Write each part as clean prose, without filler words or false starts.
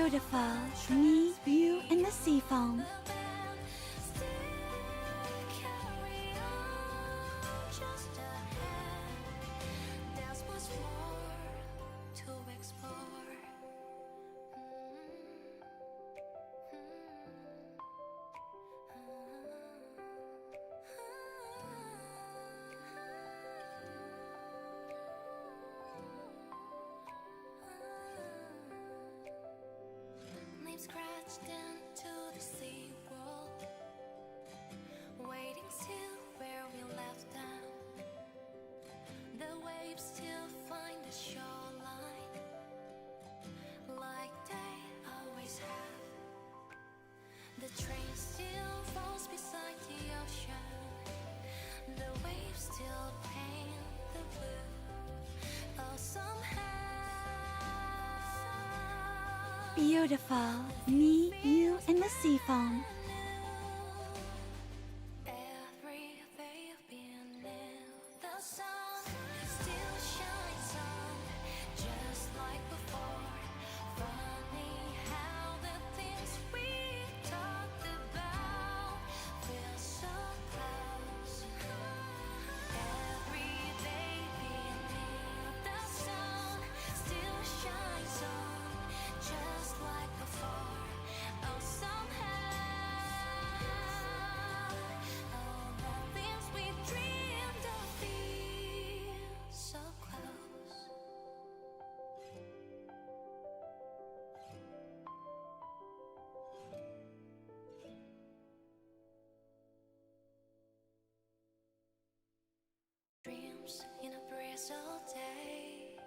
Beautiful, me, you, and the sea foam. Scratched into the sea wall, waiting still where we left them. The waves still find the shoreline, like they always have. The train still rolls beside the ocean. The waves still paint the blue. Oh, somehow Beautiful, me, you, and the sea foam. every wave being new. The sun still shines on, just like before. Funny how the things we talked about feel so close. Every day being new. The sun still shines on, just like before. Oh, somehow all the things we dreamed of feel so close. Dreams in a breeze all day,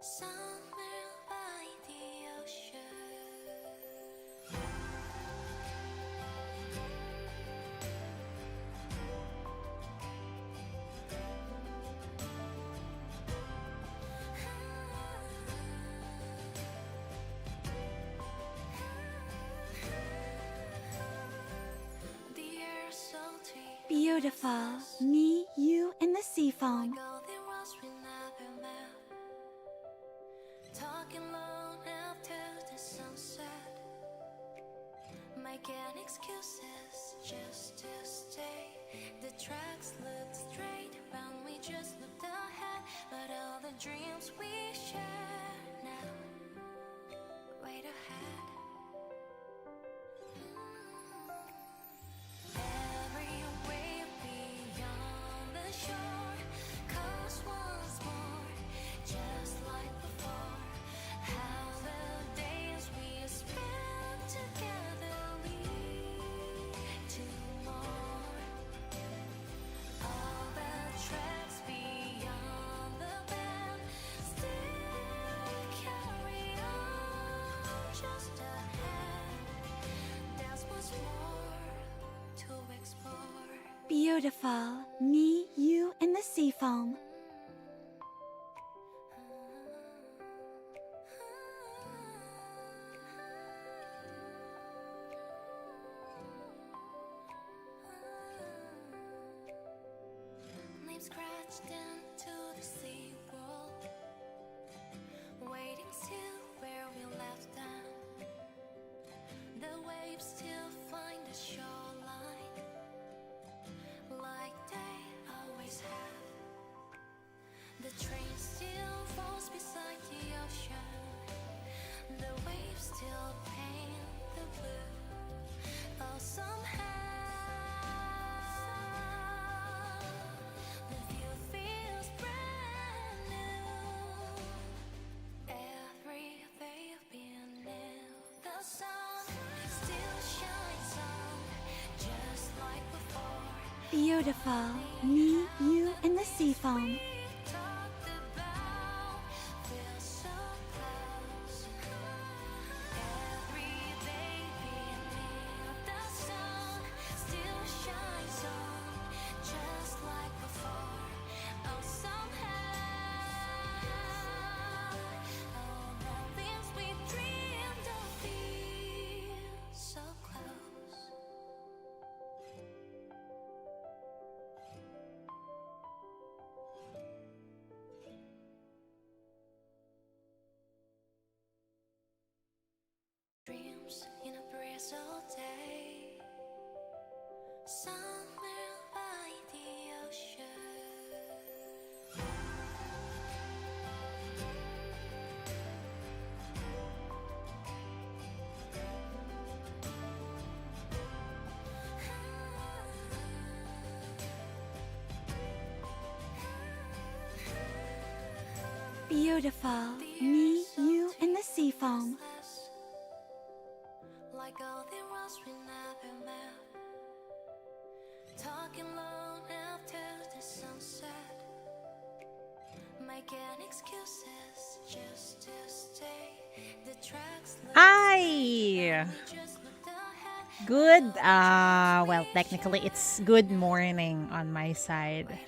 somewhere by the ocean. The air's salty, Beautiful, me, you, and the sea foam. like all the worlds we never met. Talking long after the sunset, making excuses just to stay. The tracks looked straight when we just looked ahead, but all the dreams we share now wait ahead. Every wave beyond the shore comes once more, just like before. How the days we spent together lead to more. All the tracks beyond the bend still carry on, just ahead. There's much more to explore. Beautiful, me, you, and the sea foam. Names scratched into the sea wall, waiting still where we left them. The waves still find the shoreline, like they always have. The train still rolls beside the ocean. The waves still paint the blue. Oh, somehow the view feels brand new. Every wave being new. The sun still shines on, just like before. Beautiful, me, you, and the sea foam. We talked about feels so close. Every day being new. The sun still shines on, just like before. Oh, somehow all the things we dreamed of feel so close. Beautiful. Me, you, and the sea foam. Like all the worlds we never met. Talking long after the sunset. Making excuses just to stay. The tracks Hi! just looked ahead. Good, well, technically it's good morning on my side.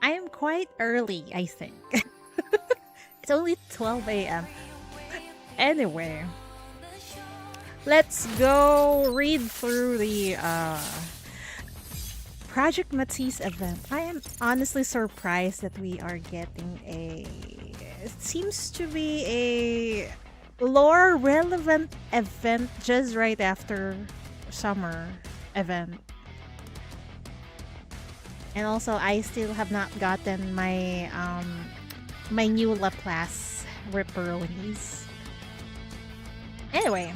I am quite early, I think. It's only 12 a.m. Anyway, let's go read through the Project MATIS event. I am honestly surprised that we are getting it seems to be a lore relevant event just right after summer event. And also I still have not gotten my my new Laplace Ripperonis. Anyway,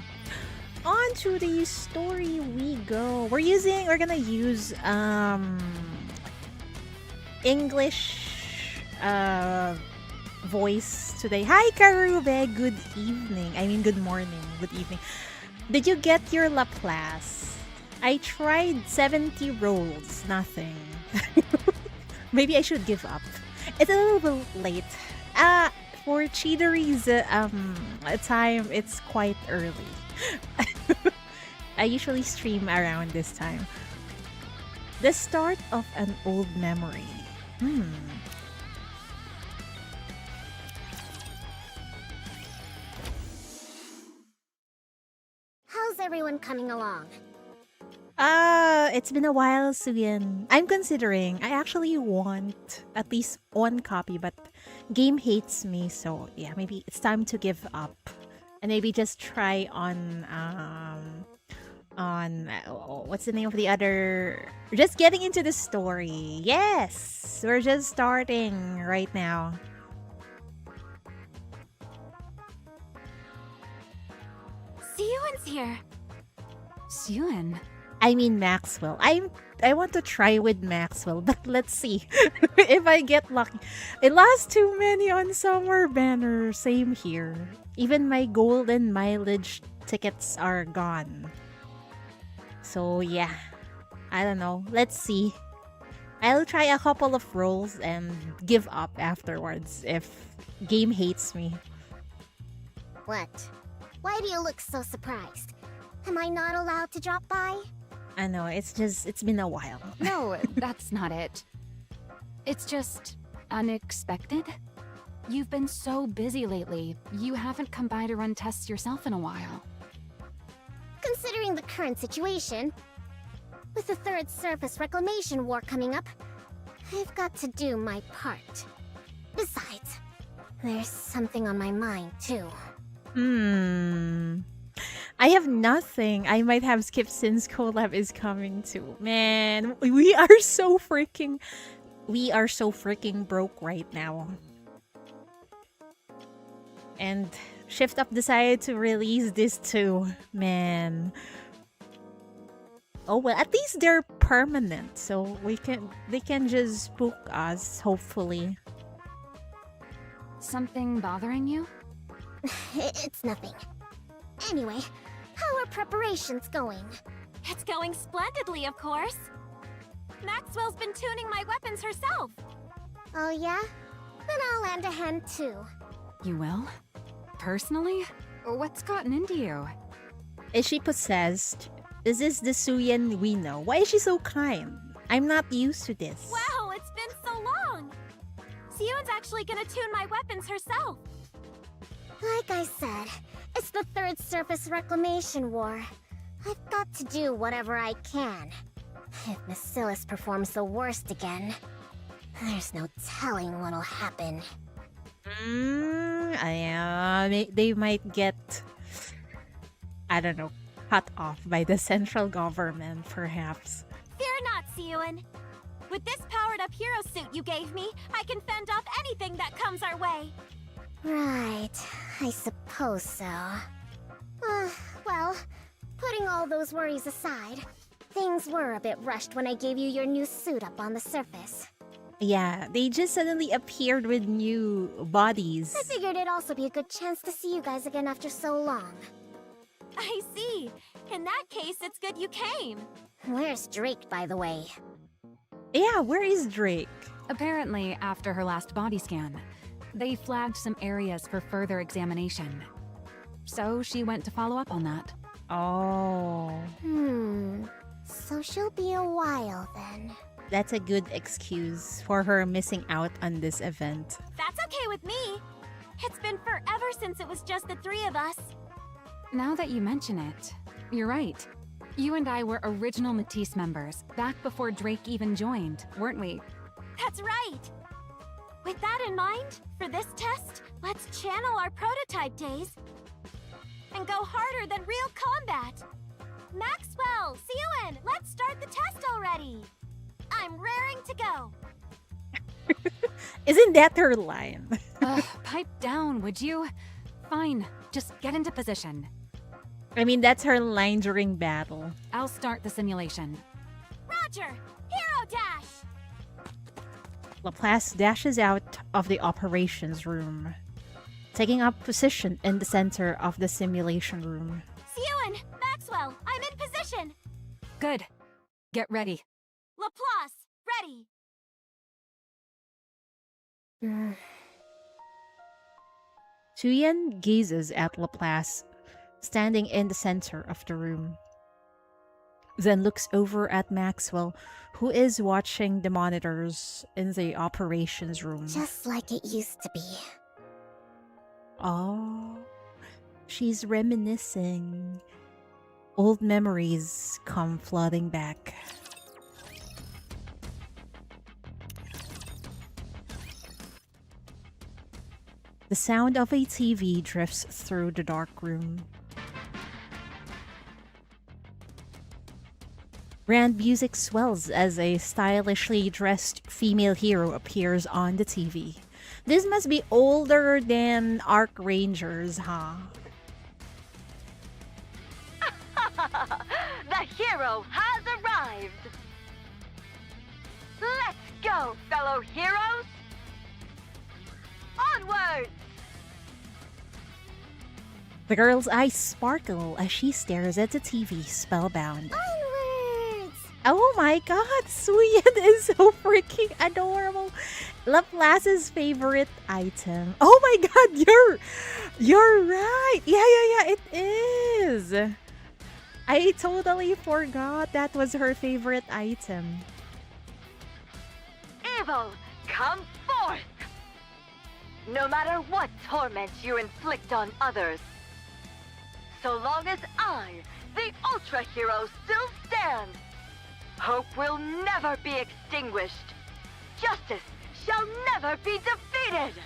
on to the story we go. We're gonna use English voice today. Hi Karube, good evening. I mean good morning, good evening. Did you get your Laplace? I tried 70 rolls, nothing. Maybe I should give up. It's a little bit late. For Cheatery's time, it's quite early. I usually stream around this time. The start of an old memory. How's everyone coming along? It's been a while, Suyin. I'm considering. I actually want at least one copy, but game hates me, so yeah, maybe it's time to give up. And maybe just try on what's the name of the other, we're just getting into the story. Yes, we're just starting right now. Siyuan's here. Siyuan. I mean Maxwell. I want to try with Maxwell, but let's see if I get lucky. It lost too many on summer banner. Same here. Even my golden mileage tickets are gone. So yeah, I don't know. Let's see. I'll try a couple of rolls and give up afterwards if game hates me. What? Why do you look so surprised? Am I not allowed to drop by? I know, it's been a while. No, that's not it. It's just unexpected. You've been so busy lately. You haven't come by to run tests yourself in a while. Considering the current situation, with the Third Surface Reclamation War coming up, I've got to do my part. Besides, there's something on my mind, too. I have nothing. I might have skipped since collab is coming too. Man, we are so freaking broke right now. And Shift Up decided to release this too. Man. Oh well, at least they're permanent, so they can just spook us, hopefully. Something bothering you? It's nothing. Anyway, how are preparations going? It's going splendidly, of course. Maxwell's been tuning my weapons herself. Oh yeah? Then I'll lend a hand too. You will? Personally? What's gotten into you? Is she possessed? Is this the Suyen we know? Why is she so kind? I'm not used to this. Wow, it's been so long. Siyuan's actually gonna tune my weapons herself. Like I said, it's the Third Surface Reclamation War. I've got to do whatever I can. If Bacillus performs the worst again, there's no telling what'll happen. They might get, I don't know, cut off by the central government, perhaps. Fear not, Siyuan. With this powered-up hero suit you gave me, I can fend off anything that comes our way. Right, I suppose so. Well, putting all those worries aside, things were a bit rushed when I gave you your new suit up on the surface. Yeah, they just suddenly appeared with new bodies. I figured it'd also be a good chance to see you guys again after so long. I see. In that case, it's good you came. Where's Drake, by the way? Yeah, where is Drake? Apparently, after her last body scan, they flagged some areas for further examination. So she went to follow up on that. Oh, So she'll be a while then. that's a good excuse for her missing out on this event. That's okay with me. It's been forever since it was just the three of us. Now that you mention it, you're right. You and I were original MATIS members, back before Drake even joined, weren't we? That's right. With that in mind, for this test, let's channel our prototype days and go harder than real combat. Maxwell, Siouan, let's start the test already. I'm raring to go. Isn't that her line? Ugh, pipe down, would you? Fine, just get into position. I mean, that's her line during battle. I'll start the simulation. Roger, Hero Dash. Laplace dashes out of the operations room, taking up position in the center of the simulation room. Siouan, Maxwell, I'm in position. Good. Get ready. Laplace, ready. Tuyen gazes at Laplace, standing in the center of the room. Then looks over at Maxwell, who is watching the monitors in the operations room. Just like it used to be. Oh, she's reminiscing. Old memories come flooding back. The sound of a TV drifts through the dark room. Grand music swells as a stylishly dressed female hero appears on the TV. This must be older than Arc Rangers, huh? The hero has arrived! Let's go, fellow heroes! Onwards! The girl's eyes sparkle as she stares at the TV, spellbound. Onwards! Oh my god, Suyin is so freaking adorable. Laplace's favorite item. Oh my god, you're right. Yeah, it is. I totally forgot that was her favorite item. Evil, come forth! No matter what torment you inflict on others, so long as I, the Ultra Hero, still stand, hope will never be extinguished. Justice shall never be defeated!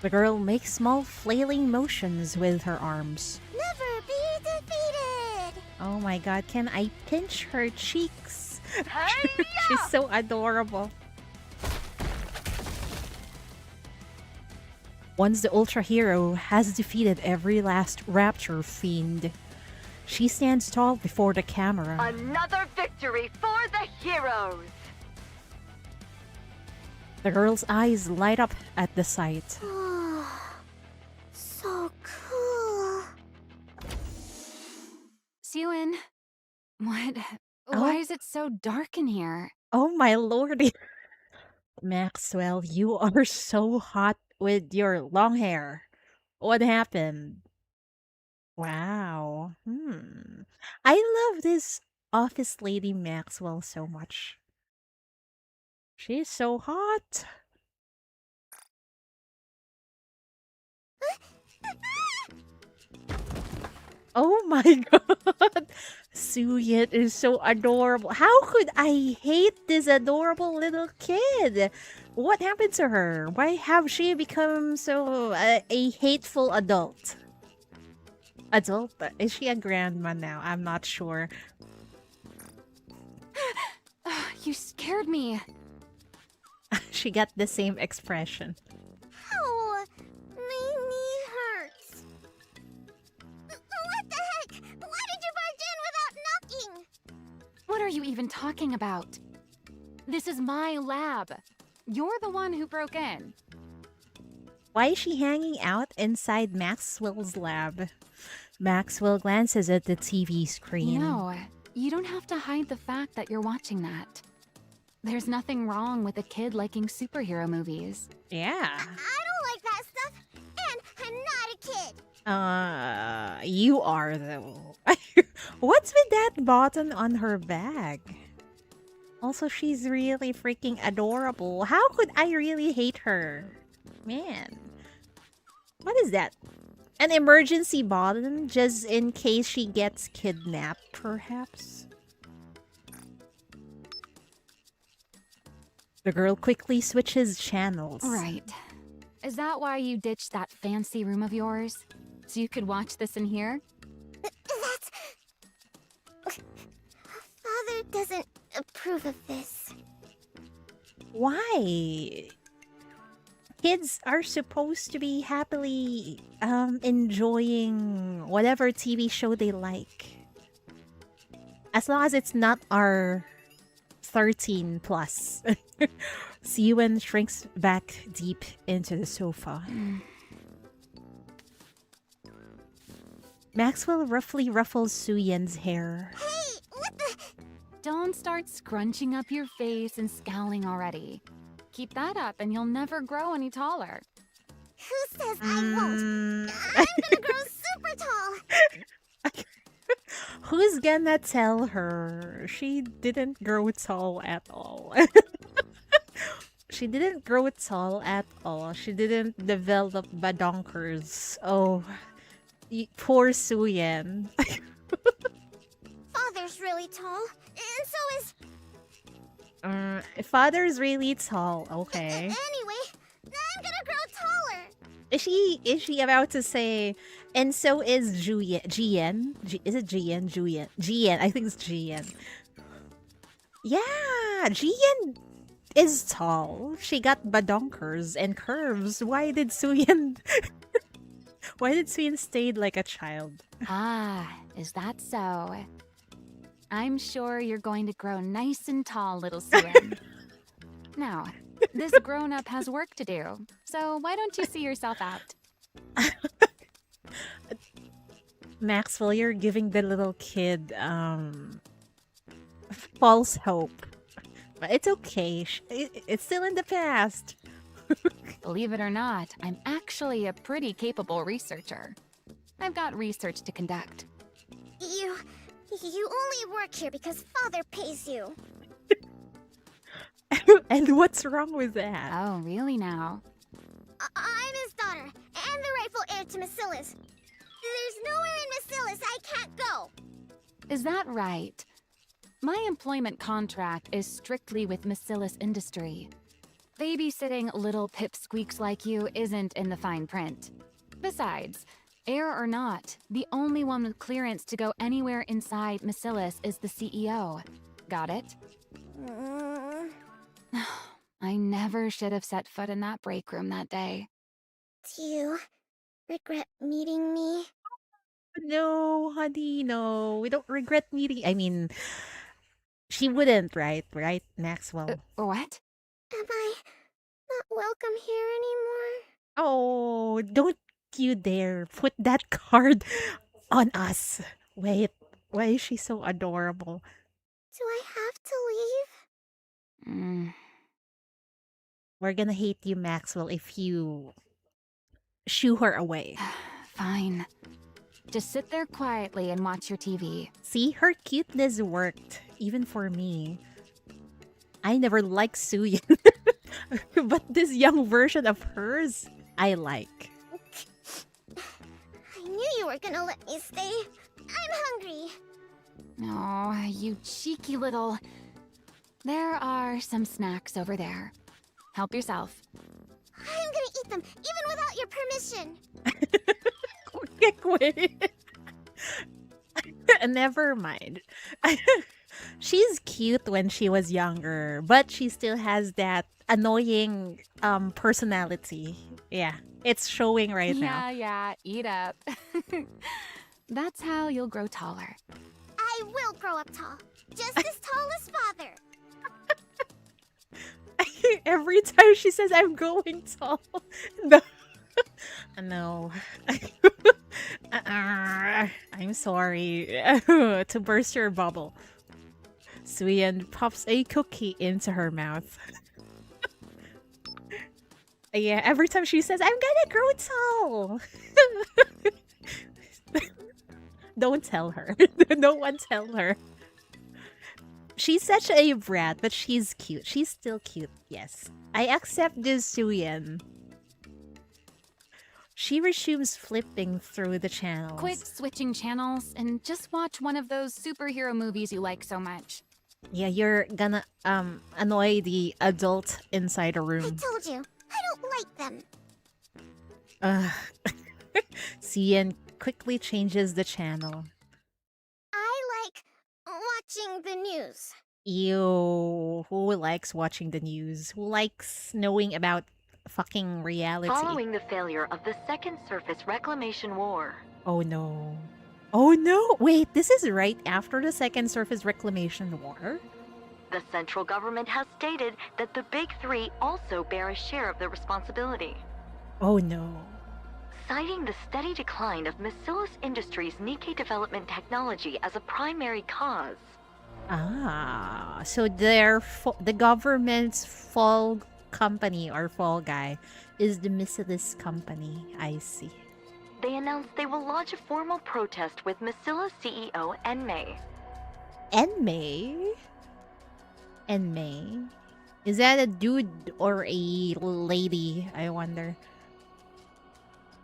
The girl makes small flailing motions with her arms. Never be defeated! Oh my god, can I pinch her cheeks? Hey-ya! She's so adorable. Once the Ultra Hero has defeated every last Rapture Fiend, she stands tall before the camera. Another victory for the heroes! The girl's eyes light up at the sight. So cool. Siouan, what? Why is it so dark in here? Oh my lordy. Maxwell, you are so hot with your long hair. What happened? Wow. I love this office lady Maxwell so much. She's so hot. Oh my god. Suyet is so adorable. How could I hate this adorable little kid? What happened to her? Why have she become so a hateful adult? Adult? Is she a grandma now? I'm not sure. You scared me. She got the same expression. Ow! My knee hurts. What the heck? Why did you barge in without knocking? What are you even talking about? This is my lab. You're the one who broke in. Why is she hanging out inside Maxwell's lab? Maxwell glances at the TV screen. You know, you don't have to hide the fact that you're watching that. There's nothing wrong with a kid liking superhero movies. Yeah. I don't like that stuff, and I'm not a kid. You are though. What's with that button on her bag? Also, she's really freaking adorable. How could I really hate her? Man. What is that? An emergency button just in case she gets kidnapped, perhaps? The girl quickly switches channels. Right. Is that why you ditched that fancy room of yours? So you could watch this in here? That's... Father doesn't approve of this. Why? Kids are supposed to be happily enjoying whatever TV show they like. As long as it's not our 13 plus. Siwen shrinks back deep into the sofa. Maxwell roughly ruffles Suyen's hair. Hey, what the... Don't start scrunching up your face and scowling already. Keep that up and you'll never grow any taller. Who says I won't? I'm gonna grow super tall. Who's gonna tell her? She didn't grow tall at all. She didn't grow tall at all. She didn't develop badonkers. Oh, poor Suyen. Father's really tall, and so is... Father's really tall. Okay. Anyway, I'm gonna grow taller. Is she about to say, and so is Jian? Is it Jian? Jian. I think it's Jian. Yeah, Jian is tall. She got badonkers and curves. Why did Suyen stay like a child? Ah, is that so? I'm sure you're going to grow nice and tall, little Suyen. Now, this grown-up has work to do, so why don't you see yourself out? Maxwell, you're giving the little kid false hope. But it's okay. It's still in the past. Believe it or not, I'm actually a pretty capable researcher. I've got research to conduct. You only work here because Father pays you. And what's wrong with that? Oh, really now? I'm his daughter, and the rightful heir to Macilis. There's nowhere in Macilis I can't go. Is that right? My employment contract is strictly with Macilis Industry. Babysitting little pipsqueaks like you isn't in the fine print. Besides, heir or not, the only one with clearance to go anywhere inside Macilis is the CEO. Got it? I never should have set foot in that break room that day. Do you regret meeting me? No, honey, no. We don't regret meeting. I mean, she wouldn't, right? Right, Maxwell? What? Am I not welcome here anymore? Oh, don't you dare put that card on us. Wait, why is she so adorable? Do I have to leave? We're gonna hate you, Maxwell, if you shoo her away. Fine. Just sit there quietly and watch your TV. See, her cuteness worked, even for me. I never liked Suyin, but this young version of hers, I like. I knew you were gonna let me stay. I'm hungry. Oh, you cheeky little... There are some snacks over there. Help yourself. I'm gonna eat them, even without your permission. Wait. Never mind. She's cute when she was younger, but she still has that annoying personality. Yeah, it's showing right now. Yeah, eat up. That's how you'll grow taller. I will grow up tall. Just as tall as Father. Every time she says I'm growing tall. No. No. I'm sorry to burst your bubble. Suyen pops a cookie into her mouth. Yeah, every time she says, I'm gonna grow tall. Don't tell her. No one tell her. She's such a brat, but she's cute. She's still cute, yes. I accept this, Suyen. She resumes flipping through the channels. Quit switching channels and just watch one of those superhero movies you like so much. Yeah, you're gonna annoy the adult inside a I room. told you, I don't like them. Suyen quickly changes the channel. I like watching the news. Ew, who likes watching the news? Who likes knowing about fucking reality? Following the failure of the Second Surface Reclamation War, Oh no. Oh no! Wait, this is right after the Second Surface Reclamation War? the central government has stated that the Big Three also bear a share of the responsibility. Oh no. Citing the steady decline of Macillus Industries' Nikke development technology as a primary cause. Ah, so the government's fall company or fall guy is the Macillus company. I see. They announced they will launch a formal protest with Macillus CEO Enmei. Enmei? Enmei? Is that a dude or a lady, I wonder?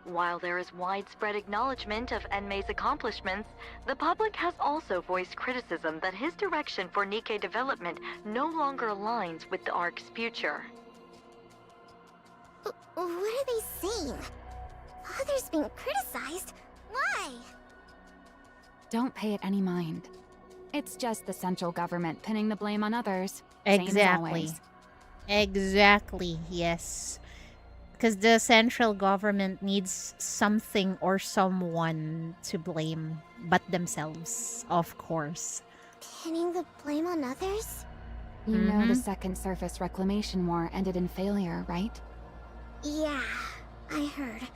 While there is widespread acknowledgement of Enmei's accomplishments, the public has also voiced criticism that his direction for Nikke development no longer aligns with the ARC's future. What are they saying? Father's being criticized? Why? Don't pay it any mind. It's just the central government pinning the blame on others. Same as Exactly. always. Exactly, yes. Because the central government needs something or someone to blame, but themselves, of course. Pinning the blame on others? You know the Mhm. Second Surface Reclamation War ended in failure, right? Yeah, I heard.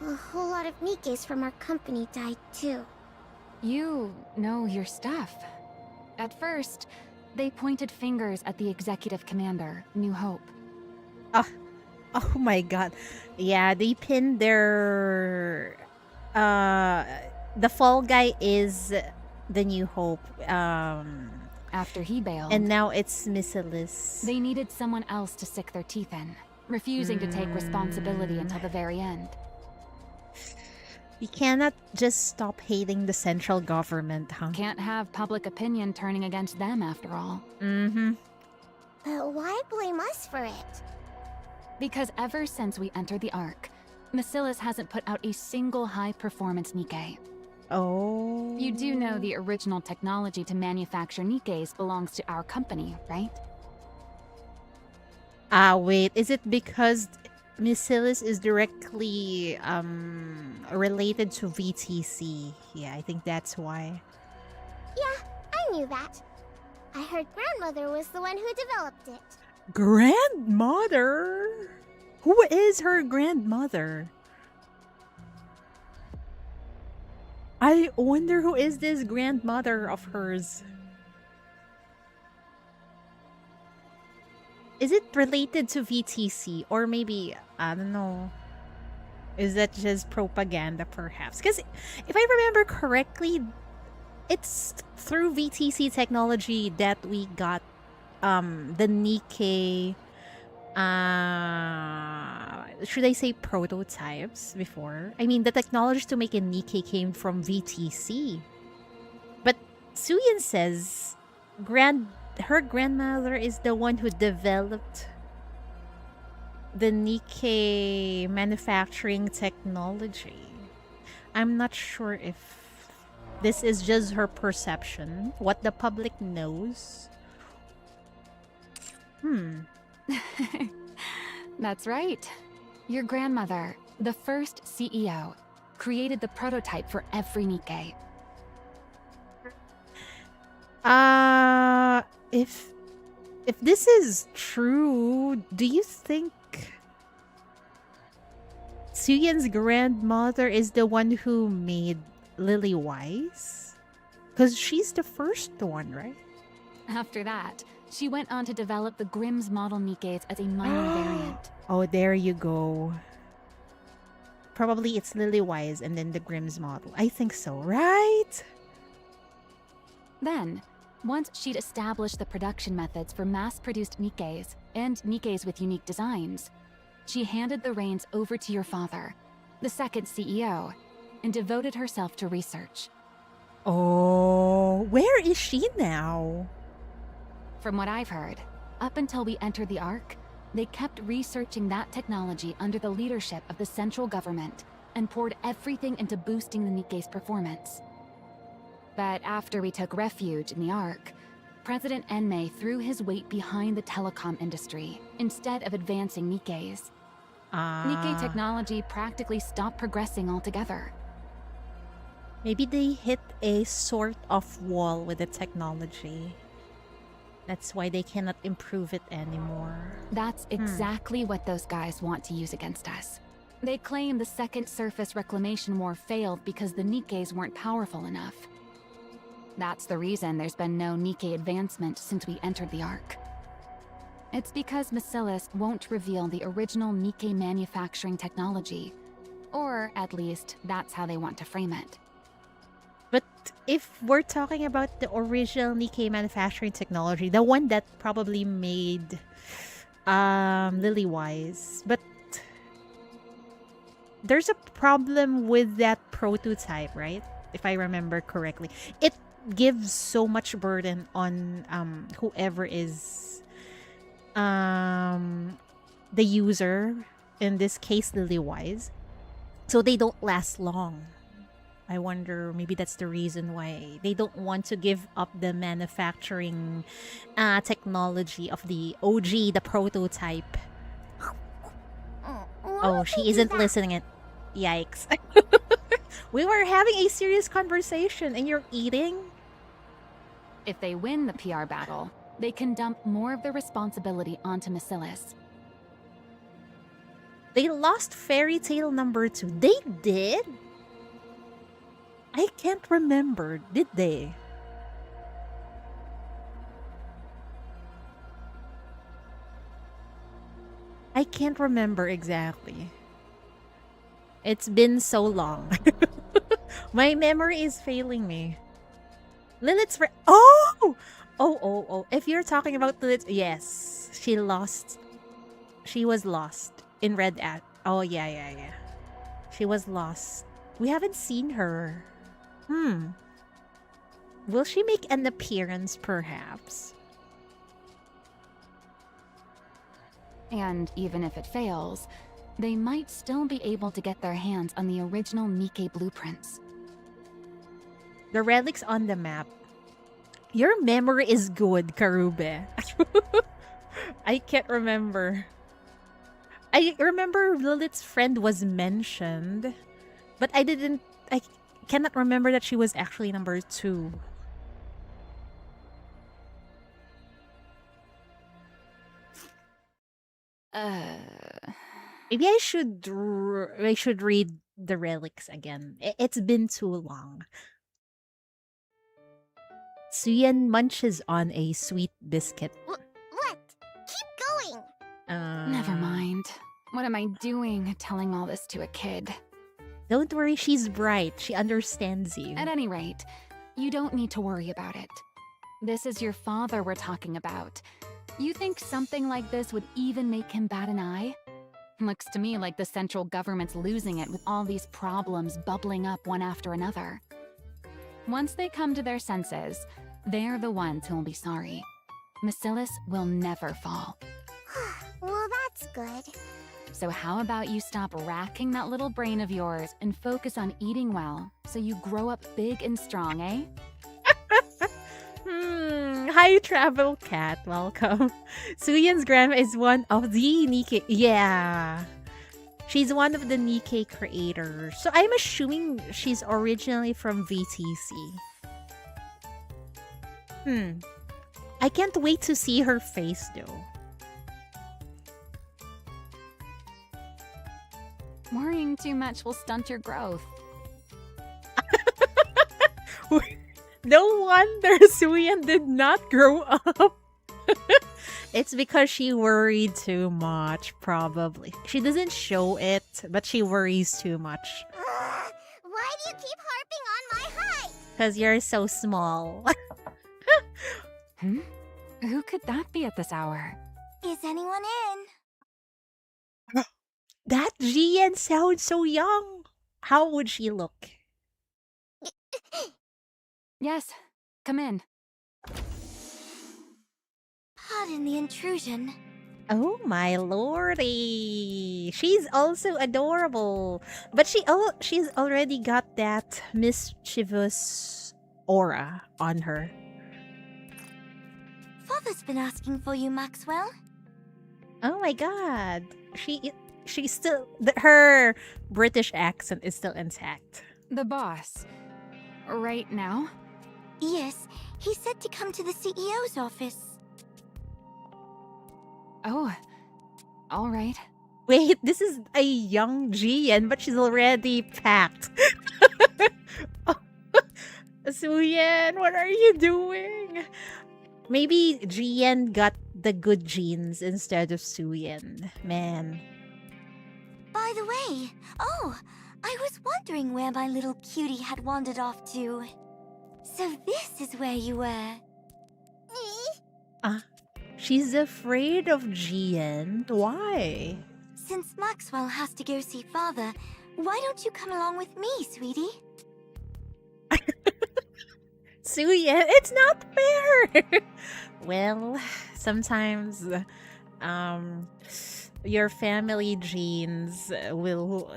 A whole lot of Nikkes from our company died too. You know your stuff. At first, they pointed fingers at the executive commander, New Hope. Oh my god. Yeah, they pinned their the fall guy is the New Hope. After he bailed, And now it's Macillus. they needed someone else to sink their teeth in, refusing to take responsibility until the very end. You cannot just stop hating the central government, huh? Can't have public opinion turning against them after all. Mm-hmm. But why blame us for it? Because ever since we entered the Ark, Macillus hasn't put out a single high-performance Nikke. Oh. You do know the original technology to manufacture Nikkes belongs to our company, right? Wait, is it because Macillus is directly related to VTC? Yeah, I think that's why. Yeah, I knew that. I heard grandmother was the one who developed it. Grandmother? Who is her grandmother? I wonder who is this grandmother of hers. Is it related to VTC? Or maybe, I don't know. Is that just propaganda perhaps? Because if I remember correctly, it's through VTC technology that we got the Nikke, should I say prototypes before? I mean, the technology to make a Nikke came from VTC. But Suyin says her grandmother is the one who developed the Nikke manufacturing technology. I'm not sure if this is just her perception, what the public knows. That's right. Your grandmother, the first CEO, created the prototype for every Nikke. if this is true, do you think Suyen's grandmother is the one who made Lily wise? Because she's the first one, right? After that, she went on to develop the Grimm's model Nikkes as a minor variant. Oh, there you go. Probably it's Lily Wise and then the Grimm's model. I think so, right? Then, once she'd established the production methods for mass-produced Nikkes and Nikkes with unique designs, she handed the reins over to your father, the second CEO, and devoted herself to research. Oh, where is she now? From what I've heard, up until we entered the Ark, they kept researching that technology under the leadership of the central government and poured everything into boosting the Nikke's performance. But after we took refuge in the Ark, President Enmei threw his weight behind the telecom industry instead of advancing Nikkes. Nikke technology practically stopped progressing altogether. Maybe they hit a sort of wall with the technology. That's why they cannot improve it anymore. That's exactly what those guys want to use against us. They claim the Second Surface Reclamation War failed because the Nikkes weren't powerful enough. That's the reason there's been no Nikke advancement since we entered the Ark. It's because Masilis won't reveal the original Nikke manufacturing technology. Or, at least, that's how they want to frame it. But if we're talking about the original Nikke manufacturing technology, the one that probably made Lily wise, but there's a problem with that prototype, right? If I remember correctly. It gives so much burden on whoever is the user, in this case Lily wise. So they don't last long. I wonder, maybe that's the reason why they don't want to give up the manufacturing technology of the OG, the prototype. Oh, she isn't listening. Yikes. We were having a serious conversation and you're eating? If they win the PR battle, they can dump more of the responsibility onto Masilis. They lost Fairy Tale number 2. They did? I can't remember. Did they? I can't remember exactly. It's been so long. My memory is failing me. Lilith's Oh! If you're talking about Lilith, yes. She lost. She was lost in Red Ash. Oh, yeah. She was lost. We haven't seen her. Will she make an appearance, perhaps? And even if it fails, they might still be able to get their hands on the original Nikke blueprints. The relics on the map. Your memory is good, Karube. I can't remember. I remember Lilith's friend was mentioned, but I cannot remember that she was actually number 2. Maybe I should read the relics again. It's been too long. Suyen munches on a sweet biscuit. What? Keep going! Never mind. What am I doing telling all this to a kid? Don't worry, she's bright. She understands you. At any rate, you don't need to worry about it. This is your father we're talking about. You think something like this would even make him bat an eye? Looks to me like the central government's losing it with all these problems bubbling up one after another. Once they come to their senses, they're the ones who will be sorry. Masilis will never fall. Well, that's good. So how about you stop racking that little brain of yours and focus on eating well so you grow up big and strong, eh? Hi, Travel Cat. Welcome. Suyen's grandma is one of the Nikke. Yeah. She's one of the Nikke creators. So I'm assuming she's originally from VTC. I can't wait to see her face though. Worrying too much will stunt your growth. No wonder Suyan did not grow up. It's because she worried too much, probably. She doesn't show it, but she worries too much. Why do you keep harping on my height? Because you're so small. Who could that be at this hour? Is anyone in? That Jian sounds so young. How would she look? Yes, come in. Pardon the intrusion. Oh my lordy. She's also adorable. But she's already got that mischievous aura on her. Father's been asking for you, Maxwell. Oh my god. She's still her British accent is still intact. The boss. Right now? Yes, he said to come to the CEO's office. Oh, all right. Wait, this is a young Jian, but she's already packed. Suyan, what are you doing? Maybe Jian got the good genes instead of Suyan. Man. By the way, I was wondering where my little cutie had wandered off to. So this is where you were. She's afraid of Jian. Why? Since Maxwell has to go see father, why don't you come along with me, sweetie? Suyan, it's not fair. Well, sometimes your family genes will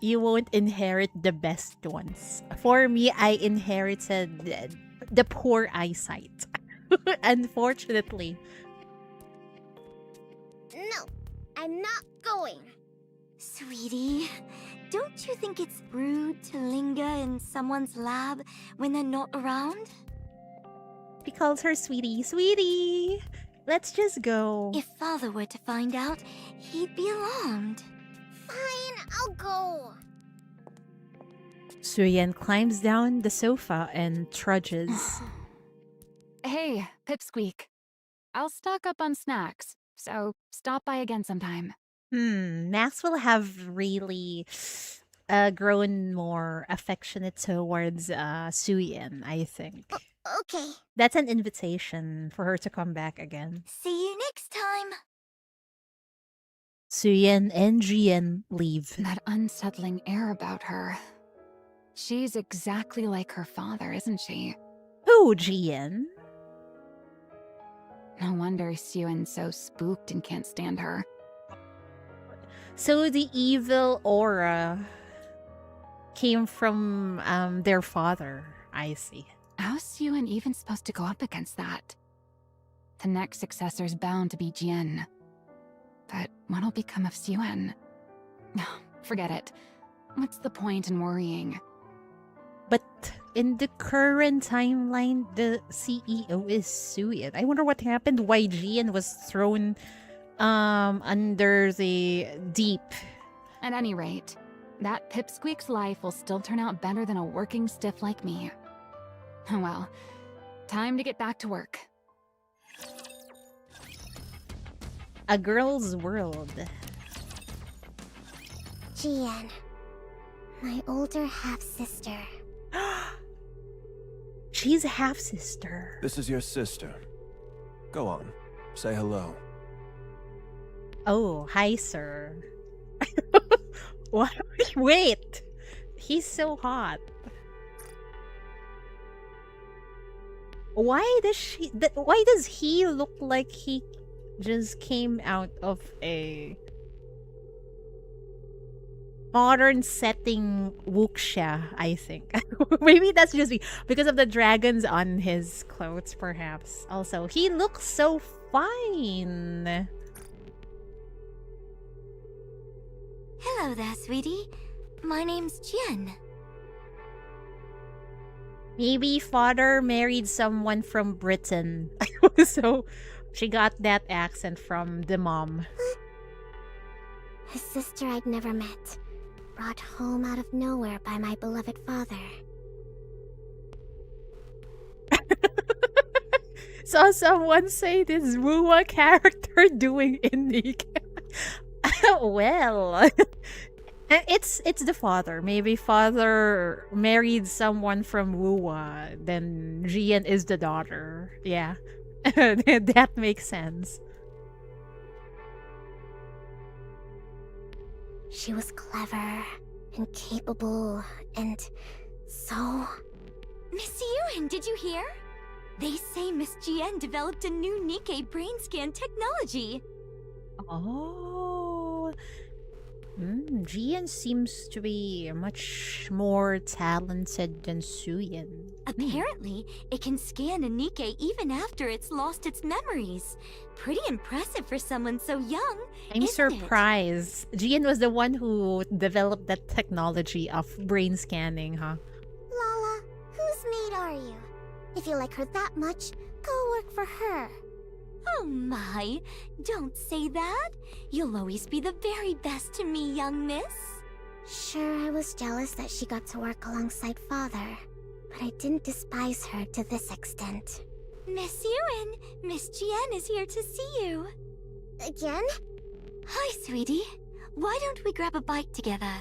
you won't inherit the best ones. For me, I inherited the poor eyesight. Unfortunately. No, I'm not going. Sweetie, don't you think it's rude to linger in someone's lab when they're not around? He calls her sweetie. Sweetie! Let's just go. If father were to find out, he'd be alarmed. Fine, I'll go. Suyan climbs down the sofa and trudges. Hey, Pipsqueak. I'll stock up on snacks, so stop by again sometime. Max will have really grown more affectionate towards Suyan, I think. Okay. That's an invitation for her to come back again. See you next time. Suyan and Jian leave. That unsettling air about her. She's exactly like her father, isn't she? Who, Jian? No wonder Suen's so spooked and can't stand her. So the evil aura came from their father. I see. How's Suen even supposed to go up against that? The next successor's bound to be Jian. But what'll become of Suen? Forget it. What's the point in worrying? But in the current timeline, the CEO is Suyan. I wonder what happened, why Jian was thrown under the deep. At any rate, that Pipsqueak's life will still turn out better than a working stiff like me. Oh well, time to get back to work. A girl's world. Jian, my older half-sister. She's a half-sister. This is your sister. Go on, say hello. Oh, hi, sir. What? Wait! He's so hot. Why does he look like he just came out of a modern setting wuxia, I think. Maybe that's just me. Because of the dragons on his clothes, perhaps. Also, he looks so fine. Hello there, sweetie. My name's Jian. Maybe father married someone from Britain. So she got that accent from the mom. A sister I'd never met, brought home out of nowhere by my beloved father. Saw someone say this Rua character doing in Nikke. Well, it's the father. Maybe father married someone from Rua, then Jian is the daughter. Yeah. That makes sense. She was clever and capable and so... Miss Yuen, did you hear? They say Miss Jian developed a new Nikke brain scan technology. Oh. Jian seems to be much more talented than Suyin. Apparently, it can scan a Nikke even after it's lost its memories. Pretty impressive for someone so young, I'm isn't it? surprised. Jian was the one who developed that technology of brain scanning, huh? Lala, whose maid are you? If you like her that much, go work for her. Oh my, don't say that. You'll always be the very best to me, young miss. Sure, I was jealous that she got to work alongside father, but I didn't despise her to this extent. Miss Yuen, Miss Jian is here to see you. Again? Hi, sweetie. Why don't we grab a bite together?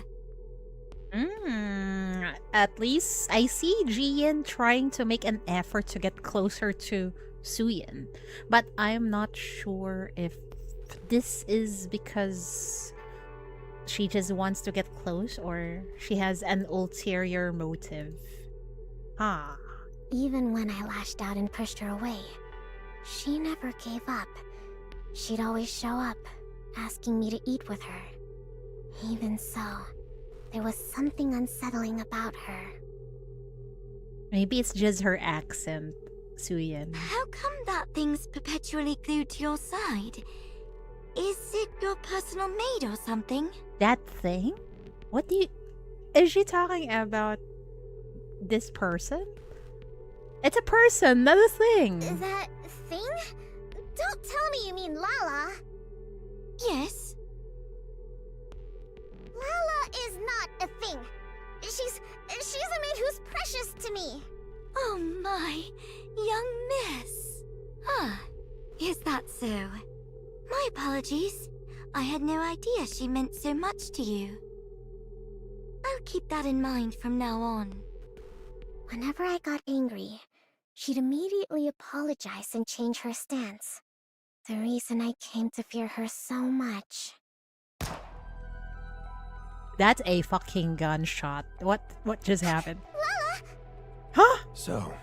At least I see Jian trying to make an effort to get closer to Suyin, but I'm not sure if this is because she just wants to get close or she has an ulterior motive. Ah. Even when I lashed out and pushed her away, she never gave up. She'd always show up, asking me to eat with her. Even so, there was something unsettling about her. Maybe it's just her accent, Suyin. How come that thing's perpetually glued to your side? Is it your personal maid or something? That thing? What do you... Is she talking about this person? It's a person, not a thing. That thing? Don't tell me you mean Lala. Yes. Lala is not a thing. She's a maid who's precious to me. Oh my, young miss. Ah, is that so? My apologies. I had no idea she meant so much to you. I'll keep that in mind from now on. Whenever I got angry, she'd immediately apologize and change her stance. The reason I came to fear her so much. That's a fucking gunshot. What just happened? Lala! Huh? So,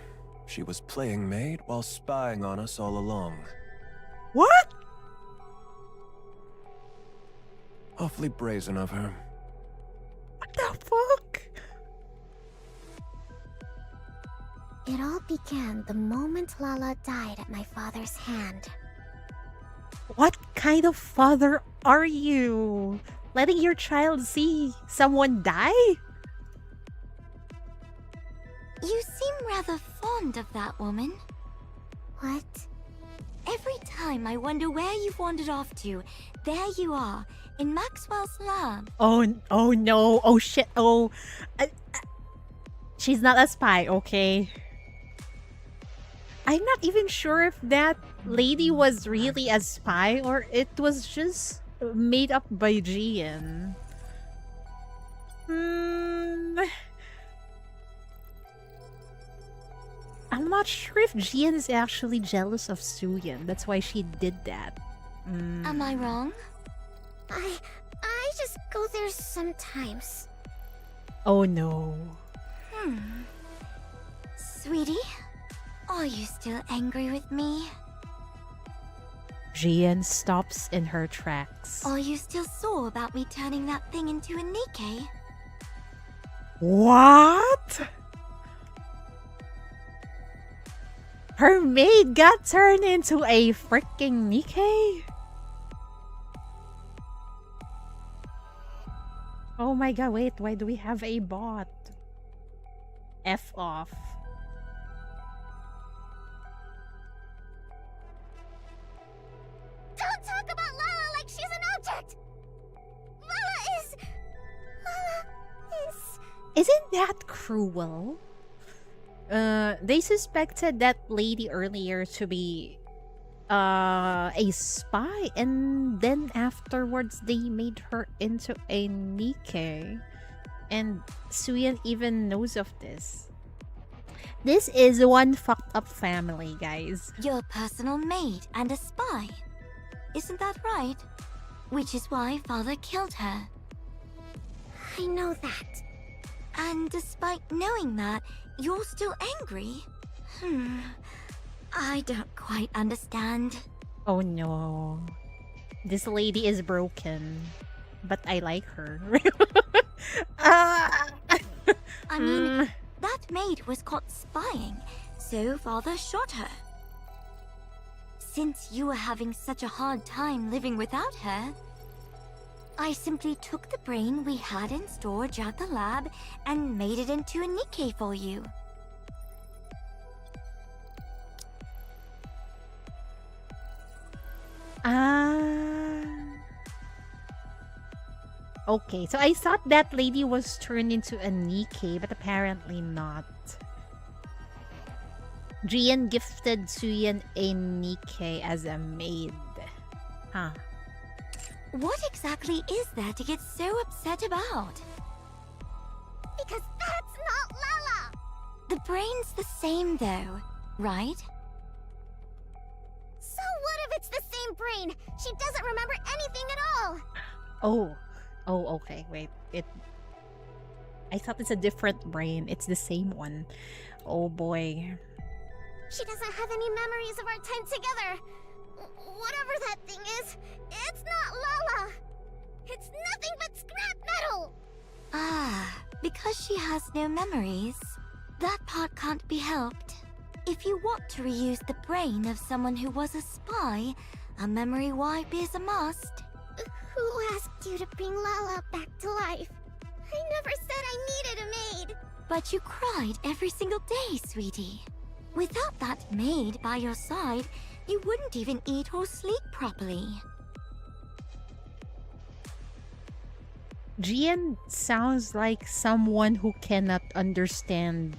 she was playing maid while spying on us all along. What? Awfully brazen of her. What the fuck? It all began the moment Lala died at my father's hand. What kind of father are you? Letting your child see someone die? You seem rather fond of that woman. What? Every time I wonder where you've wandered off to, there you are, in Maxwell's lab. Oh no. Oh shit. Oh. She's not a spy, okay? I'm not even sure if that lady was really a spy or it was just made up by Jian. I'm not sure if Jian is actually jealous of Suyin. That's why she did that. Am I wrong? I just go there sometimes. Oh no. Sweetie, are you still angry with me? Jian stops in her tracks. Are you still sore about me turning that thing into a Nikke? What? Her maid got turned into a freaking Nikke? Oh my god, wait, why do we have a bot? F off. Isn't that cruel? They suspected that lady earlier to be a spy, and then afterwards they made her into a Nikke. And Suyan even knows of this. This is one fucked up family, guys. Your personal maid and a spy. Isn't that right? Which is why Father killed her. I know that. And despite knowing that, you're still angry? I don't quite understand. Oh no. This lady is broken. But I like her. I mean, that maid was caught spying, so Father shot her. Since you were having such a hard time living without her, I simply took the brain we had in storage at the lab and made it into a Nikke for you. Okay, so I thought that lady was turned into a Nikke, but apparently not. Jian gifted Suyan a Nikke as a maid. Huh. What exactly is there to get so upset about? Because that's not Lala! The brain's the same though, right? So what if it's the same brain? She doesn't remember anything at all! Oh, okay, wait. I thought it's a different brain. It's the same one. Oh boy. She doesn't have any memories of our time together. Whatever that thing is, it's not Lala! It's nothing but scrap metal! Because she has no memories, that part can't be helped. If you want to reuse the brain of someone who was a spy, a memory wipe is a must. Who asked you to bring Lala back to life? I never said I needed a maid! But you cried every single day, sweetie. Without that maid by your side, you wouldn't even eat or sleep properly. Jian sounds like someone who cannot understand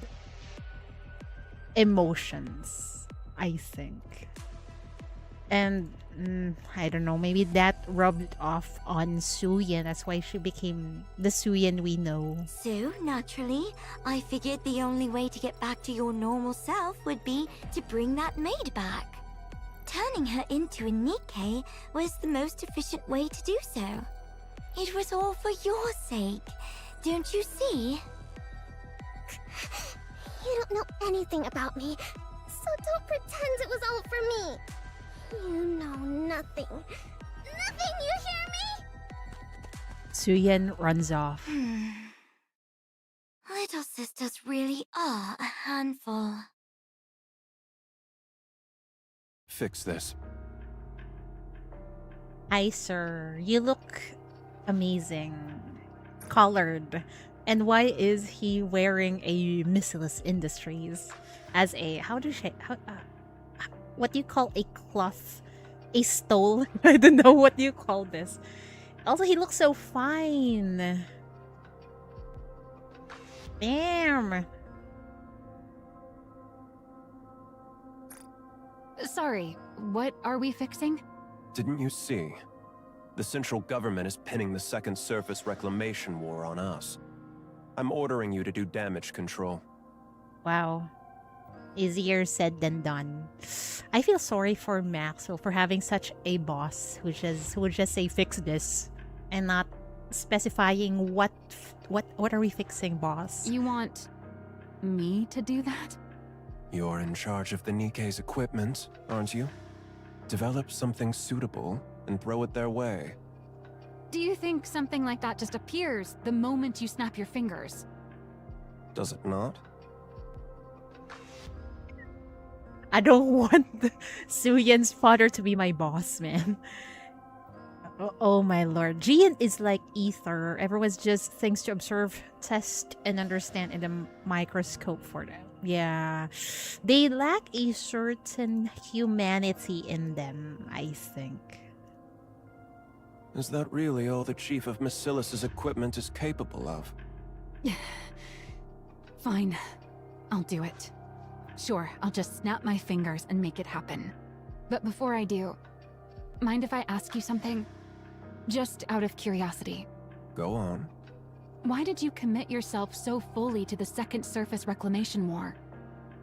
emotions, I think. And I don't know, maybe that rubbed off on Suyan. That's why she became the Suyan we know. So, naturally, I figured the only way to get back to your normal self would be to bring that maid back. Turning her into a Nikke was the most efficient way to do so. It was all for your sake, don't you see? You don't know anything about me, so don't pretend it was all for me. You know nothing. Nothing, you hear me? Suyan runs off. Little sisters really are a handful. Fix this. Hi, sir. You look amazing. Colored. And why is he wearing a Missilus Industries as a what do you call a cloth? A stole? I don't know what do you call this. Also, he looks so fine. Damn. Sorry, what are we fixing? Didn't you see? The central government is pinning the Second Surface Reclamation War on us. I'm ordering you to do damage control. Wow. Easier said than done. I feel sorry for Maxwell for having such a boss who would just say fix this and not specifying what are we fixing, boss? You want me to do that? You're in charge of the Nikke's equipment, aren't you? Develop something suitable and throw it their way. Do you think something like that just appears the moment you snap your fingers? Does it not? I don't want Suyan's father to be my boss, man. Oh my lord. Jian is like ether. Everyone's just things to observe, test, and understand in the microscope for them. Yeah. They lack a certain humanity in them, I think. Is that really all the Chief of Missillus's equipment is capable of? Fine. I'll do it. Sure, I'll just snap my fingers and make it happen. But before I do, mind if I ask you something? Just out of curiosity. Go on. Why did you commit yourself so fully to the Second Surface Reclamation War?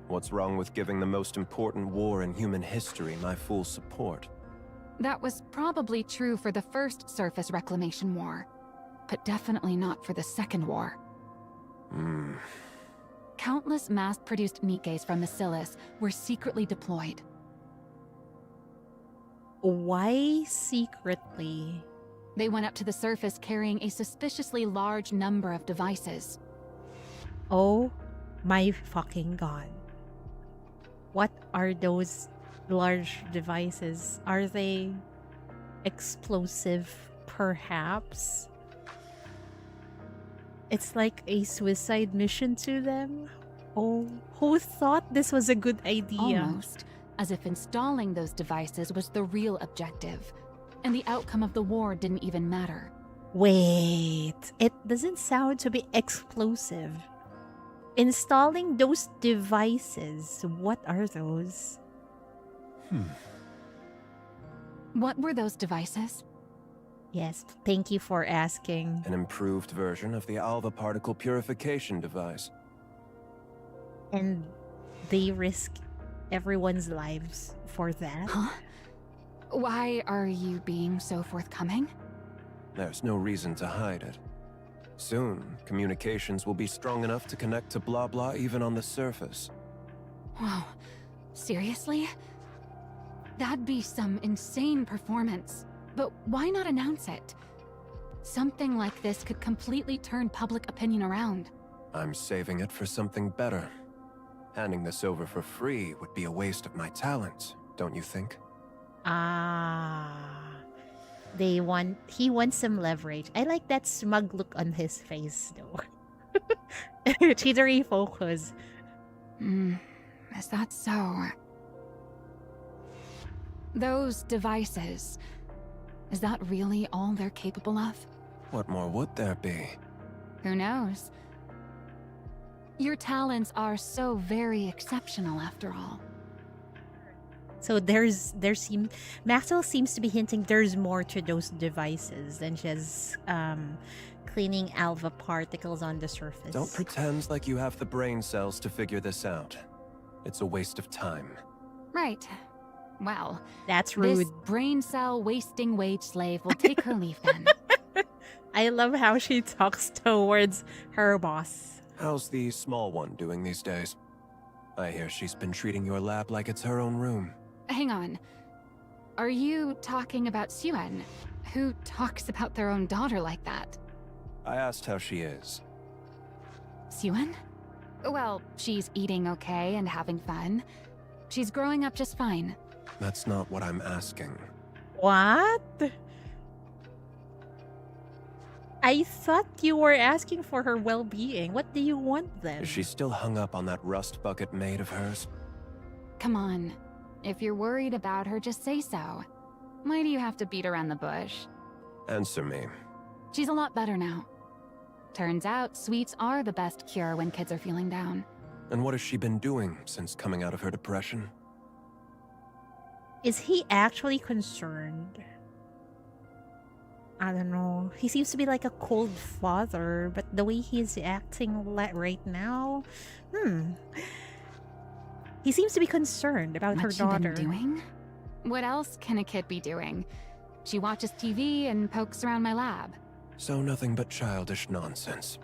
What's wrong with giving the most important war in human history my full support? That was probably true for the First Surface Reclamation War, but definitely not for the Second War. Countless mass-produced Nikkes from Bacillus were secretly deployed. Why secretly? They went up to the surface carrying a suspiciously large number of devices. Oh my fucking god. What are those large devices? Are they explosive, perhaps? It's like a suicide mission to them? Oh, who thought this was a good idea? Almost as if installing those devices was the real objective, and the outcome of the war didn't even matter. Wait, it doesn't sound to be explosive. Installing those devices, what are those? What were those devices? Yes, thank you for asking. An improved version of the alpha particle purification device. And they risk everyone's lives for that? Huh? Why are you being so forthcoming? There's no reason to hide it. Soon, communications will be strong enough to connect to blah blah even on the surface. Wow, seriously? That'd be some insane performance. But why not announce it? Something like this could completely turn public opinion around. I'm saving it for something better. Handing this over for free would be a waste of my talent, don't you think? He wants some leverage. I like that smug look on his face though. Cheatery focus. Is that so? Those devices, is that really all they're capable of? What more would there be? Who knows? Your talents are so very exceptional after all. So Maxwell seems to be hinting there's more to those devices than just cleaning alpha particles on the surface. Don't pretend like you have the brain cells to figure this out. It's a waste of time. Right. Well, that's rude. This brain cell wasting wage slave will take her leave then. I love how she talks towards her boss. How's the small one doing these days? I hear she's been treating your lab like it's her own room. Hang on. Are you talking about Suen? Who talks about their own daughter like that? I asked how she is. Suen? Well, she's eating okay and having fun. She's growing up just fine. That's not what I'm asking. What? I thought you were asking for her well-being. What do you want then? Is she still hung up on that rust bucket maid of hers? Come on. If you're worried about her, just say so. Why do you have to beat around the bush? Answer me. She's a lot better now. Turns out, sweets are the best cure when kids are feeling down. And what has she been doing since coming out of her depression? Is he actually concerned? I don't know. He seems to be like a cold father, but the way he's acting right now, he seems to be concerned about her daughter. What's she been doing? What else can a kid be doing? She watches TV and pokes around my lab. So nothing but childish nonsense.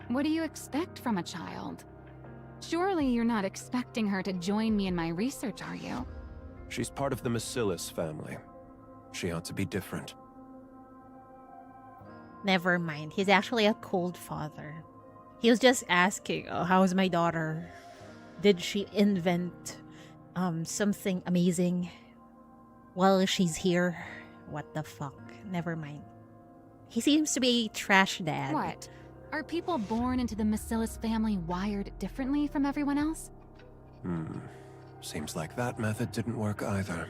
What do you expect from a child? Surely you're not expecting her to join me in my research, are you? She's part of the Bacillus family. She ought to be different. Never mind. He's actually a cold father. He was just asking, oh, how's my daughter? Did she invent something amazing while she's here? What the fuck? Never mind. He seems to be a trash dad. What? Are people born into the Bacillus family wired differently from everyone else? Seems like that method didn't work either.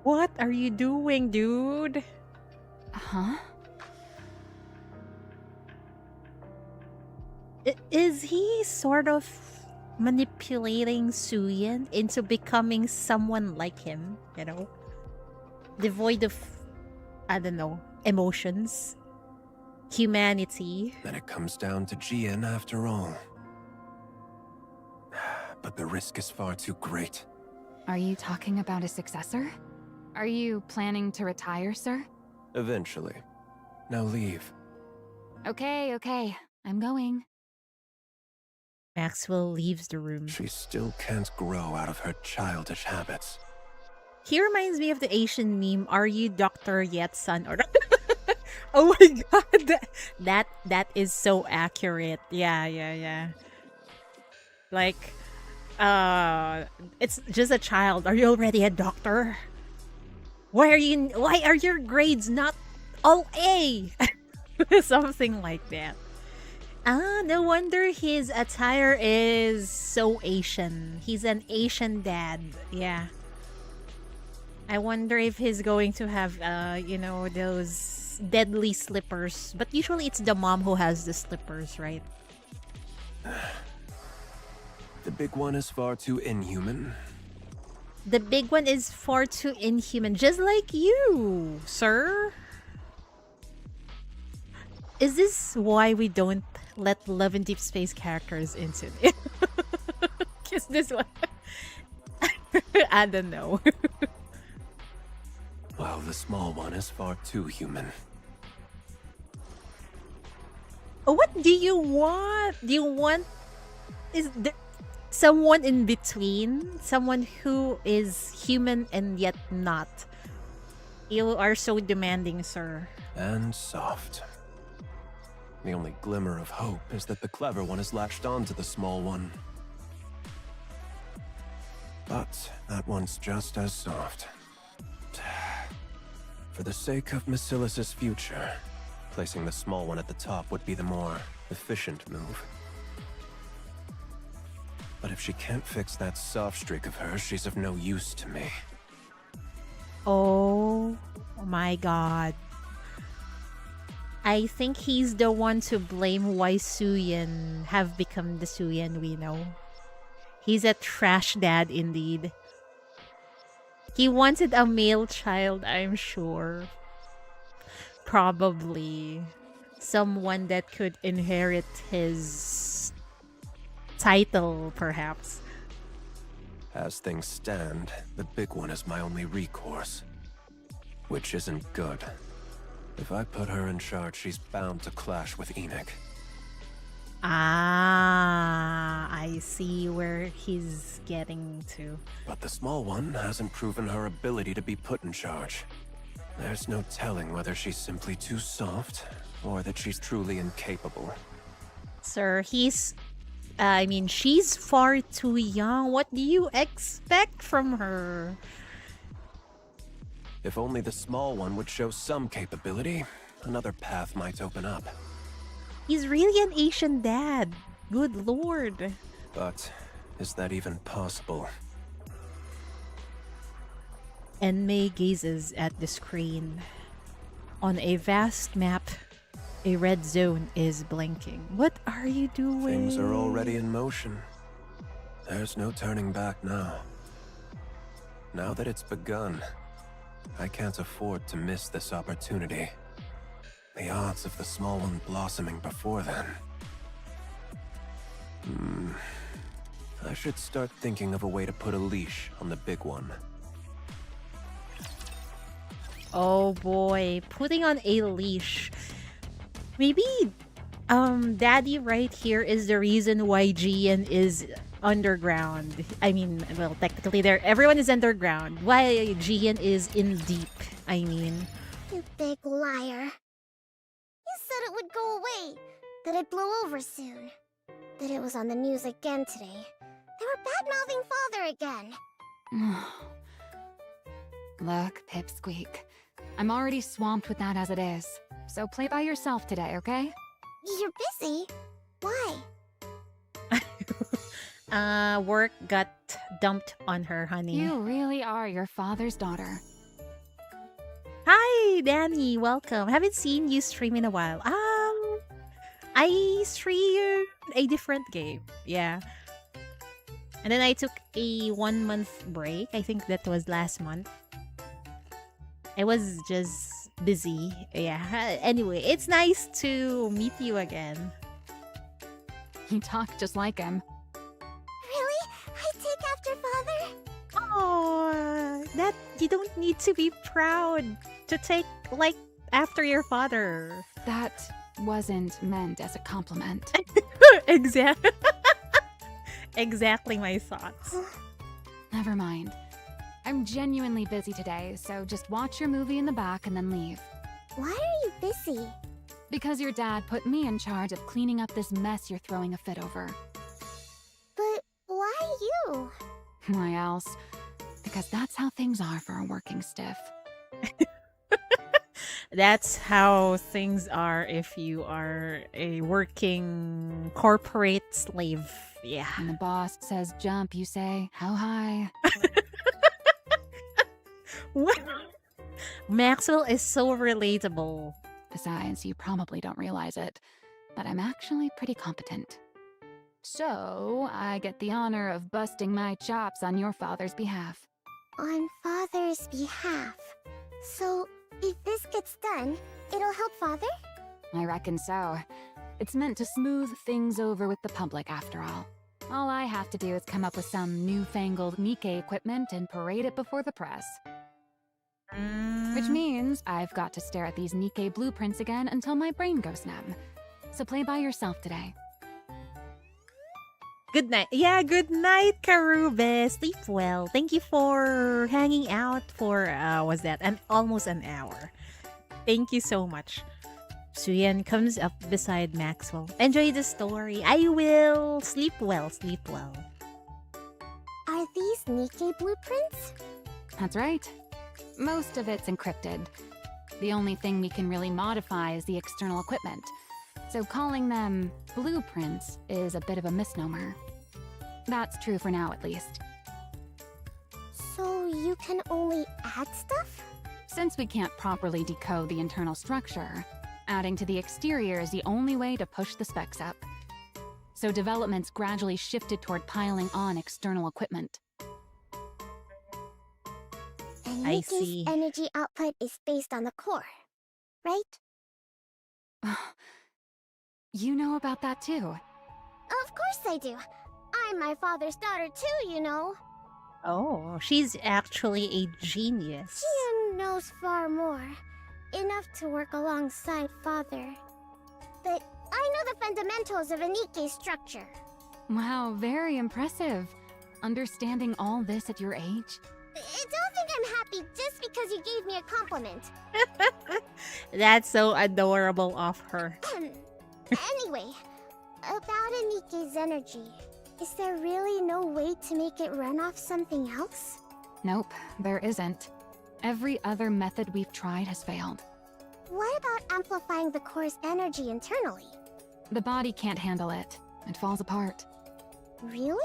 What are you doing, dude? Huh? Is he sort of manipulating Suyin into becoming someone like him, you know? Devoid of, I don't know, emotions, humanity. Then it comes down to Jian after all. But the risk is far too great. Are you talking about a successor? Are you planning to retire, sir? Eventually. Now leave. Okay, I'm going. Maxwell leaves the room. She still can't grow out of her childish habits. He reminds me of the Asian meme, "Are you Dr. Yet, son?" Or oh my god, that is so accurate. Yeah. Like, it's just a child. Are you already a doctor? Why are your grades not all A? Something like that. No wonder his attire is so Asian. He's an Asian dad. Yeah. I wonder if he's going to have, those deadly slippers. But usually it's the mom who has the slippers, right? The big one is far too inhuman. The big one is far too inhuman, just like you, sir. Is this why we don't let Love and Deep Space characters into it? Is this one? I don't know. While the small one is far too human. What do you want? Do you want someone in between? Someone who is human and yet not? You are so demanding, sir. And soft. The only glimmer of hope is that the clever one has latched onto the small one. But that one's just as soft. For the sake of Macilis's future, placing the small one at the top would be the more efficient move. But if she can't fix that soft streak of hers, she's of no use to me. Oh my god. I think he's the one to blame why Suyin have become the Suyin we know. He's a trash dad indeed. He wanted a male child, I'm sure. Probably someone that could inherit his title, perhaps. As things stand, the big one is my only recourse. Which isn't good. If I put her in charge, she's bound to clash with Enoch. I see where he's getting to. But the small one hasn't proven her ability to be put in charge. There's no telling whether she's simply too soft, or that she's truly incapable. Sir, she's far too young. What do you expect from her? If only the small one would show some capability, another path might open up. He's really an Asian dad. Good lord. But is that even possible? Enmei gazes at the screen. On a vast map, a red zone is blinking. What are you doing? Things are already in motion. There's no turning back now. Now that it's begun, I can't afford to miss this opportunity. The odds of the small one blossoming before then. I should start thinking of a way to put a leash on the big one. Oh boy, putting on a leash. Maybe Daddy right here is the reason why Jian is underground. I mean, well, technically everyone is underground. Why Jian is in deep, I mean. You big liar. You said it would go away, that it blew over soon, that it was on the news again today. They were bad-mouthing Father again. Look, Pipsqueak. I'm already swamped with that as it is. So play by yourself today, okay? You're busy. Why? Work got dumped on her, honey. You really are your father's daughter. Hi, Danny. Welcome. Haven't seen you stream in a while. I stream a different game. Yeah. And then I took a 1 month break. I think that was last month. I was just busy. Yeah. Anyway, it's nice to meet you again. You talk just like him. Really? I take after father? Oh, that you don't need to be proud to take like after your father. That wasn't meant as a compliment. Exactly. Exactly my thoughts. Never mind. I'm genuinely busy today, so just watch your movie in the back and then leave. Why are you busy? Because your dad put me in charge of cleaning up this mess you're throwing a fit over. But why you? Why else? Because that's how things are for a working stiff. That's how things are if you are a working corporate slave. Yeah. When the boss says jump, you say, how high? What? Maxwell is so relatable. Besides, you probably don't realize it, but I'm actually pretty competent. So, I get the honor of busting my chops on your father's behalf. On father's behalf. So, if this gets done, it'll help father? I reckon so. It's meant to smooth things over with the public, after all. All I have to do is come up with some newfangled Nikke equipment and parade it before the press. Which means I've got to stare at these Nikke blueprints again until my brain goes numb. So play by yourself today. Good night. Yeah, good night, Karube. Sleep well. Thank you for hanging out for, was that almost an hour. Thank you so much. Suyan comes up beside Maxwell. Enjoy the story. I will. Sleep well, sleep well. Are these Nikke blueprints? That's right. Most of it's encrypted. The only thing we can really modify is the external equipment. So calling them blueprints is a bit of a misnomer. That's true for now, at least. So you can only add stuff? Since we can't properly decode the internal structure, adding to the exterior is the only way to push the specs up. So development's gradually shifted toward piling on external equipment. And I Nikke's see. energy output is based on the core, right? You know about that too. Of course I do. I'm my father's daughter too, you know. Oh, she's actually a genius. Ian knows far more. Enough to work alongside father. But I know the fundamentals of a Nikke structure. Wow, very impressive. Understanding all this at your age? Don't think I'm happy just because you gave me a compliment. That's so adorable of her. Anyway, about a Nikke's energy, is there really no way to make it run off something else? Nope, there isn't. Every other method we've tried has failed. What about amplifying the core's energy internally? The body can't handle it. It falls apart. Really?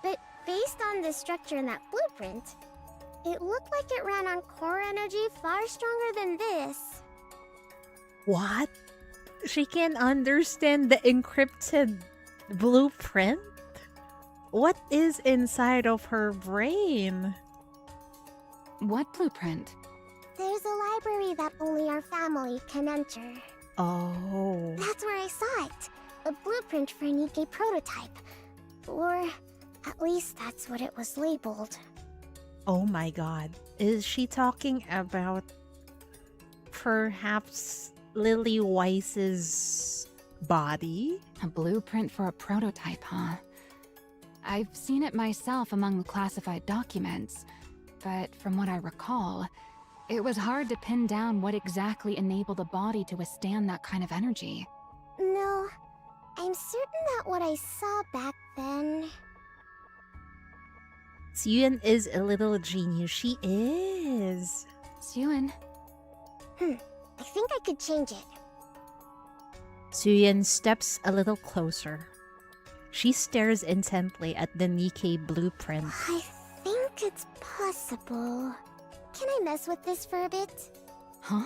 But based on the structure in that blueprint, it looked like it ran on core energy far stronger than this. What? She can understand the encrypted blueprint? What is inside of her brain? What blueprint? There's a library that only our family can enter. Oh. That's where I saw it. A blueprint for a Nikke prototype. Or at least that's what it was labeled. Oh my god. Is she talking about perhaps Lily Weiss's body? A blueprint for a prototype, huh? I've seen it myself among the classified documents, but from what I recall, it was hard to pin down what exactly enabled a body to withstand that kind of energy. No, I'm certain that what I saw back then... Suyun is a little genius. She is. Suyun. I think I could change it. Suyun steps a little closer. She stares intently at the Nikke blueprint. I think it's possible. Can I mess with this for a bit? Huh?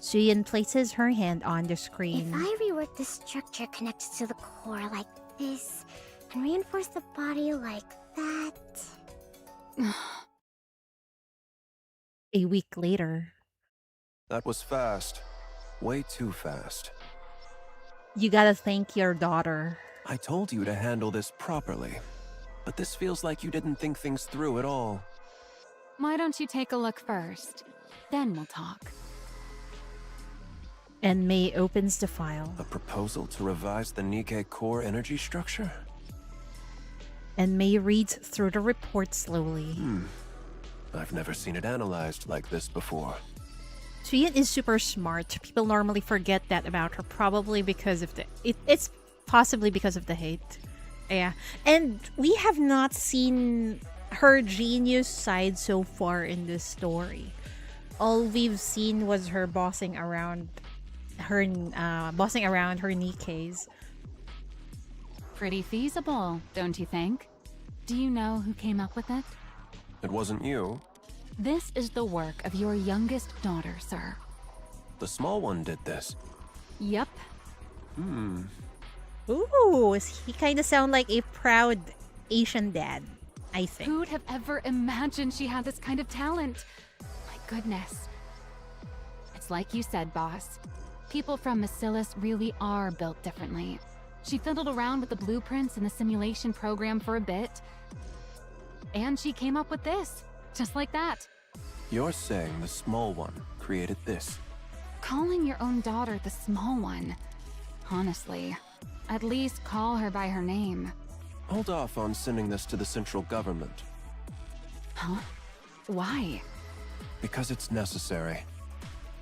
Suyin places her hand on the If screen. I rework the structure connected to the core like this, and reinforce the body like that... A week later, That was fast. Way too fast. you gotta thank your daughter. I told you to handle this properly. But this feels like you didn't think things through at all. Why don't you take a look first? Then we'll talk. And May opens the file. A proposal to revise the Nikke core energy structure? And May reads through the report slowly. I've never seen it analyzed like this before. Suyin is super smart. People normally forget that about her, probably because of the... It's possibly because of the hate. Yeah. And we have not seen her genius side so far in this story. All we've seen was her bossing around her Nikkes. Pretty feasible, don't you think? Do you know who came up with it? It wasn't you. This is the work of your youngest daughter, sir. The small one did this. Yep. Ooh, he kind of sound like a proud Asian dad, I think. Who'd have ever imagined she had this kind of talent? My goodness. It's like you said, boss. People from Bacillus really are built differently. She fiddled around with the blueprints in the simulation program for a bit. And she came up with this, just like that. You're saying the small one created this? Calling your own daughter the small one. Honestly, at least call her by her name. Hold off on sending this to the central government. Huh? Why? Because it's necessary.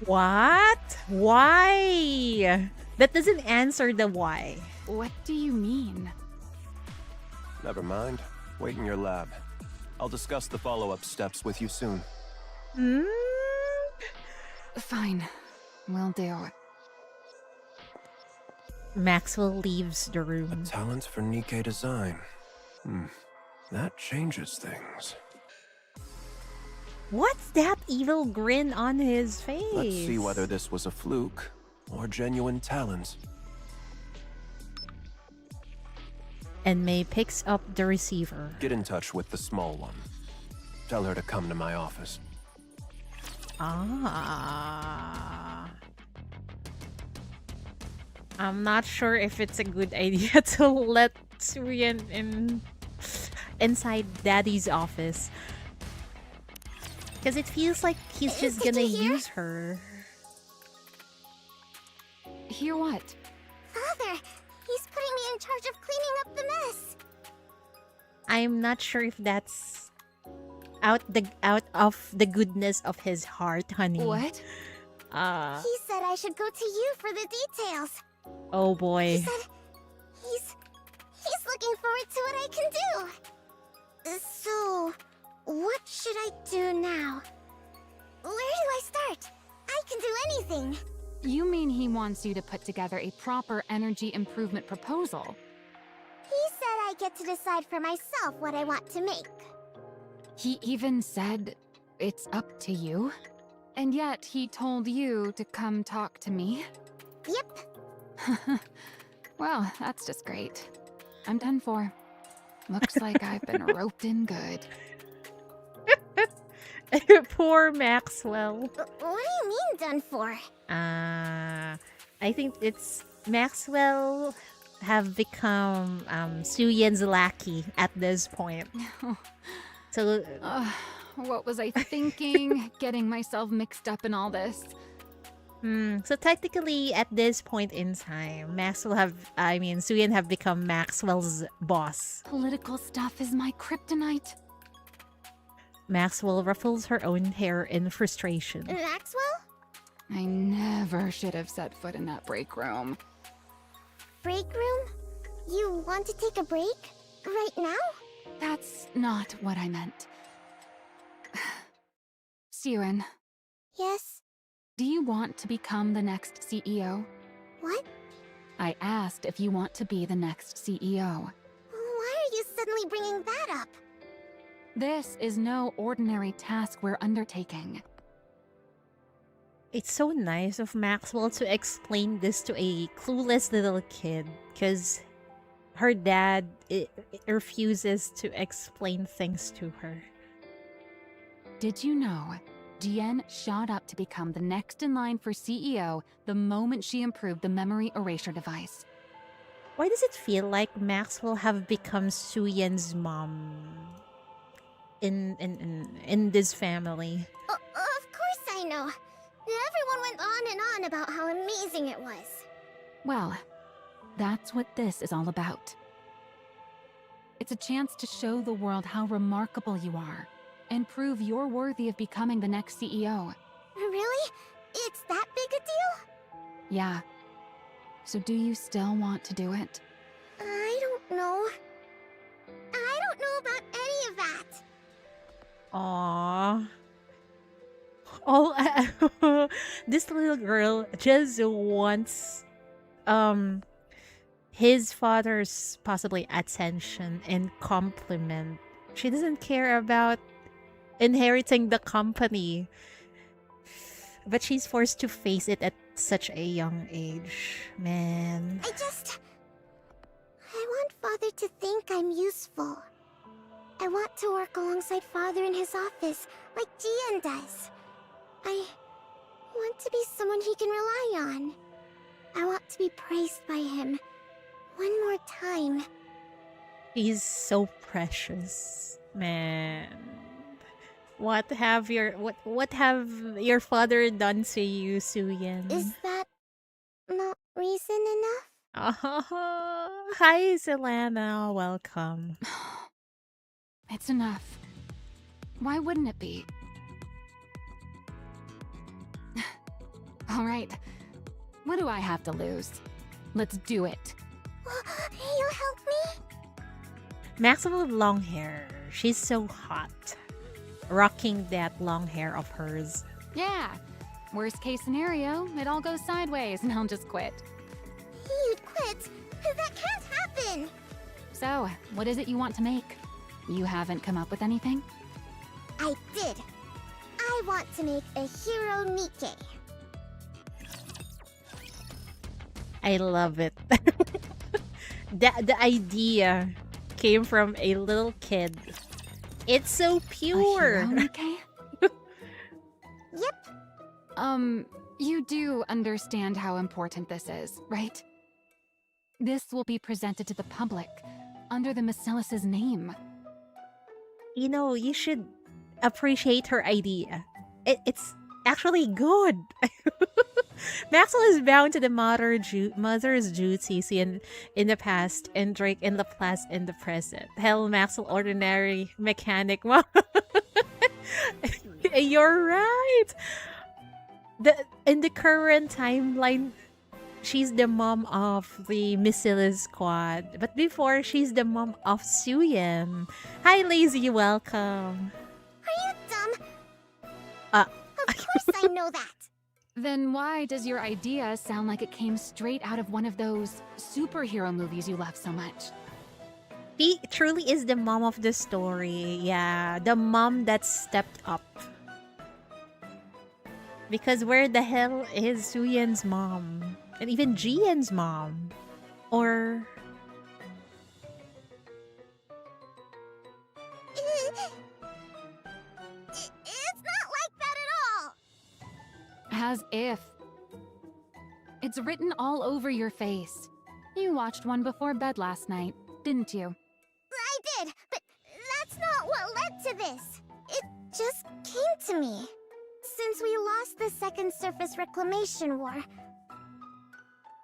What? Why? That doesn't answer the why. What do you mean? Never mind. Wait in your lab. I'll discuss the follow-up steps with you soon. Fine. Will do. Maxwell leaves the room. Talent for Nikke design. That changes things. What's that evil grin on his face? Let's see whether this was a fluke or genuine talent. And May picks up the receiver. Get in touch with the small one. Tell her to come to my office. I'm not sure if it's a good idea to let Suyin inside Daddy's office. Because it feels like he's just Did gonna you hear? use her. Hear what? Father, he's putting me in charge of cleaning up the mess. I'm not sure if that's out of the goodness of his heart, honey. What? He said I should go to you for the details. Oh boy. He said he's looking forward to what I can do. So, what should I do now? Where do I start? I can do anything. You mean he wants you to put together a proper energy improvement proposal? He said I get to decide for myself what I want to make. He even said it's up to you? And yet he told you to come talk to me? Yep. Well, that's just great. I'm done for. Looks like I've been roped in good. Poor Maxwell. What do you mean done for? I think it's Maxwell have become Suyin's lackey at this point. So What was I thinking? Getting myself mixed up in all this. so technically at this point in time, Suyin have become Maxwell's boss. Political stuff is my kryptonite. Maxwell ruffles her own hair in frustration. Maxwell? I never should have set foot in that break room. Break room? You want to take a break? Right now? That's not what I meant. Suen, Yes. do you want to become the next CEO? What? I asked if you want to be the next CEO. Why are you suddenly bringing that up? This is no ordinary task we're undertaking. It's so nice of Maxwell to explain this to a clueless little kid because her dad refuses to explain things to her. Did you know Jian shot up to become the next in line for CEO the moment she improved the memory erasure device? Why does it feel like Maxwell have become Suyen's mom in this family? Of course I know. Everyone went on and on about how amazing it was. Well, that's what this is all about. It's a chance to show the world how remarkable you are and prove you're worthy of becoming the next CEO. Really? It's that big a deal? Yeah. So do you still want to do it? I don't know. I don't know about any of that. Aww. Oh, this little girl just wants his father's possibly attention and compliment. She doesn't care about inheriting the company. But she's forced to face it at such a young age. Man. I want Father to think I'm useful. I want to work alongside Father in his office, like Jian does. I want to be someone he can rely on. I want to be praised by him. One more time. He's so precious. Man. What have your father done to you, Suyen? Is that not reason enough? Oh, hi, Selena. Welcome. It's enough. Why wouldn't it be? All right. What do I have to lose? Let's do it. You'll help me? Maxwell with long hair. She's so hot. Rocking that long hair of hers. Yeah. Worst case scenario, it all goes sideways and I'll just quit. You'd quit? That can't happen! So, what is it you want to make? You haven't come up with anything? I did. I want to make a hero Nikke. I love it. The idea came from a little kid. It's so pure. A hero, Nikke? Yep. You do understand how important this is, right? This will be presented to the public under the Macilis' name. You know, you should appreciate her idea. It's actually good. Maxwell is bound to the mother's duties in the past and Drake and Laplace in the present. Hell, Maxwell, ordinary mechanic. You're right. In the current timeline, she's the mom of the Macilis squad. But before, she's the mom of Suyen. Hi, Lazy. Welcome. Are you dumb? Of course I know that. Then why does your idea sound like it came straight out of one of those superhero movies you love so much? She truly is the mom of the story. Yeah, the mom that stepped up. Because where the hell is Suyen's mom? And even Jian's mom? Or... It's not like that at all! As if. It's written all over your face. You watched one before bed last night, didn't you? I did, but that's not what led to this. It just came to me. Since we lost the Second Surface Reclamation War,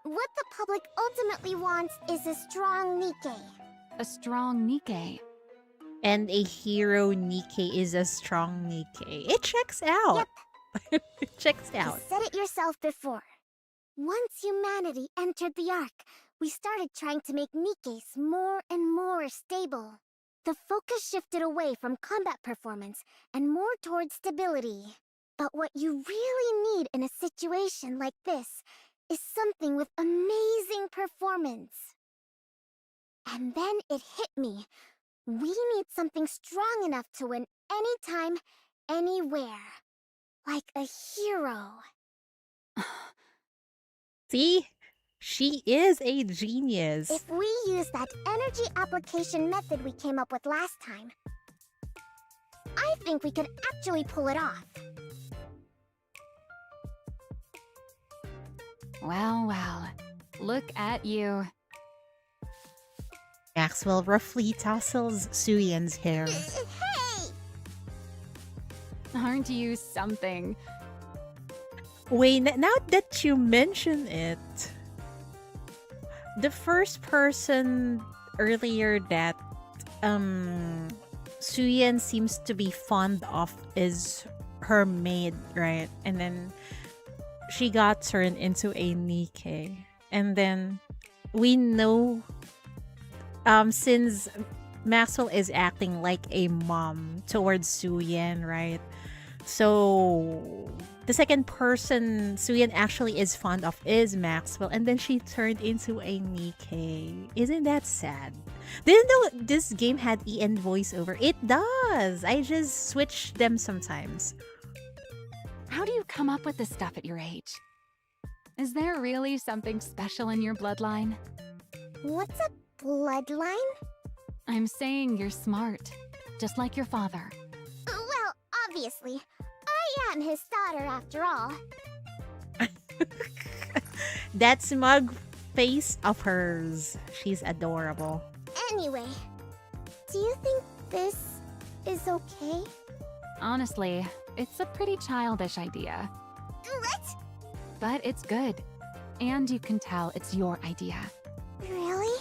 what the public ultimately wants is a strong Nikke. A strong Nikke. And a hero Nikke is a strong Nikke. It checks out. Yep. It checks out. You said it yourself before. Once humanity entered the Ark, we started trying to make Nikkes more and more stable. The focus shifted away from combat performance and more towards stability. But what you really need in a situation like this is something with amazing performance. And then it hit me. We need something strong enough to win anytime, anywhere. Like a hero. See? She is a genius. If we use that energy application method we came up with last time, I think we could actually pull it off. Well, well. Look at you. Maxwell roughly tousles Suyen's hair. Hey! Aren't you something? Wait, now that you mention it, the first person earlier that Suyen seems to be fond of is her maid, right? And then she got turned into a Nikke. And then we know since Maxwell is acting like a mom towards Suyen, right? So the second person Suyen actually is fond of is Maxwell, and then she turned into a Nikke. Isn't that sad? Didn't know this game had EN voiceover. It does. I just switch them sometimes. How do you come up with this stuff at your age? Is there really something special in your bloodline? What's a bloodline? I'm saying you're smart, just like your father. Well, obviously. I am his daughter after all. That smug face of hers. She's adorable. Anyway, do you think this is okay? Honestly, it's a pretty childish idea, What? but it's good. And you can tell it's your idea. Really?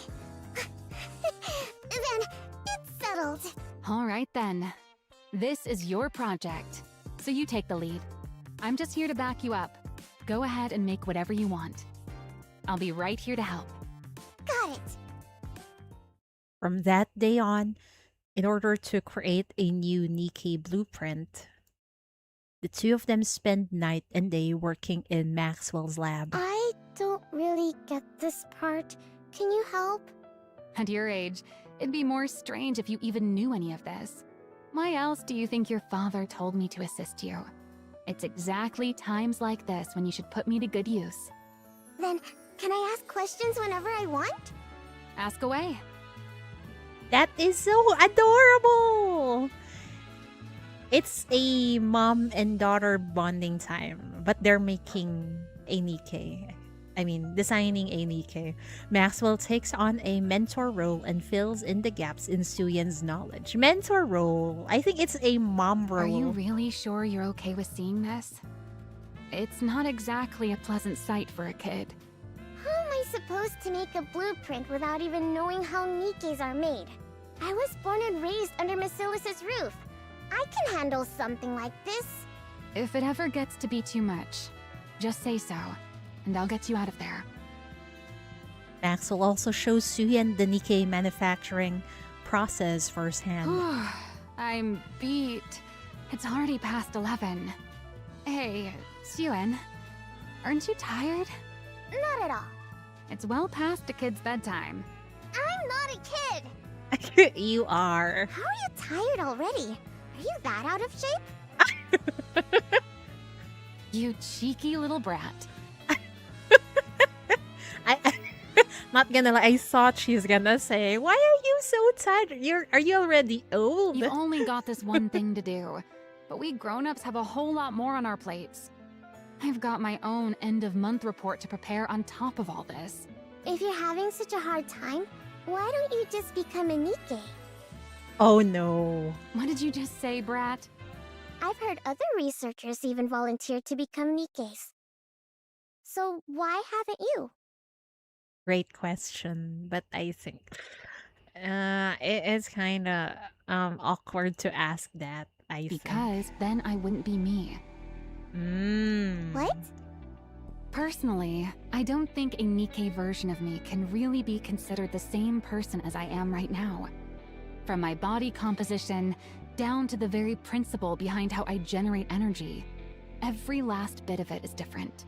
Then it's settled. All right then. This is your project, so you take the lead. I'm just here to back you up. Go ahead and make whatever you want. I'll be right here to help. Got it. From that day on, in order to create a new Nikke blueprint, the two of them spend night and day working in Maxwell's lab. I don't really get this part. Can you help? At your age, it'd be more strange if you even knew any of this. Why else do you think your father told me to assist you? It's exactly times like this when you should put me to good use. Then, can I ask questions whenever I want? Ask away. That is so adorable! It's a mom and daughter bonding time, but they're making a Nikke. I mean, designing a Nikke. Maxwell takes on a mentor role and fills in the gaps in Suyen's knowledge. Mentor role. I think it's a mom role. Are you really sure you're okay with seeing this? It's not exactly a pleasant sight for a kid. How am I supposed to make a blueprint without even knowing how Nikkes are made? I was born and raised under Basilis's roof. I can handle something like this. If it ever gets to be too much, just say so, and I'll get you out of there. Maxwell also shows Suyen the Nikke manufacturing process firsthand. I'm beat. It's already past 11. Hey, Suen, aren't you tired? Not at all. It's well past a kid's bedtime. I'm not a kid. You are. How are you tired already? Are you that out of shape? You cheeky little brat. Not gonna lie, I thought she was gonna say, "Why are you so tired? Are you already old?" You've only got this one thing to do, but we grown-ups have a whole lot more on our plates. I've got my own end-of-month report to prepare on top of all this. If you're having such a hard time, why don't you just become a Nikke? Oh no. What did you just say, brat? I've heard other researchers even volunteer to become Nikkes. So why haven't you? Great question, but I think it is kind of awkward to ask that. I think. Because then I wouldn't be me. What? Personally, I don't think a Nikke version of me can really be considered the same person as I am right now. From my body composition, down to the very principle behind how I generate energy. Every last bit of it is different.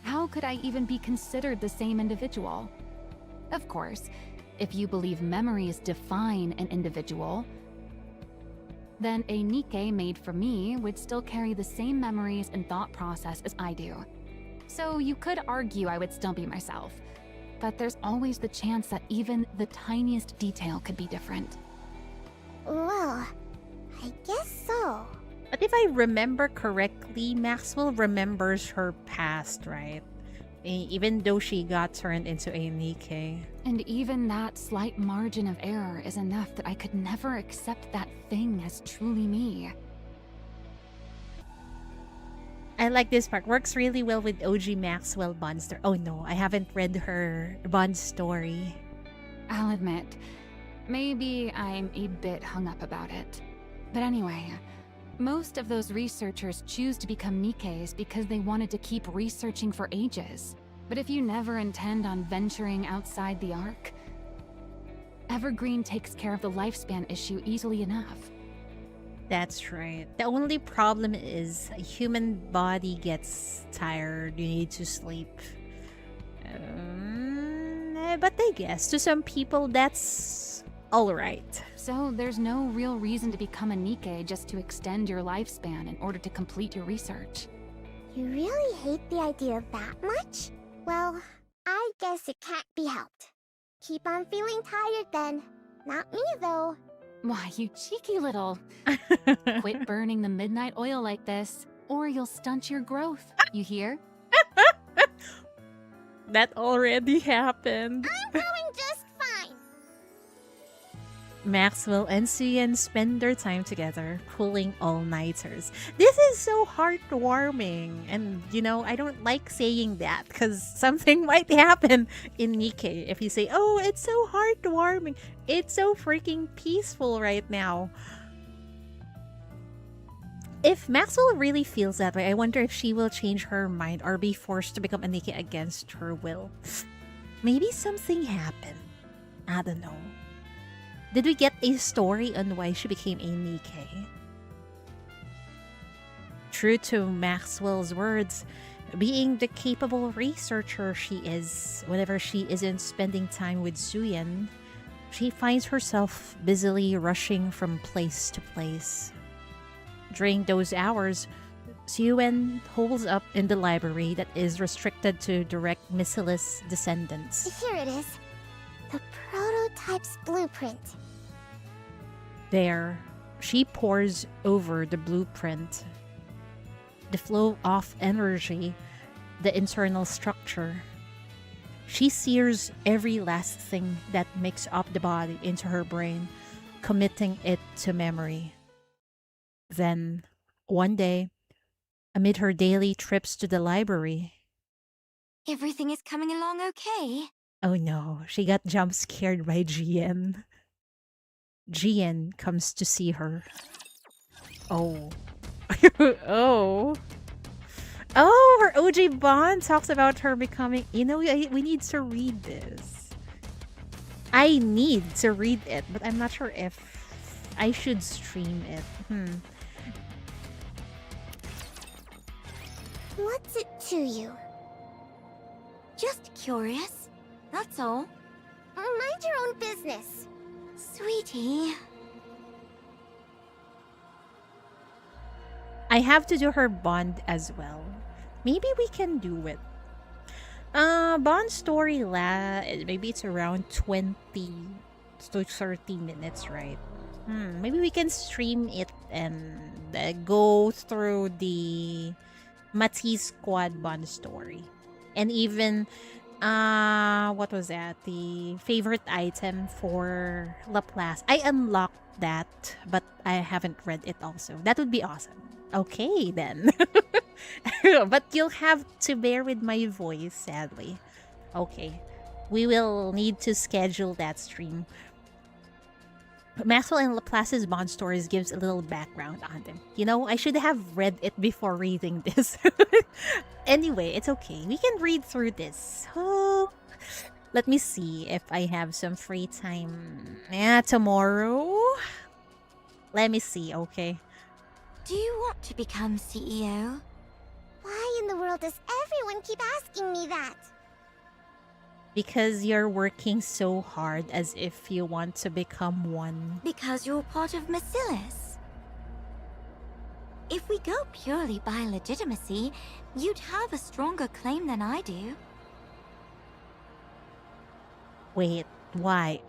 How could I even be considered the same individual? Of course, if you believe memories define an individual, then a Nikke made for me would still carry the same memories and thought process as I do. So you could argue I would still be myself. But there's always the chance that even the tiniest detail could be different. Well, I guess so. But if I remember correctly, Maxwell remembers her past, right? Even though she got turned into a Nikke. And even that slight margin of error is enough that I could never accept that thing as truly me. I like this part. Works really well with OG Maxwell Bond story. Oh no, I haven't read her Bond story. I'll admit, maybe I'm a bit hung up about it. But anyway, most of those researchers choose to become Nikkes because they wanted to keep researching for ages. But if you never intend on venturing outside the arc, Evergreen takes care of the lifespan issue easily enough. That's right. The only problem is a human body gets tired. You need to sleep. But I guess to some people that's alright. So there's no real reason to become a Nikke just to extend your lifespan in order to complete your research. You really hate the idea that much? Well, I guess it can't be helped. Keep on feeling tired then. Not me though. Why, you cheeky little... Quit burning the midnight oil like this, or you'll stunt your growth. You hear? That already happened. I'm growing just fine. Maxwell and Suyen spend their time together, pulling all-nighters. This is so heartwarming. And, you know, I don't like saying that because something might happen in Nikke if you say, oh, it's so heartwarming. It's so freaking peaceful right now. If Maxwell really feels that way, I wonder if she will change her mind or be forced to become a Nikke against her will. Maybe something happened. I don't know. Did we get a story on why she became a Nikke? True to Maxwell's words, being the capable researcher she is, whenever she isn't spending time with Suyen, she finds herself busily rushing from place to place. During those hours, Suyen holds up in the library that is restricted to direct Missilus descendants. Here it is. The prototype's blueprint. There, she pores over the blueprint. The flow of energy, the internal structure. She sears every last thing that makes up the body into her brain, committing it to memory. Then, one day, amid her daily trips to the library... Everything is coming along okay? Oh no, she got jump scared by Jian. Jian comes to see her. Oh. Oh. Oh, her OG Bond talks about her becoming... You know, we need to read this. I need to read it, but I'm not sure if I should stream it. What's it to you? Just curious. That's all. Mind your own business. Sweetie. I have to do her Bond as well. Maybe we can do it. Bond story maybe it's around 20 to 30 minutes, right? Maybe we can stream it and go through the MATIS squad Bond story. And even what was that? The favorite item for Laplace. I unlocked that, but I haven't read it also. That would be awesome. Okay, then. But you'll have to bear with my voice, sadly. Okay. We will need to schedule that stream. Maxwell and Laplace's Bond stories gives a little background on them. You know, I should have read it before reading this. Anyway, it's okay. We can read through this. Oh, let me see if I have some free time. Yeah, tomorrow. Let me see, okay? Do you want to become CEO? Why in the world does everyone keep asking me that? Because you're working so hard as if you want to become one. Because you're part of Missilus. If we go purely by legitimacy, you'd have a stronger claim than I do. Wait, why?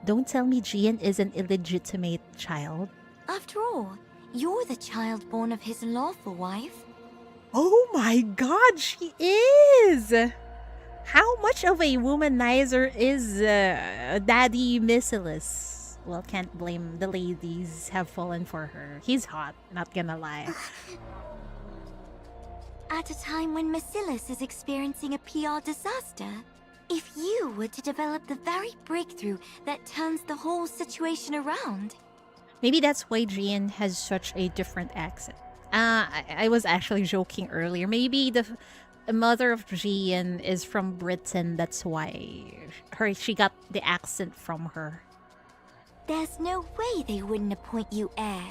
Don't tell me Jian is an illegitimate child. After all, you're the child born of his lawful wife. Oh my god, she is! How much of a womanizer is Daddy Missilis? Well, can't blame the ladies have fallen for her. He's hot, not gonna lie. At a time when Macilis is experiencing a PR disaster, if you were to develop the very breakthrough that turns the whole situation around. Maybe that's why Jian has such a different accent. I was actually joking earlier. Maybe the mother of Jian is from Britain. That's why she got the accent from her. There's no way they wouldn't appoint you heir.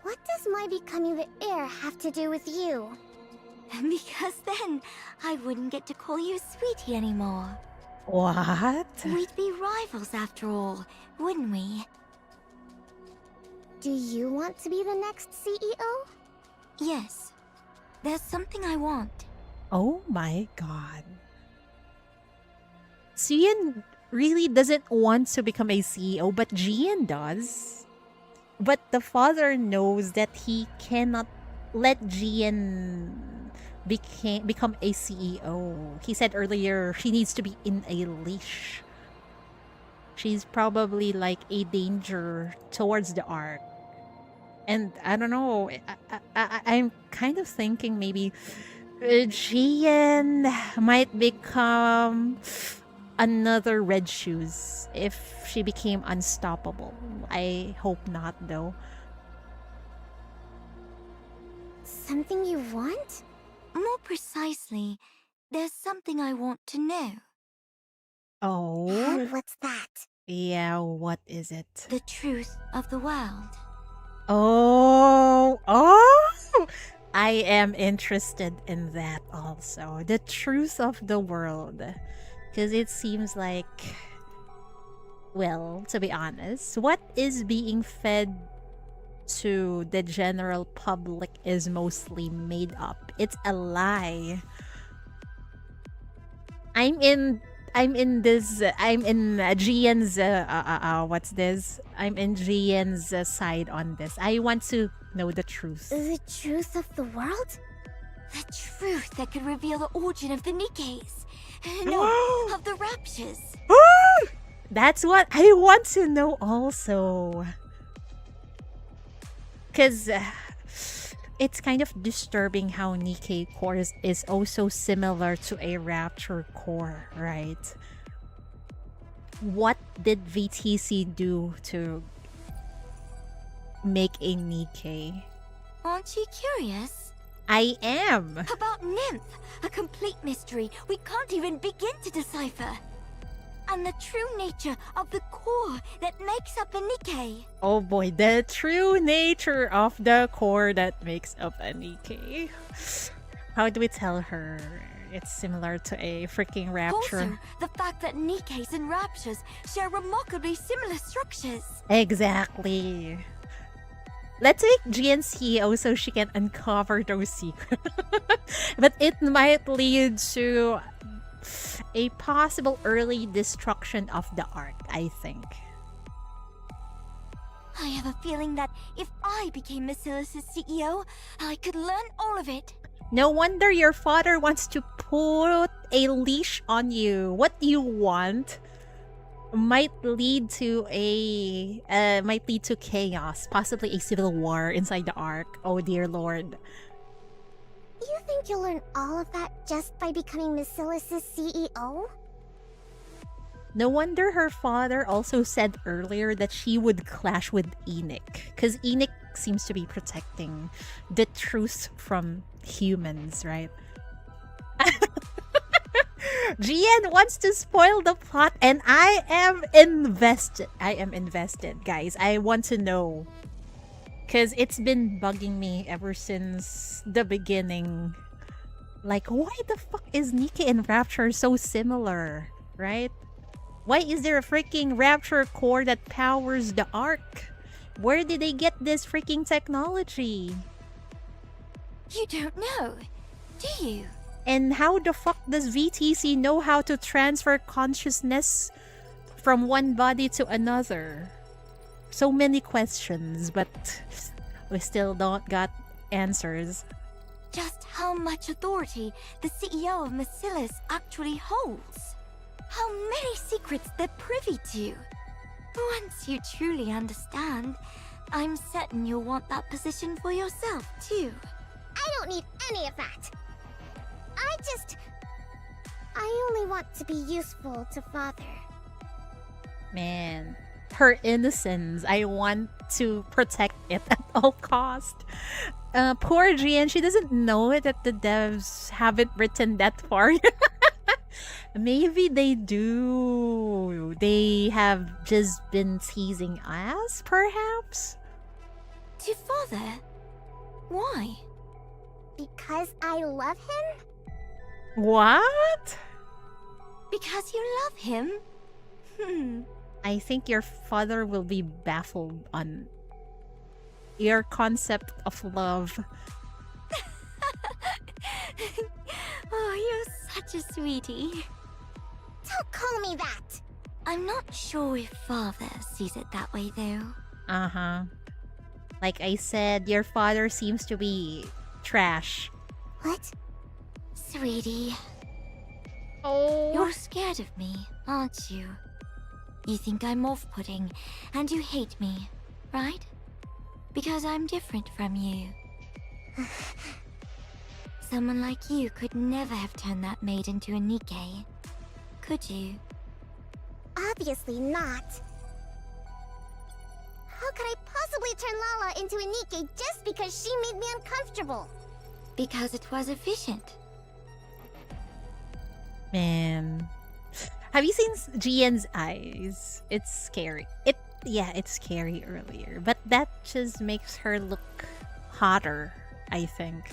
What does my becoming the heir have to do with you? Because then I wouldn't get to call you sweetie anymore. What? We'd be rivals after all, wouldn't we? Do you want to be the next CEO? Yes. There's something I want. Oh my god. Jian really doesn't want to become a CEO, but Jian does. But the father knows that he cannot let Jian become a CEO. He said earlier she needs to be in a leash. She's probably like a danger towards the arc. And I don't know, I'm kind of thinking maybe Jian might become another Red Shoes if she became unstoppable. I hope not, though. Something you want? More precisely, there's something I want to know. Oh? And what's that? Yeah, what is it? The truth of the world. Oh! Oh! I am interested in that also. The truth of the world. Because it seems like, well, to be honest, what is being fed to the general public is mostly made up. It's a lie. I'm in Jian's what's this? I'm in Jian's side on this. I want to know the truth. The truth of the world? The truth that could reveal the origin of the Nikkes. No, of the Raptures. That's what I want to know also. Because it's kind of disturbing how Nikke core is also similar to a Rapture core, right? What did VTC do to make a Nikke? Aren't you curious? I am! About Nymph, a complete mystery we can't even begin to decipher. And the true nature of the core that makes up a Nikke. Oh boy, the true nature of the core that makes up a Nikke. How do we tell her it's similar to a freaking Rapture? Also, the fact that Nikkes and Raptures share remarkably similar structures. Exactly. Let's make Jian CEO so she can uncover those secrets. But it might lead to a possible early destruction of the arc, I think. I have a feeling that if I became Macilis' CEO, I could learn all of it. No wonder your father wants to put a leash on you. What you want might lead to chaos, possibly a civil war inside the arc. Oh dear lord. You think you'll learn all of that just by becoming Macilis' CEO? No wonder her father also said earlier that she would clash with Enoch, because Enoch seems to be protecting the truth from humans, right? Jian wants to spoil the plot, and I am invested. I am invested, guys. I want to know. Because it's been bugging me ever since the beginning. Like, why the fuck is Nikke and Rapture so similar, right? Why is there a freaking Rapture core that powers the arc? Where did they get this freaking technology? You don't know, do you? And how the fuck does VTC know how to transfer consciousness from one body to another? So many questions, but we still don't got answers. Just how much authority the CEO of MATIS actually holds. How many secrets they're privy to. Once you truly understand, I'm certain you'll want that position for yourself, too. I don't need any of that. I only want to be useful to Father. Man, her innocence, I want to protect it at all cost. Poor Jian, she doesn't know it that the devs haven't written that far. Maybe they do. They have just been teasing us, perhaps? To Father? Why? Because I love him? What? Because you love him? I think your father will be baffled on your concept of love. Oh, you're such a sweetie. Don't call me that! I'm not sure if Father sees it that way, though. Uh-huh. Like I said, your father seems to be trash. What? Sweetie, Oh. you're scared of me, aren't you? You think I'm off-putting, and you hate me, right? Because I'm different from you. Someone like you could never have turned that maid into a Nikke, could you? Obviously not. How could I possibly turn Lala into a Nikke just because she made me uncomfortable? Because it was efficient. Man. Have you seen Jian's eyes? It's scary. It's scary earlier, but that just makes her look hotter, I think.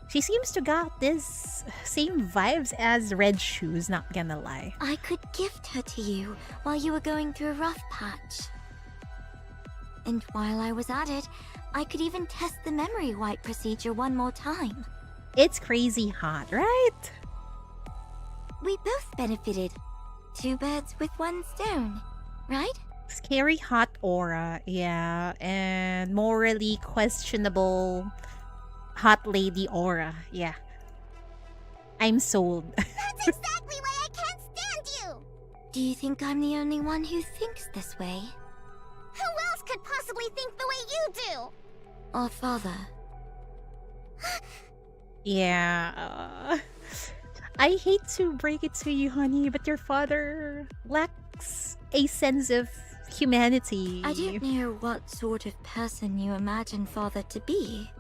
She seems to got this same vibes as Red Shoes, not gonna lie. I could gift her to you while you were going through a rough patch. And while I was at it, I could even test the memory wipe procedure one more time. It's crazy hot, right? We both benefited. 2 birds with 1 stone, right? Scary hot aura, yeah, and morally questionable hot lady aura, yeah. I'm sold. That's exactly why I can't stand you! Do you think I'm the only one who thinks this way? Who else could possibly think the way you do? Or Father? Yeah. I hate to break it to you, honey, but your father lacks a sense of humanity. I don't know what sort of person you imagine Father to be.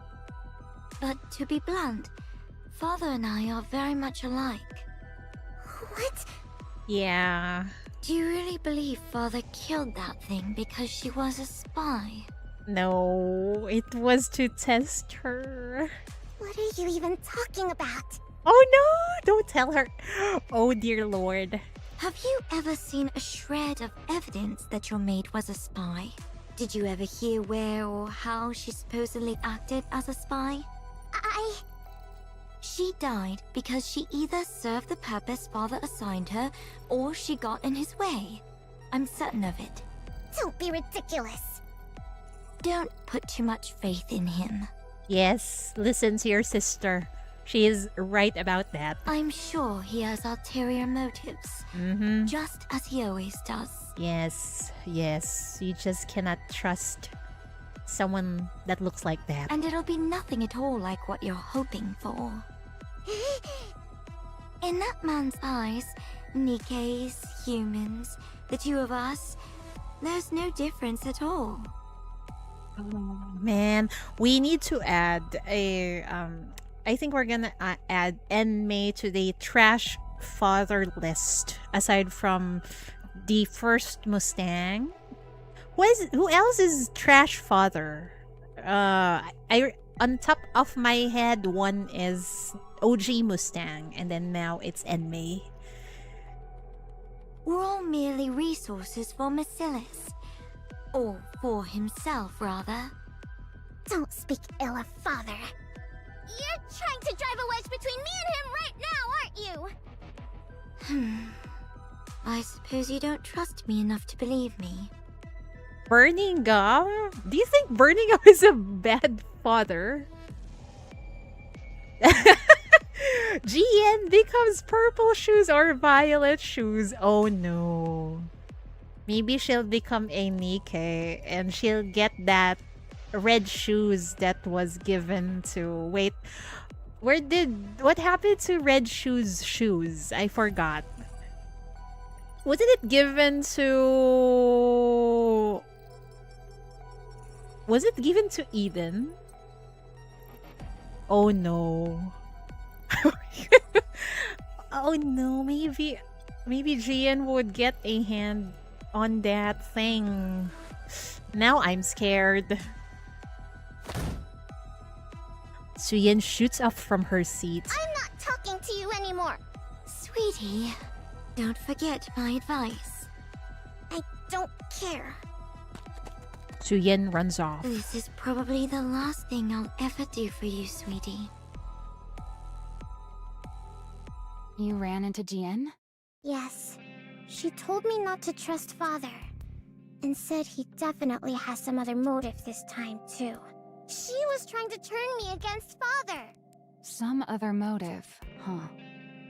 But to be blunt, Father and I are very much alike. What? Yeah. Do you really believe Father killed that thing because she was a spy? No, it was to test her. What are you even talking about? Oh no! Don't tell her. Oh dear lord. Have you ever seen a shred of evidence that your maid was a spy? Did you ever hear where or how she supposedly acted as a spy? She died because she either served the purpose Father assigned her, or she got in his way. I'm certain of it. Don't be ridiculous. Don't put too much faith in him. Yes, listen to your sister. She is right about that. I'm sure he has ulterior motives, Mm-hmm. just as he always does. Yes, yes. You just cannot trust someone that looks like that. And it'll be nothing at all like what you're hoping for. In that man's eyes, Nikke's, humans, the 2 of us, there's no difference at all. Oh, man, we need to add a I think we're gonna add Enmei to the trash father list. Aside from the first Mustang, who else is trash father? I on top of my head, one is OG Mustang, and then now it's Enmei. We're all merely resources for MATIS. Or for himself, rather. Don't speak ill of father. You're trying to drive a wedge between me and him right now, aren't you? I suppose you don't trust me enough to believe me. Burning Gum? Do you think Burning Gum is a bad father? GN becomes purple shoes or violet shoes. Oh no. Maybe she'll become a Nikke and she'll get that red shoes that was given to... Wait, what happened to red shoes? I forgot. Wasn't it given to... Was it given to Eden? Oh no. Oh no, maybe GN would get a hand on that thing. Now I'm scared. Suyin shoots up from her seat. I'm not talking to you anymore. Sweetie, don't forget my advice. I don't care. Suyin runs off. This is probably the last thing I'll ever do for you, sweetie. You ran into GN? Yes. She told me not to trust father. And said he definitely has some other motive this time, too. She was trying to turn me against father. Some other motive, huh?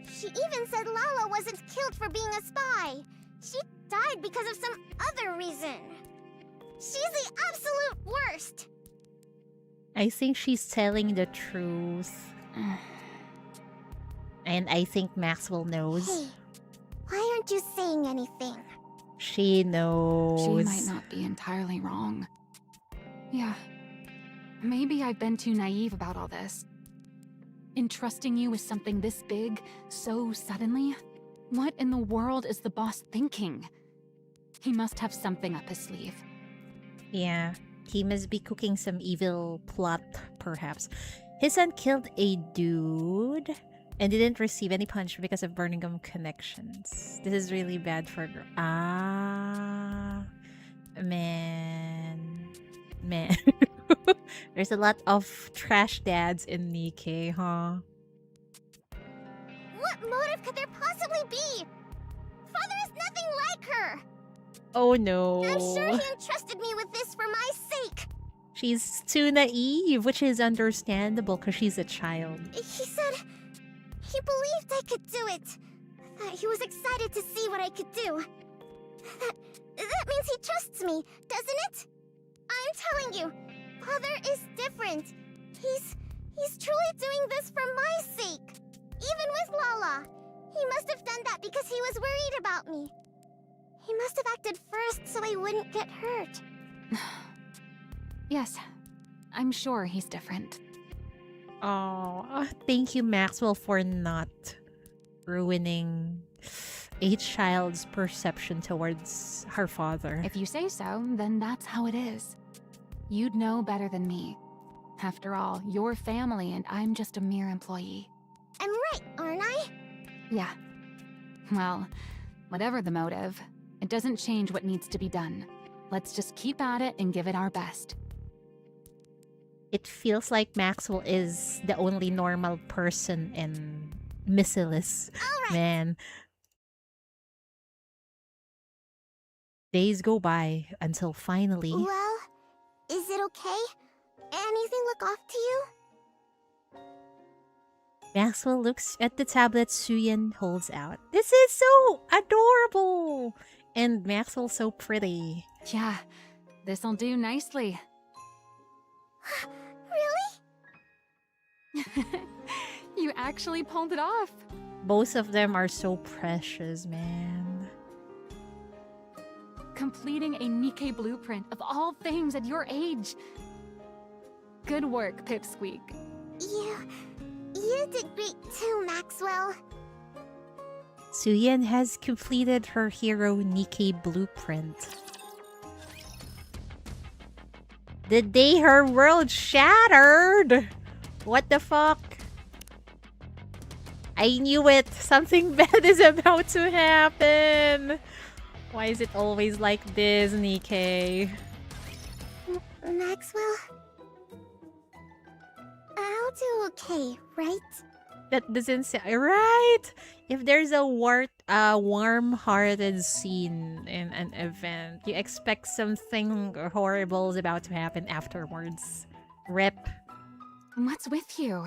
She even said Lala wasn't killed for being a spy. She died because of some other reason. She's the absolute worst. I think she's telling the truth. And I think Maxwell knows. Hey, why aren't you saying anything? She knows. She might not be entirely wrong. Yeah. Maybe I've been too naive about all this. Entrusting you with something this big, so suddenly? What in the world is the boss thinking? He must have something up his sleeve. Yeah, he must be cooking some evil plot, perhaps. His son killed a dude and didn't receive any punishment because of Burning Gum connections. This is really bad for... Man. There's a lot of trash dads in Nikke, huh? What motive could there possibly be? Father is nothing like her. Oh no. I'm sure he entrusted me with this for my sake. She's too naive, which is understandable because she's a child. He said he believed I could do it. That he was excited to see what I could do. That means he trusts me, doesn't it? I'm telling you, Father is different. He's truly doing this for my sake. Even with Lala. He must have done that because he was worried about me. He must have acted first so I wouldn't get hurt. Yes, I'm sure he's different. Oh, thank you, Maxwell, for not ruining a child's perception towards her father. If you say so, then that's how it is. You'd know better than me. After all, you're family and I'm just a mere employee. I'm right, aren't I? Yeah. Well, whatever the motive, it doesn't change what needs to be done. Let's just keep at it and give it our best. It feels like Maxwell is the only normal person in Missilus. All right. Man. Days go by until finally... Well, is it okay? Anything look off to you? Maxwell looks at the tablet Suyin holds out. This is so adorable! And Maxwell's so pretty. Yeah, this'll do nicely. Really? You actually pulled it off. Both of them are so precious, man. Completing a Nikke blueprint of all things at your age. Good work, Pipsqueak. You did great too, Maxwell. Suyin has completed her hero Nikke blueprint. The day her world shattered! What the fuck? I knew it! Something bad is about to happen! Why is it always like this, Nikke? Maxwell? I'll do okay, right? That doesn't say right. If there's a warm-hearted scene in an event, you expect something horrible is about to happen afterwards. Rip. What's with you?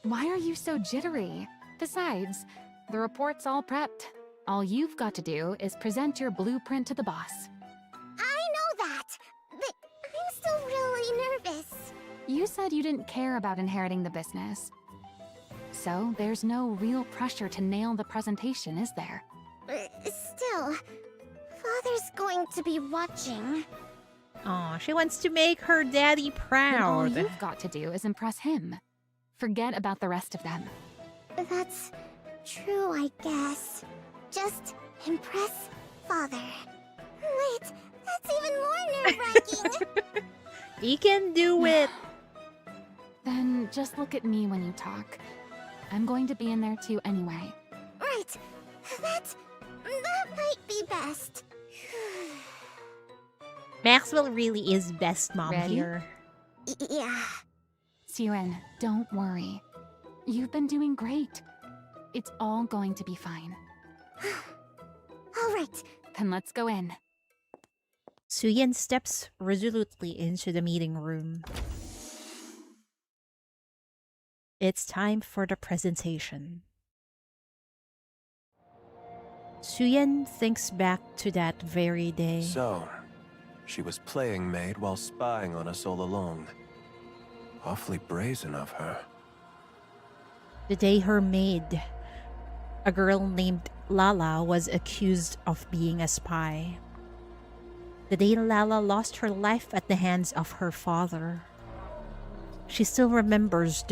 Why are you so jittery? Besides, the report's all prepped. All you've got to do is present your blueprint to the boss. I know that, but I'm still really nervous. You said you didn't care about inheriting the business. So there's no real pressure to nail the presentation, is there? Still, Father's going to be watching. Aw, she wants to make her daddy And all proud. you've got to do is impress him. Forget about the rest of them. That's true, I guess. Just impress Father. Wait, that's even more nerve-wracking. He can do it. Then just look at me when you talk. I'm going to be in there too anyway. Right, that might be best. Maxwell really is best mom Ready? here. Yeah. Siren, don't worry. You've been doing great. It's all going to be fine. All right. Then let's go in. Suyin steps resolutely into the meeting room. It's time for the presentation. Suyin thinks back to that very day. So, she was playing maid while spying on us all along. Awfully brazen of her. The day her maid, a girl named Lala, was accused of being a spy. The day Lala lost her life at the hands of her father. She still remembers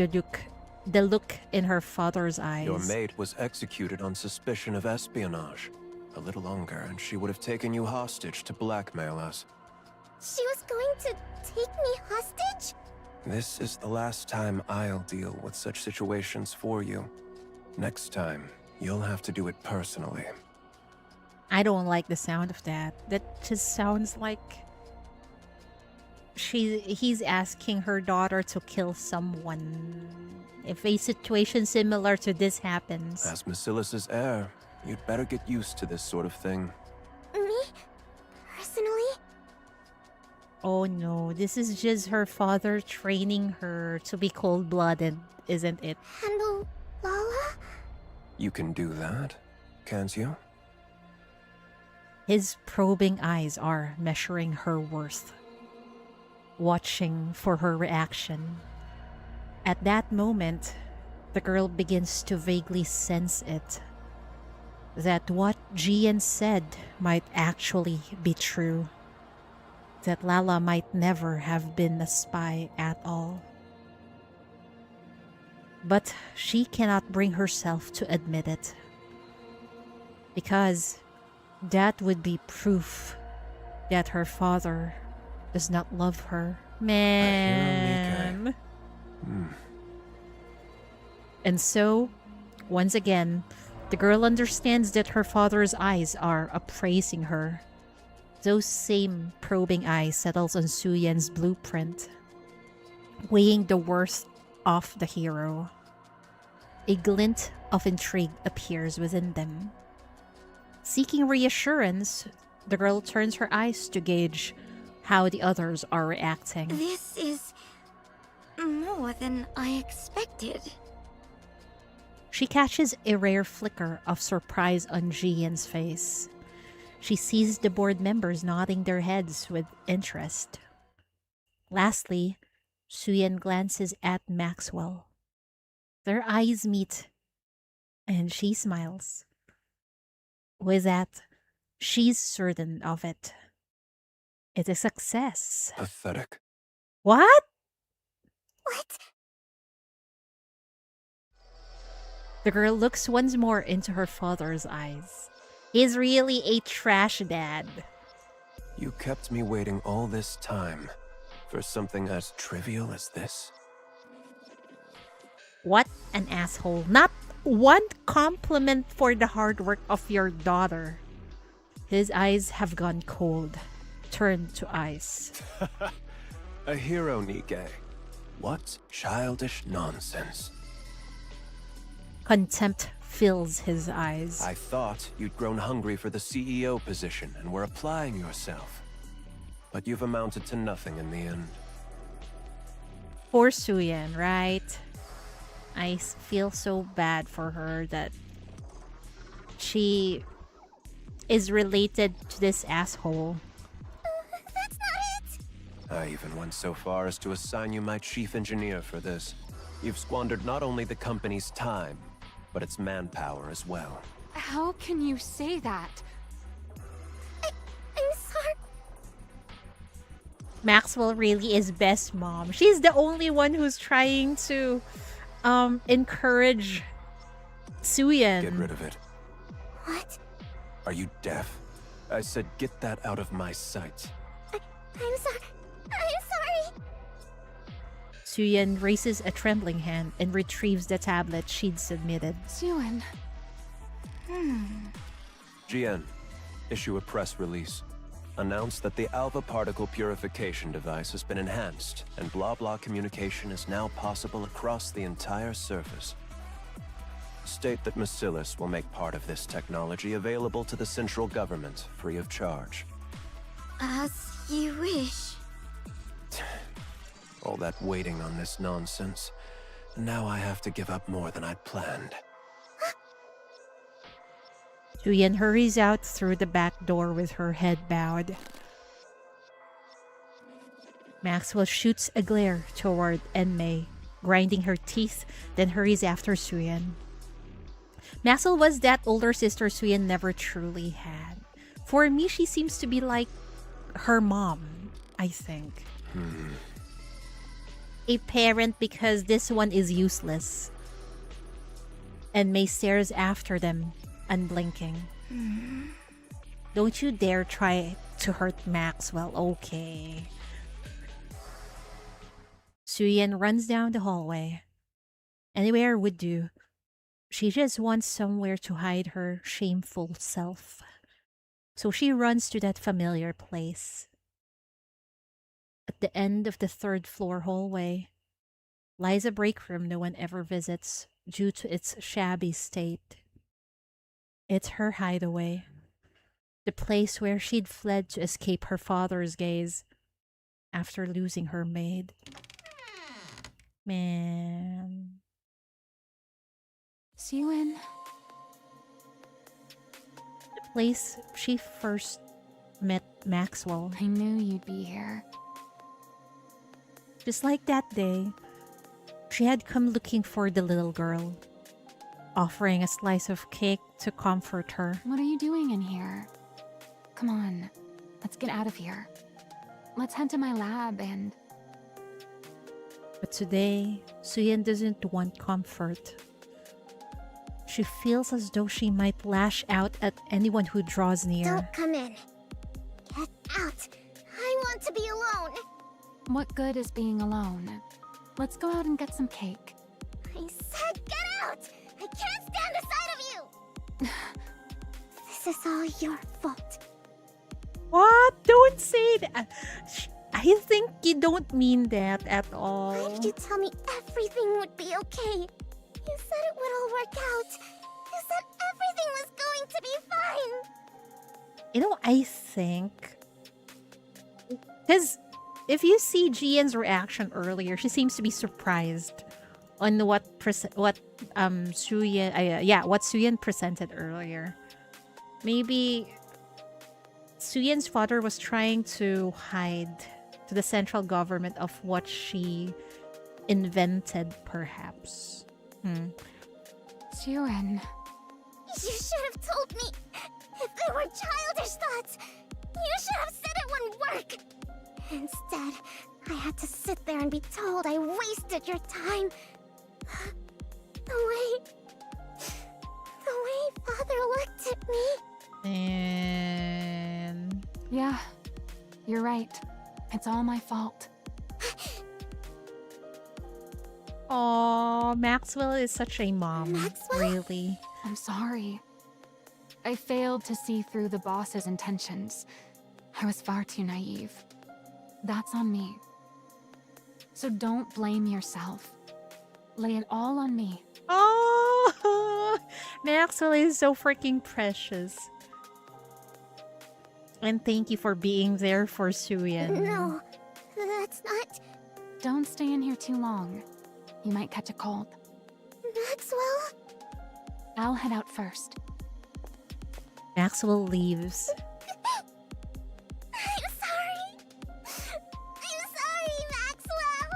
the look in her father's eyes. Your maid was executed on suspicion of espionage. A little longer, and she would have taken you hostage to blackmail us. She was going to take me hostage? This is the last time I'll deal with such situations for you. Next time, you'll have to do it personally. I don't like the sound of that. That just sounds like he's asking her daughter to kill someone. If a situation similar to this happens. As Macilis's heir, you'd better get used to this sort of thing. Me? Personally? Oh no, this is just her father training her to be cold-blooded, isn't it? Handle Lala? You can do that, can't you? His probing eyes are measuring her worth, watching for her reaction. At that moment, the girl begins to vaguely sense it. That what Jian said might actually be true. That Lala might never have been a spy at all. But she cannot bring herself to admit it. Because that would be proof that her father does not love her. Man. And so, once again, the girl understands that her father's eyes are appraising her. Those same probing eyes settles on Suyin's blueprint, weighing the worth of the hero. A glint of intrigue appears within them. Seeking reassurance, the girl turns her eyes to gauge how the others are reacting. This is more than I expected. She catches a rare flicker of surprise on Jian's face. She sees the board members nodding their heads with interest. Lastly, Suyin glances at Maxwell. Their eyes meet, and she smiles. With that, she's certain of it. It's a success. Pathetic. What? What? The girl looks once more into her father's eyes. He's really a trash dad. You kept me waiting all this time for something as trivial as this? What an asshole. Not one compliment for the hard work of your daughter. His eyes have gone cold, turned to ice. A hero, Nikke. What childish nonsense. Contempt fills his eyes. I thought you'd grown hungry for the CEO position and were applying yourself. But you've amounted to nothing in the end. Poor Suyen, right? I feel so bad for her that she is related to this asshole. That's not it! I even went so far as to assign you my chief engineer for this. You've squandered not only the company's time, but its manpower as well. How can you say that? I'm sorry. Maxwell really is best mom. She's the only one who's trying to encourage Suyen. Get rid of it. What? Are you deaf? I said get that out of my sight. I'm sorry. I'm sorry. Suyen raises a trembling hand and retrieves the tablet she'd submitted. Suyen. GN, issue a press release. Announce that the alpha particle purification device has been enhanced, and blah-blah communication is now possible across the entire surface. State that MATIS will make part of this technology available to the central government, free of charge. As you wish. All that waiting on this nonsense. Now I have to give up more than I'd planned. Suyen hurries out through the back door with her head bowed. Maxwell shoots a glare toward Enmei, grinding her teeth, then hurries after Suyen. Maxwell was that older sister Suyen never truly had. For me, she seems to be like her mom, I think. A parent because this one is useless. Enmei stares after them, unblinking. Don't you dare try to hurt Maxwell, okay? Suyen runs down the hallway. Anywhere would do. She just wants somewhere to hide her shameful self. So she runs to that familiar place. At the end of the 3rd floor hallway lies a break room no one ever visits due to its shabby state. It's her hideaway. The place where she'd fled to escape her father's gaze after losing her maid. Man. Suyen. The place she first met Maxwell. I knew you'd be here. Just like that day, she had come looking for the little girl, offering a slice of cake to comfort her. What are you doing in here? Come on, let's get out of here. Let's head to my lab and... But today, Suyen doesn't want comfort. She feels as though she might lash out at anyone who draws near. Don't come in. Get out. I want to be alone. What good is being alone? Let's go out and get some cake. I said get out! I can't stand the sight of you! This is all your fault. What? Don't say that. I think you don't mean that at all. Why did you tell me everything would be okay? You said it would all work out. You said everything was going to be fine. You know, I think... Because if you see Jian's reaction earlier, she seems to be surprised on what Suyen presented earlier. Maybe Suyen's father was trying to hide to the central government of what she invented, perhaps. Suyen. You should have told me. If they were childish thoughts, you should have said it wouldn't work. Instead, I had to sit there and be told I wasted your time. The way Father looked at me. And... Yeah, you're right. It's all my fault. Aw, Maxwell is such a mom. Maxwell? Really. I'm sorry. I failed to see through the boss's intentions. I was far too naive. That's on me. So don't blame yourself. Lay it all on me. Oh, Maxwell is so freaking precious. And thank you for being there for Suyin. No, that's not... Don't stay in here too long. You might catch a cold. Maxwell? I'll head out first. Maxwell leaves. I'm sorry. I'm sorry, Maxwell.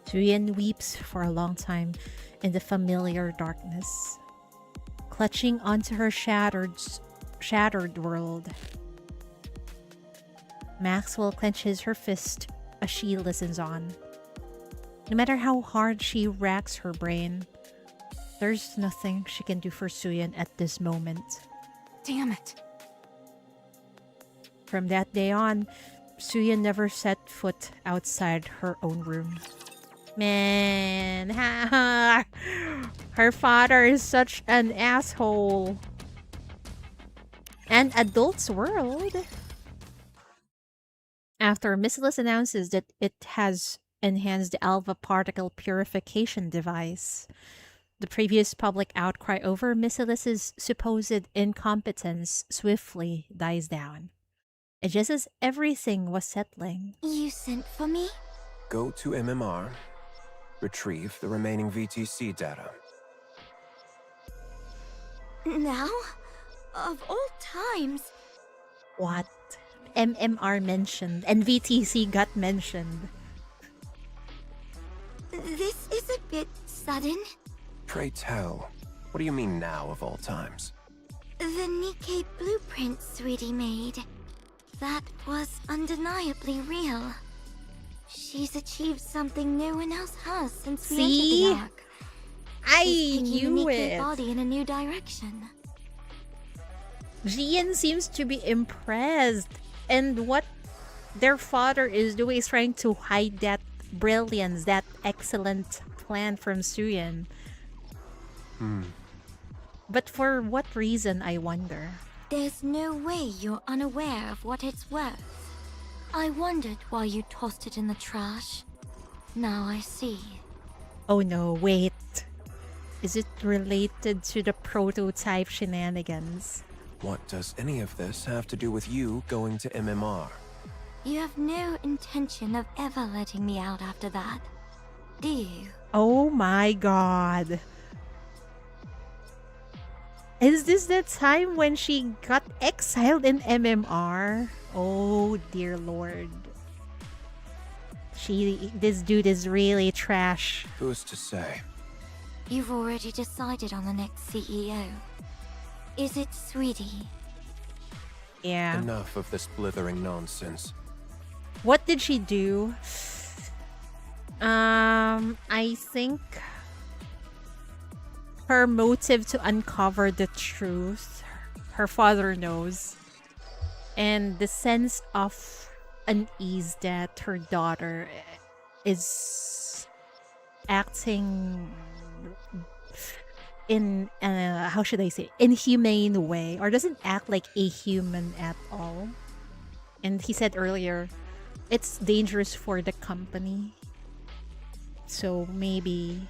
Suyin weeps for a long time in the familiar darkness, clutching onto her shattered world. Maxwell clenches her fist as she listens on. No matter how hard she racks her brain, there's nothing she can do for Suyin at this moment. Damn it. From that day on, Suyin never set foot outside her own room. Man, her father is such an asshole. An adult's world. After Missilus announces that it has enhanced the alpha particle purification device, the previous public outcry over Missilus's supposed incompetence swiftly dies down. And just as everything was settling, You sent for me? Go to MMR. Retrieve the remaining VTC data. Now? Of all times. what? MMR mentioned and VTC got mentioned. This is a bit sudden. Pray tell, what do you mean now of all times? The Nikke blueprint Sweetie made. That was undeniably real. She's achieved something no one else has since we See? entered the arc. I She's taking the knew Nikke it. body in a new direction. Jian seems to be impressed. And what their father is doing is trying to hide that brilliance, that excellent plan from Suyin. But for what reason, I wonder? There's no way you're unaware of what it's worth. I wondered why you tossed it in the trash. Now I see. Oh no, wait. Is it related to the prototype shenanigans? What does any of this have to do with you going to MMR? You have no intention of ever letting me out after that, do you? Oh my god. Is this the time when she got exiled in MMR? Oh dear lord. This dude is really trash. Who's to say? You've already decided on the next CEO. Is it Sweetie? Yeah. Enough of this blithering nonsense. What did she do? I think her motive to uncover the truth, her father knows. And the sense of unease that her daughter is acting in how should I say, inhumane way, or doesn't act like a human at all. And he said earlier, it's dangerous for the company. So maybe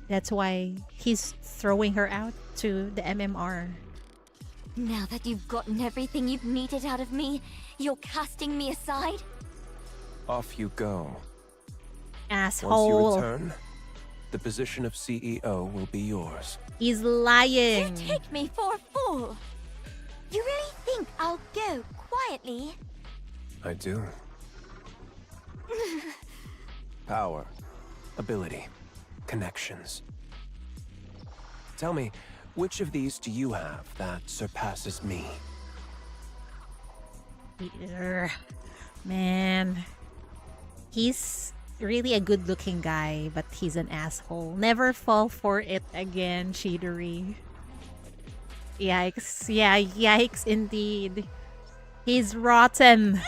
that's why he's throwing her out to the MMR. Now that you've gotten everything you've needed out of me, you're casting me aside? Off you go. Asshole. Once you return, the position of CEO will be yours. He's lying. You take me for a fool! You really think I'll go quietly? I do. Power, ability, connections. Tell me, which of these do you have that surpasses me? Man. He's really a good-looking guy, but he's an asshole. Never fall for it again, Chidori. Yikes. Yeah, yikes indeed. He's rotten.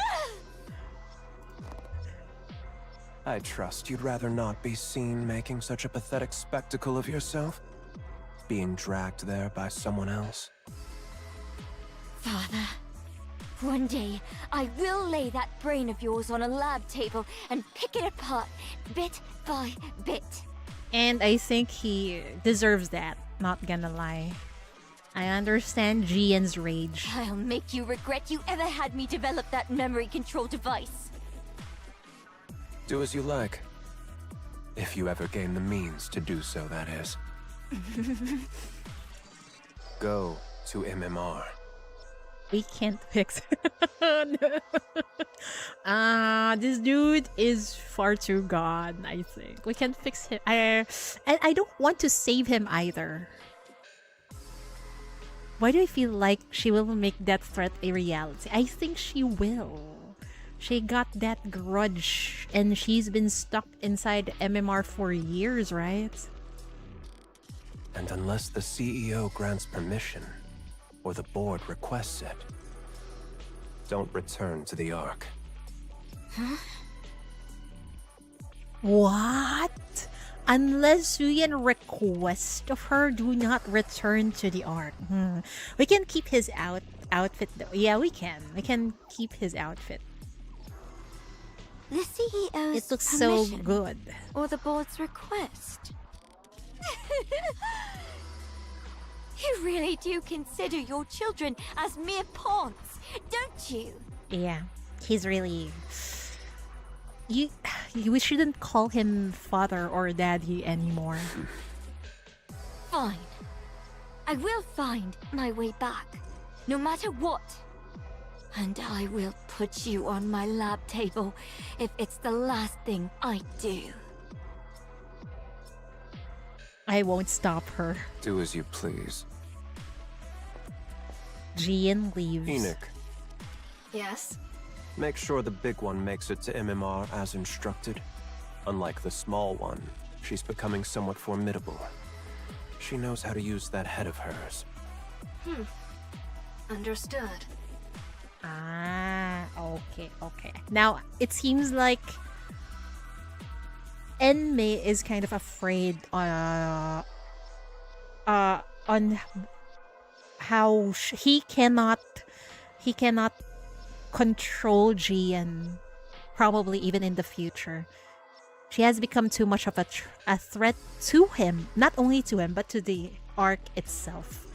I trust you'd rather not be seen making such a pathetic spectacle of yourself? Being dragged there by someone else? Father, One day, I will lay that brain of yours on a lab table and pick it apart, bit by bit. And I think he deserves that, not gonna lie. I understand Jian's rage. I'll make you regret you ever had me develop that memory control device. Do as you like. If you ever gain the means to do so, that is. Go to MMR. We can't fix no. This dude is far too gone, I think. We can fix him. And I don't want to save him either. Why do I feel like she will make that threat a reality? I think she will. She got that grudge and she's been stuck inside MMR for years, right? And unless the CEO grants permission, or the board requests it, don't return to the Ark. What? Unless Suyin requests of her, do not return to the Ark. We can keep his outfit though. Yeah, we can. We can keep his outfit. The CEO's It looks so permission good. or the board's request. You really do consider your children as mere pawns, don't you? Yeah, he's really... We shouldn't call him father or daddy anymore. Fine. I will find my way back, no matter what. And I will put you on my lab table if it's the last thing I do. I won't stop her. Do as you please. Jian leaves. Enoch, Yes? make sure the big one makes it to MMR as instructed. Unlike the small one, she's becoming somewhat formidable. She knows how to use that head of hers. Understood. Ah, okay. Now, it seems like Enmei is kind of afraid on how he cannot control Jian, probably even in the future. She has become too much of a threat to him, not only to him, but to the Ark itself.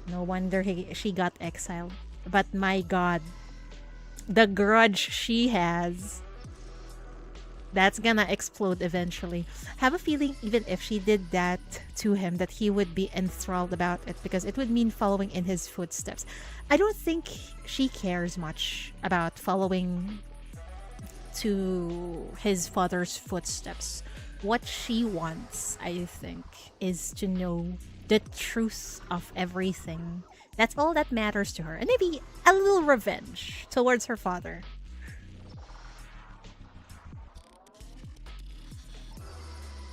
No wonder she got exiled. But my god, the grudge she has, that's gonna explode eventually. Have a feeling even if she did that to him, that he would be enthralled about it, because it would mean following in his footsteps. I don't think she cares much about following to his father's footsteps. What she wants, I think, is to know the truth of everything. That's all that matters to her. And maybe a little revenge towards her father.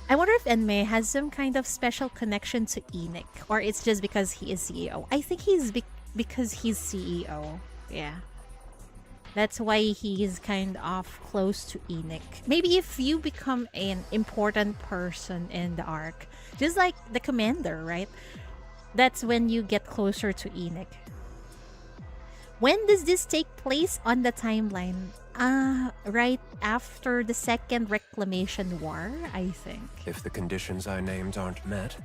I wonder if Enmei has some kind of special connection to Enoch, or it's just because he is CEO. I think he's because he's CEO. Yeah. That's why he's kind of close to Enoch. Maybe if you become an important person in the Ark, just like the commander, right? That's when you get closer to Enoch. When does this take place on the timeline? Right after the Second Reclamation War, I think. If the conditions I named aren't met,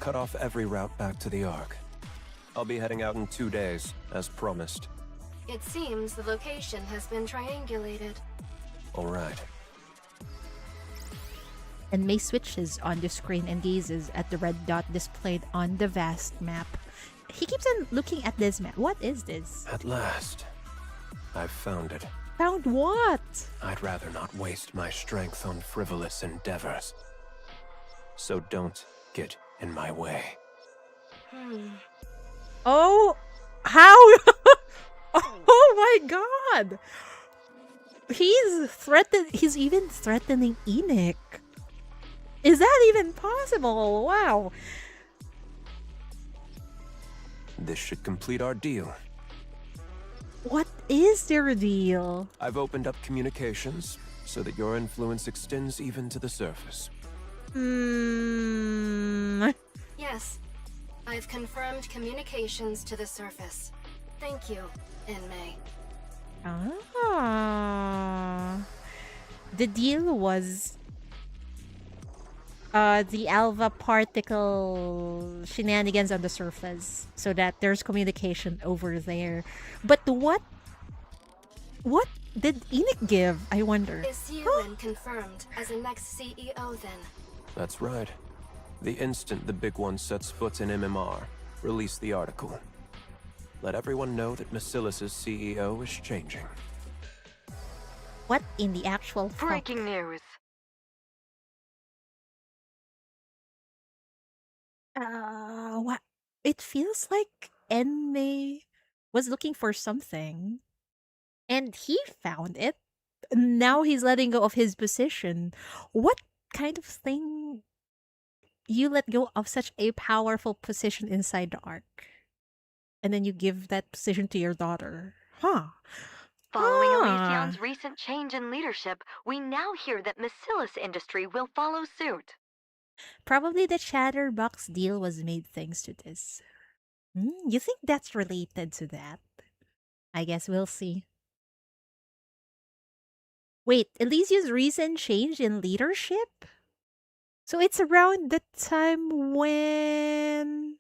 cut off every route back to the Ark. I'll be heading out in 2 days, as promised. It seems the location has been triangulated. All right. And May switches on the screen and gazes at the red dot displayed on the vast map. He keeps on looking at this map. What is this? At last, I've found it. Found what? I'd rather not waste my strength on frivolous endeavors. So don't get in my way. Oh, how? Oh my god! He's even threatening Enoch. Is that even possible? Wow. This should complete our deal. What is their deal? I've opened up communications so that your influence extends even to the surface. Yes, I've confirmed communications to the surface. Thank you, Enmei. Ah. The deal was the alpha particle shenanigans on the surface so that there's communication over there. But what did Enoch give, I wonder? Is Yuan confirmed as the next CEO then? That's right. The instant the big one sets foot in MMR, release the article. Let everyone know that Macilis's CEO is changing. What in the actual fuck? Breaking news. What? It feels like Enmei was looking for something and he found it. Now he's letting go of his position. What kind of thing you let go of such a powerful position inside the arc? And then you give that position to your daughter. Huh. Following Ah. Elysion's recent change in leadership, we now hear that Macilis Industry will follow suit. Probably the Chatterbox deal was made thanks to this. You think that's related to that? I guess we'll see. Wait, Elysia's recent change in leadership? So it's around the time when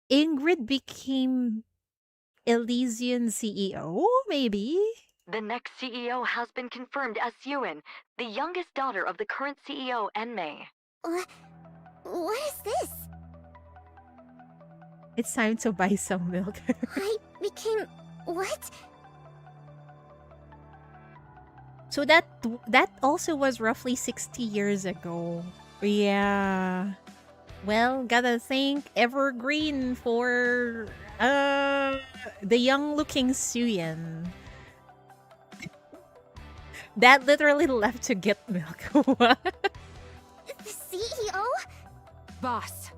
Ingrid became Elysian CEO, maybe? The next CEO has been confirmed as Yuan, the youngest daughter of the current CEO, Enmei. What is this? It's time to buy some milk. I became... what? So that also was roughly 60 years ago. Yeah. Well, gotta thank Evergreen for the young-looking Suyin. That literally left to get milk. What? The CEO? Boss,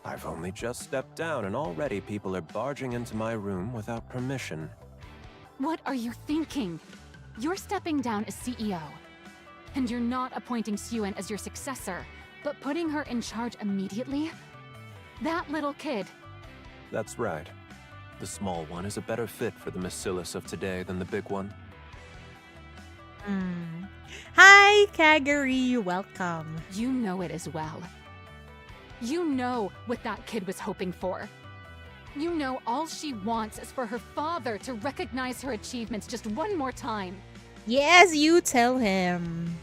I've only just stepped down and already people are barging into my room without permission. what are you thinking? You're stepping down as CEO. And you're not appointing Yuan as your successor, but putting her in charge immediately? That little kid. That's right. The small one is a better fit for the Macilis of today than the big one. Hi, Kagari. Welcome. You know it as well. You know what that kid was hoping for. You know all she wants is for her father to recognize her achievements just one more time. Yes, you tell him.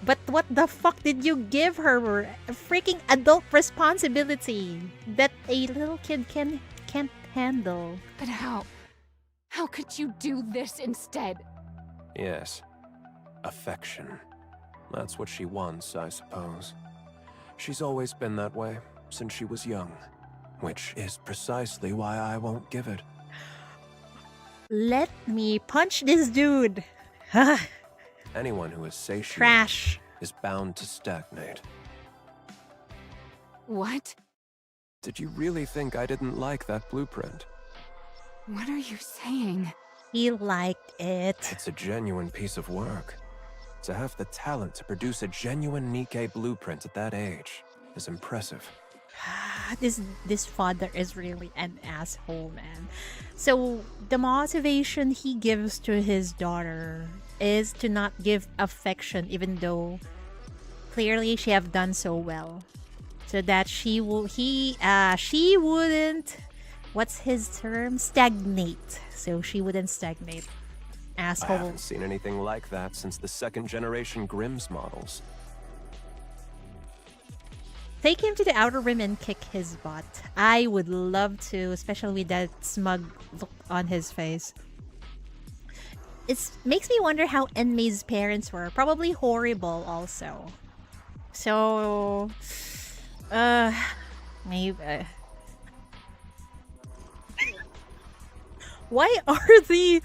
But what the fuck did you give her? A freaking adult responsibility that a little kid can't handle. But how? How could you do this instead? Yes. Affection. That's what she wants, I suppose. She's always been that way, since she was young. Which is precisely why I won't give it. Let me punch this dude. Anyone who is satiated Trash. is bound to stagnate. What? Did you really think I didn't like that blueprint? What are you saying? He liked it. It's a genuine piece of work. To have the talent to produce a genuine Nikke blueprint at that age is impressive. This father is really an asshole, man. So the motivation he gives to his daughter is to not give affection, even though clearly she have done so well, so that she wouldn't, what's his term, stagnate. So she wouldn't stagnate. I Asshole. haven't seen anything like that since the second generation Grimm's models. Take him to the outer rim and kick his butt. I would love to, especially with that smug look on his face. It makes me wonder how Enmei's parents were. Probably horrible also. So, maybe. Why are the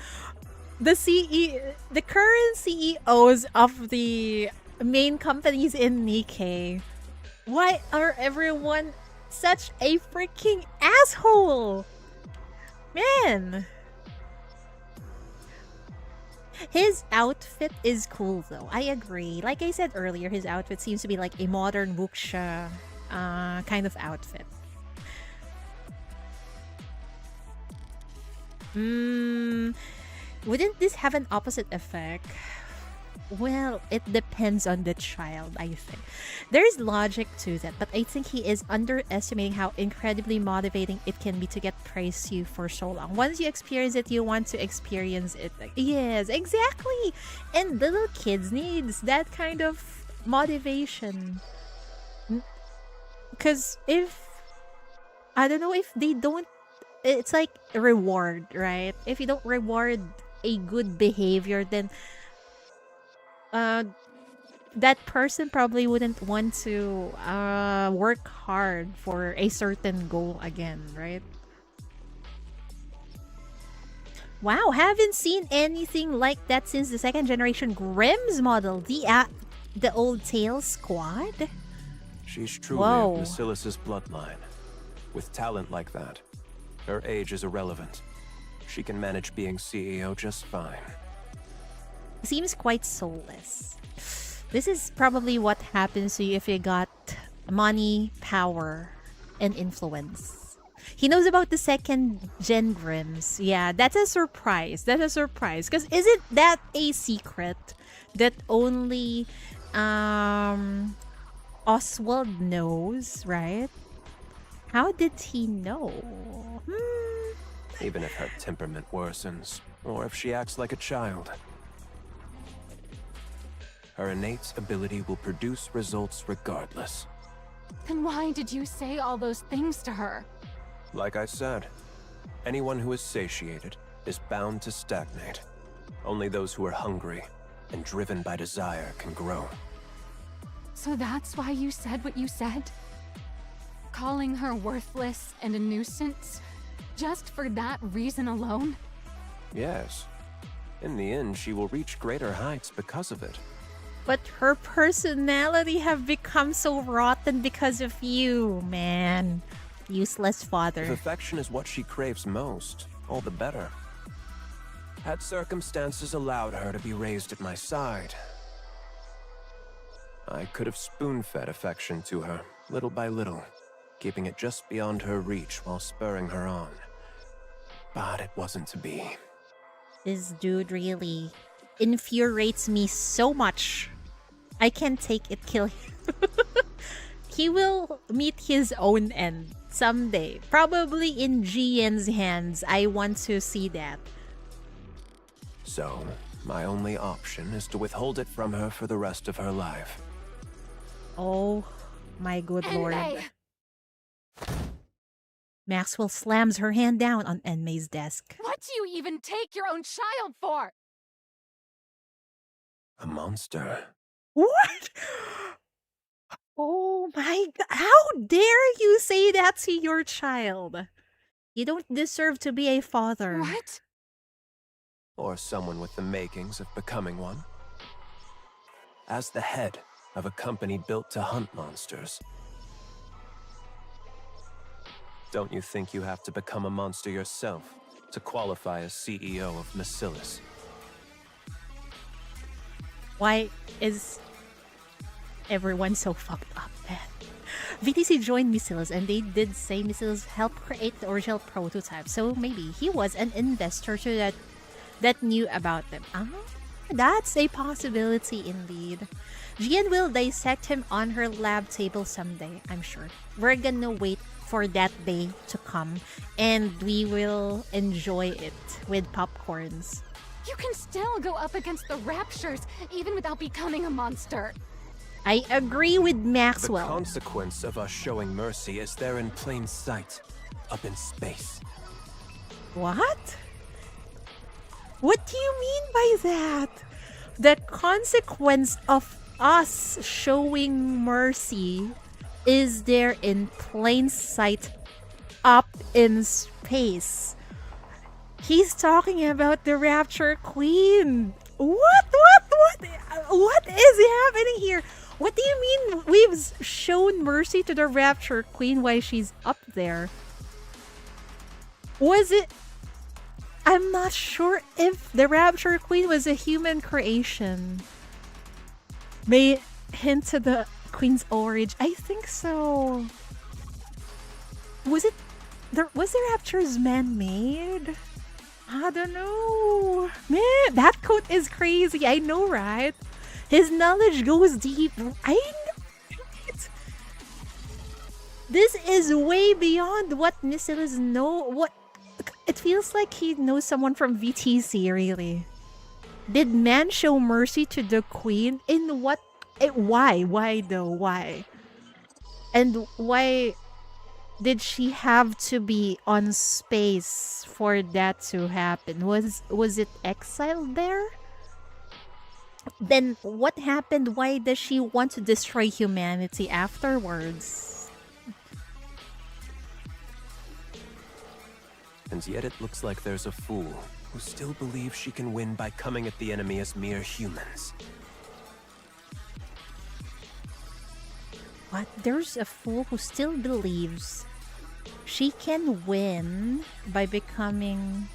current CEOs of the main companies in Nikke, why are everyone such a freaking asshole? Man. His outfit is cool though. I agree. Like I said earlier, his outfit seems to be like a modern wuxia kind of outfit. Wouldn't this have an opposite effect? Well, it depends on the child, I think. There's logic to that, but I think he is underestimating how incredibly motivating it can be to get praised you for so long. Once you experience it, you want to experience it. Yes, exactly. And little kids needs that kind of motivation. Because if, I don't know, if they don't, it's like a reward, right? If you don't reward a good behavior, then that person probably wouldn't want to work hard for a certain goal again, right? Wow, haven't seen anything like that since the second generation Grimm's model, the old Tail Squad. She's truly Whoa. of Basilis's bloodline. With talent like that, her age is irrelevant. She can manage being CEO just fine. Seems quite soulless. This is probably what happens to you if you got money, power, and influence. He knows about the second gen Grims. Yeah, that's a surprise. That's a surprise. Because isn't that a secret that only Oswald knows, right? How did he know? Even if her temperament worsens, or if she acts like a child. Her innate ability will produce results regardless. Then why did you say all those things to her? Like I said, anyone who is satiated is bound to stagnate. Only those who are hungry and driven by desire can grow. So that's why you said what you said? Calling her worthless and a nuisance? Just for that reason alone? Yes. In the end, she will reach greater heights because of it. But her personality have become so rotten because of you, man. Useless If father. affection is what she craves most, all the better. Had circumstances allowed her to be raised at my side, I could have spoon-fed affection to her, little by little, keeping it just beyond her reach while spurring her on. But it wasn't to be. This dude really infuriates me so much. I can't take it, kill him. He will meet his own end someday. Probably in GN's hands. I want to see that. So, my only option is to withhold it from her for the rest of her life. Oh my good lord. Enmei! Maxwell slams her hand down on Enmei's desk. What do you even take your own child for? A monster. What? Oh my god. How dare you say that to your child? You don't deserve to be a father. What? Or someone with the makings of becoming one. As the head of a company built to hunt monsters, don't you think you have to become a monster yourself to qualify as CEO of MATIS? Why is everyone so fucked up, man? VTC joined MATIS and they did say MATIS helped create the original prototype, so maybe he was an investor to that knew about them. That's a possibility indeed. GN will dissect him on her lab table someday, I'm sure. We're gonna wait for that day to come and we will enjoy it with popcorns. You can still go up against the Raptures even without becoming a monster. I agree with The Maxwell. consequence of us showing mercy is there in plain sight, up in space. What? What do you mean by that? The consequence of us showing mercy is there in plain sight up in space. He's talking about the Rapture Queen. What is happening here? What do you mean we've shown mercy to the Rapture Queen while she's up there? Was it... I'm not sure if the Rapture Queen was a human creation. May hint to the Queen's origin. I think so. Was the Raptures man-made? I don't know. Man, that quote is crazy. I know, right? His knowledge goes deep. I know. Right? This is way beyond what Nissilis know. What? It feels like he knows someone from VTC, really. Did man show mercy to the queen? In what? Why? Why though? Why? And why did she have to be on space for that to happen? Was it exiled there? Then what happened? Why does she want to destroy humanity afterwards? And yet it looks like there's a fool who still believes she can win by coming at the enemy as mere humans. What? There's a fool who still believes she can win by coming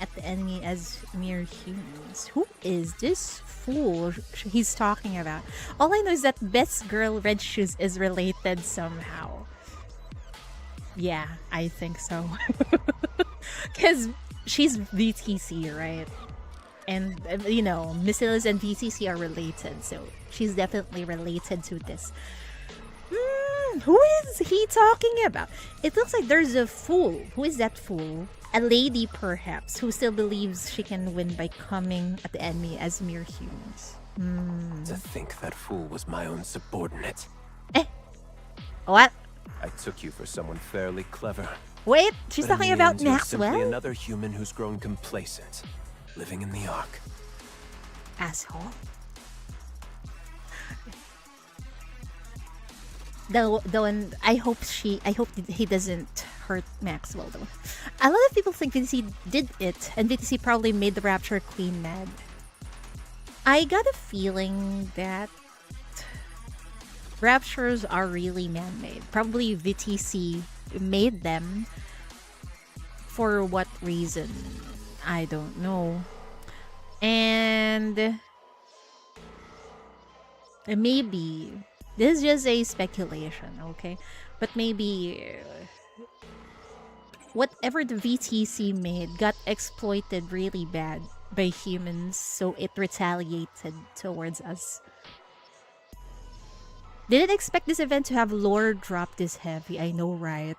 at the enemy as mere humans. Who is this fool he's talking about? All I know is that Best Girl Red Shoes is related somehow. Yeah, I think so. Because she's VTC, right? And, you know, Missiles and VTC are related, so she's definitely related to this. Who is he talking about? It looks like there's a fool. Who is that fool? A lady, perhaps, who still believes she can win by coming at the enemy as mere humans. To think that fool was my own subordinate. What? I took you for someone fairly clever. Wait, she's But in talking the about end, you're simply Maxwell? another human who's grown complacent, living in the Ark. Asshole. Though, and I hope he doesn't hurt Maxwell though. A lot of people think VTC did it, and VTC probably made the Rapture Queen mad. I got a feeling that Raptures are really man-made. Probably VTC made them. For what reason? I don't know. And maybe this is just a speculation, okay? But maybe whatever the VTC made got exploited really bad by humans, so it retaliated towards us. Didn't expect this event to have lore drop this heavy, I know, right?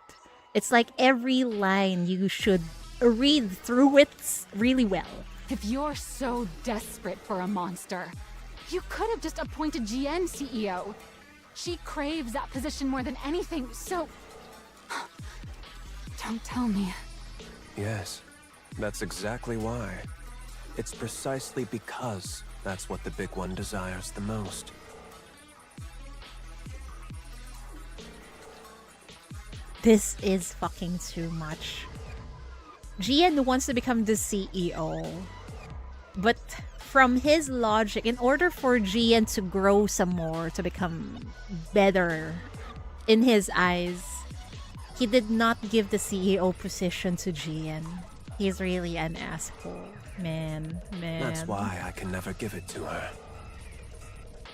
It's like every line you should read through it really well. If you're so desperate for a monster, you could have just appointed GN CEO. She craves that position more than anything, so... Don't tell me. Yes, that's exactly why. It's precisely because that's what the Big One desires the most. This is fucking too much. GN wants to become the CEO. But from his logic, in order for GN to grow some more, to become better in his eyes, he did not give the CEO position to GN. He's really an asshole. Man. That's why I can never give it to her.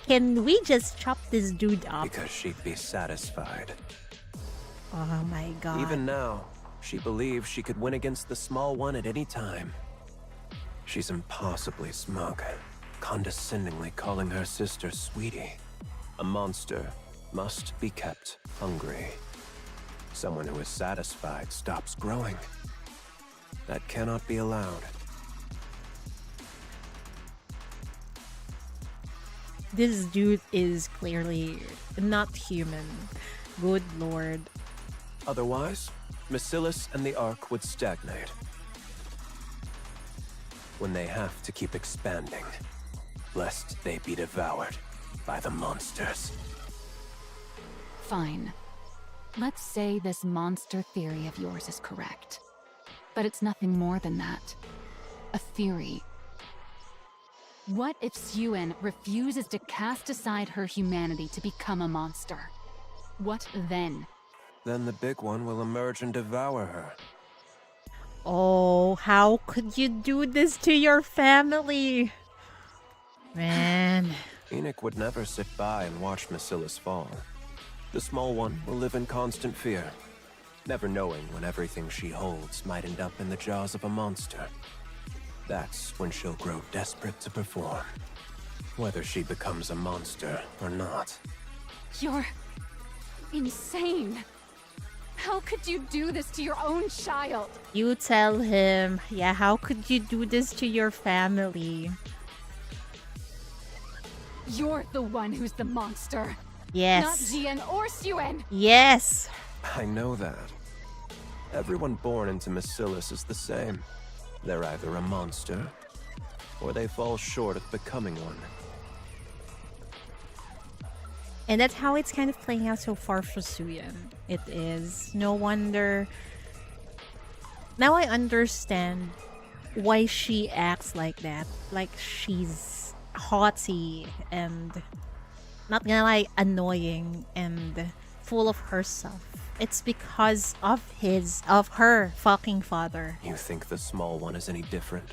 Can we just chop this dude up? Because she'd be satisfied. Oh my god. Even now, she believes she could win against the small one at any time. She's impossibly smug, condescendingly calling her sister sweetie. A monster must be kept hungry. Someone who is satisfied stops growing. That cannot be allowed. This dude is clearly not human. Good lord. Otherwise, Macilis and the Ark would stagnate. When they have to keep expanding, lest they be devoured by the monsters. Fine. Let's say this monster theory of yours is correct. But it's nothing more than that. A theory. What if Suen refuses to cast aside her humanity to become a monster? What then? Then the Big One will emerge and devour her. Oh, how could you do this to your family? Man. Enoch would never sit by and watch Macilis fall. The small one will live in constant fear. never knowing when everything she holds might end up in the jaws of a monster. That's when she'll grow desperate to perform, whether she becomes a monster or not. You're insane. How could you do this to your own child? You tell him, yeah, how could you do this to your family? You're the one who's the monster. Yes. Not Jian or Suen. Yes. I know that. Everyone born into Macilis is the same. They're either a monster, or they fall short of becoming one. And that's how it's kind of playing out so far for Suyan. It is. No wonder. Now I understand why she acts like that. Like she's haughty and not gonna lie, annoying and full of herself. It's because of her fucking father. You think the small one is any different?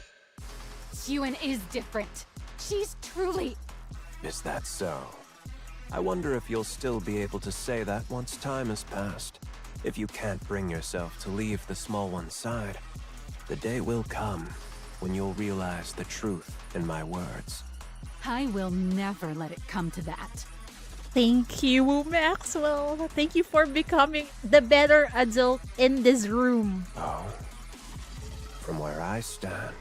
Suen is different. She's truly... Is that so? I wonder if you'll still be able to say that once time has passed. If you can't bring yourself to leave the small one's side, the day will come when you'll realize the truth in my words. I will never let it come to that. Thank you, Maxwell. Thank you for becoming the better adult in this room. Oh. From where I stand,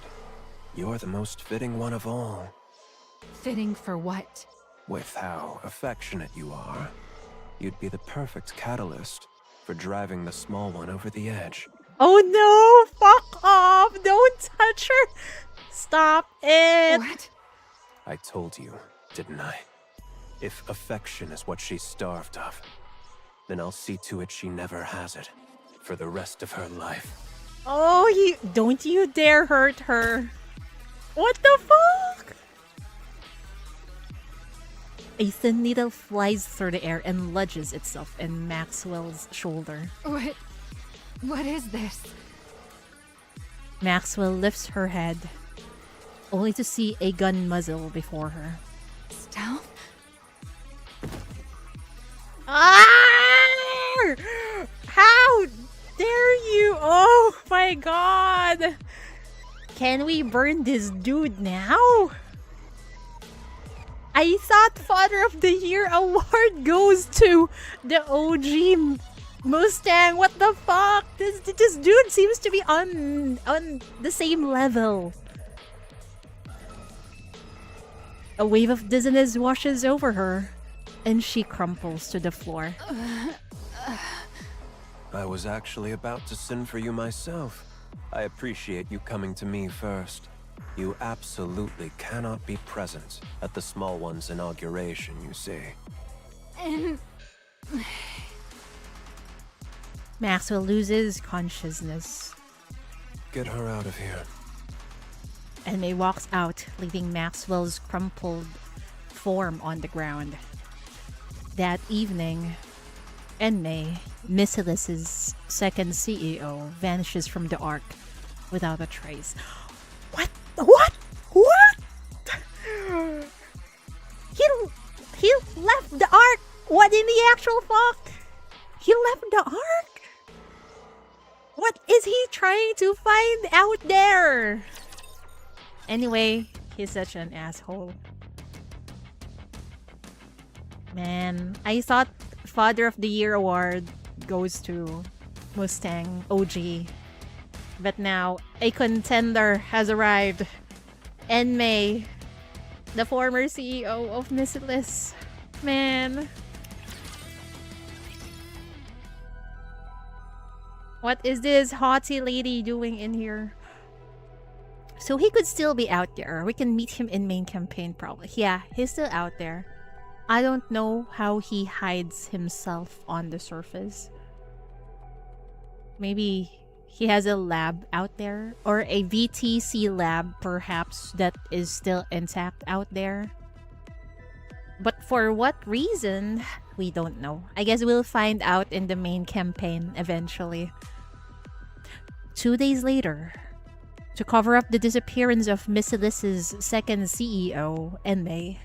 you're the most fitting one of all. Fitting for what? With how affectionate you are, you'd be the perfect catalyst for driving the small one over the edge. Oh no! Fuck off! Don't touch her! Stop it! What? I told you, didn't I? If affection is what she's starved of, then I'll see to it she never has it for the rest of her life. Oh, don't you dare hurt her. What the fuck? A thin needle flies through the air and lodges itself in Maxwell's shoulder. What is this? Maxwell lifts her head, only to see a gun muzzle before her. Stealth? Ah! How dare you? Oh my god! Can we burn this dude now? I thought Father of the Year award goes to the OG Mustang. What the fuck? This dude seems to be on the same level. A wave of dizziness washes over her, and she crumples to the floor. I was actually about to send for you myself. I appreciate you coming to me first. You absolutely cannot be present at the small one's inauguration, you see. And... Maxwell loses consciousness. Get her out of here. And May walks out, leaving Maxwell's crumpled form on the ground. That evening, Enmei, Macilis's second CEO, vanishes from the Ark without a trace. What? He left the Ark? What in the actual fuck? He left the Ark? What is he trying to find out there? Anyway, he's such an asshole. Man, I thought Father of the Year award goes to Mustang OG. But now, a contender has arrived. Enmei, the former CEO of Macilis. Man. What is this haughty lady doing in here? So he could still be out there. We can meet him in main campaign probably. Yeah, he's still out there. I don't know how he hides himself on the surface. Maybe he has a lab out there, or a VTC lab perhaps that is still intact out there. But for what reason, we don't know. I guess we'll find out in the main campaign eventually. 2 days later, to cover up the disappearance of Macilis's second CEO, Enmei,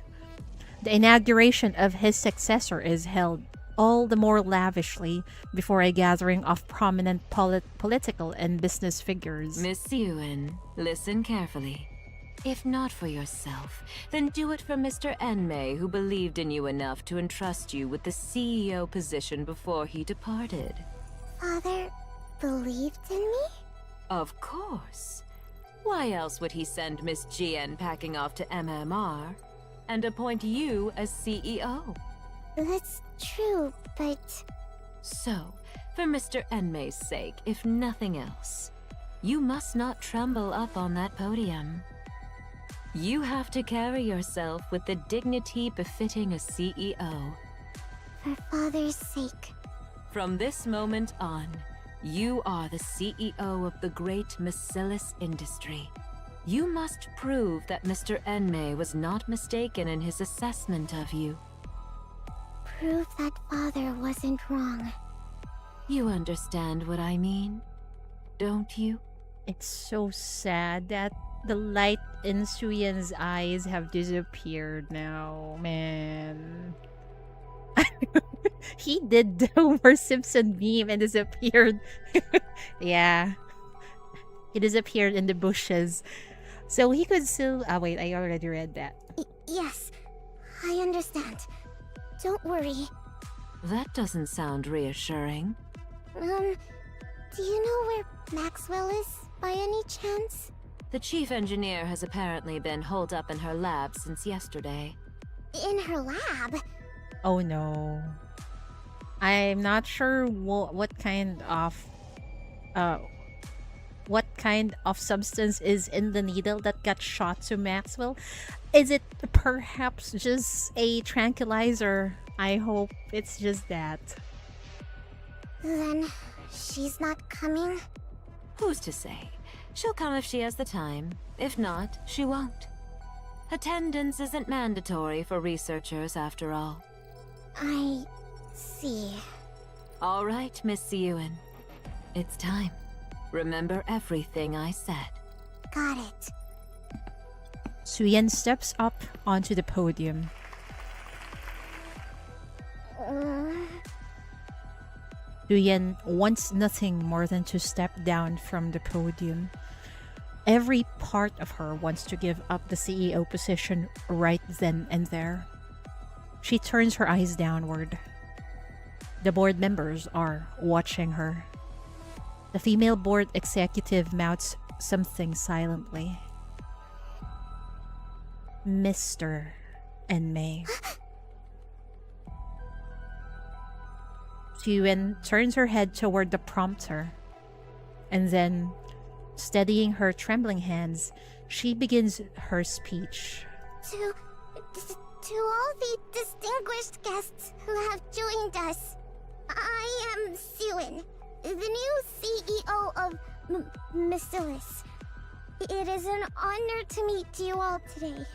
the inauguration of his successor is held all the more lavishly before a gathering of prominent political and business figures. Miss Yuen, listen carefully. If not for yourself, then do it for Mr. Enmei, who believed in you enough to entrust you with the CEO position before he departed. Father believed in me? Of course. Why else would he send Miss Jian packing off to MMR and appoint you as CEO? That's true, but... So, for Mr. Enmei's sake, if nothing else, you must not tremble up on that podium. You have to carry yourself with the dignity befitting a CEO. For Father's sake. From this moment on, you are the CEO of the great Macillus industry. You must prove that Mr. Enmei was not mistaken in his assessment of you. Prove that Father wasn't wrong. You understand what I mean, don't you? It's so sad that the light in Suyen's eyes have disappeared now, man. He did the Homer Simpson meme and disappeared. Yeah. He disappeared in the bushes. So he could still... Ah, wait, I already read that. Yes, I understand. Don't worry. That doesn't sound reassuring. Do you know where Maxwell is, by any chance? The chief engineer has apparently been holed up in her lab since yesterday. In her lab? Oh no. I'm not sure what kind of substance is in the needle that got shot to Maxwell. Is it perhaps just a tranquilizer? I hope it's just that. Then she's not coming? Who's to say? She'll come if she has the time. If not, she won't. Attendance isn't mandatory for researchers, after all. I see. All right, Miss Yuen. It's time. Remember everything I said. Got it. Suyen steps up onto the podium. Suyen wants nothing more than to step down from the podium. Every part of her wants to give up the CEO position right then and there. She turns her eyes downward. The board members are watching her. The female board executive mouths something silently. Mr. Enmei. Yuen turns her head toward the prompter, and then, steadying her trembling hands, she begins her speech. To all the distinguished guests who have joined us, I am Suen, the new CEO of Macillus. It is an honor to meet you all today.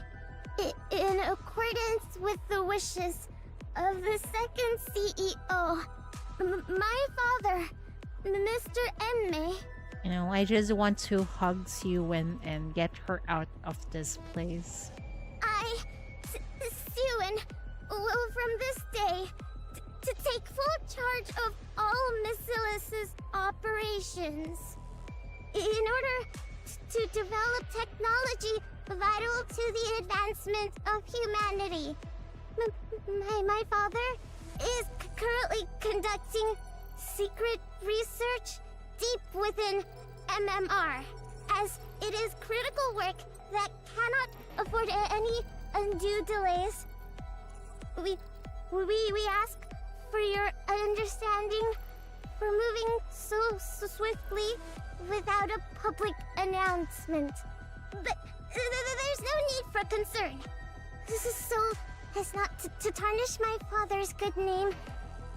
In accordance with the wishes of the second CEO, my father, Mr. Enmei. You know, I just want to hug Suen and get her out of this place. Suen, will from this day to take full charge of all Macillus's operations. In order to develop technology vital to the advancement of humanity. My father is currently conducting secret research deep within MMR, as it is critical work that cannot afford any undue delays. We ask for your understanding for moving so swiftly without a public announcement. But there's no need for concern. This is so as not to tarnish my father's good name.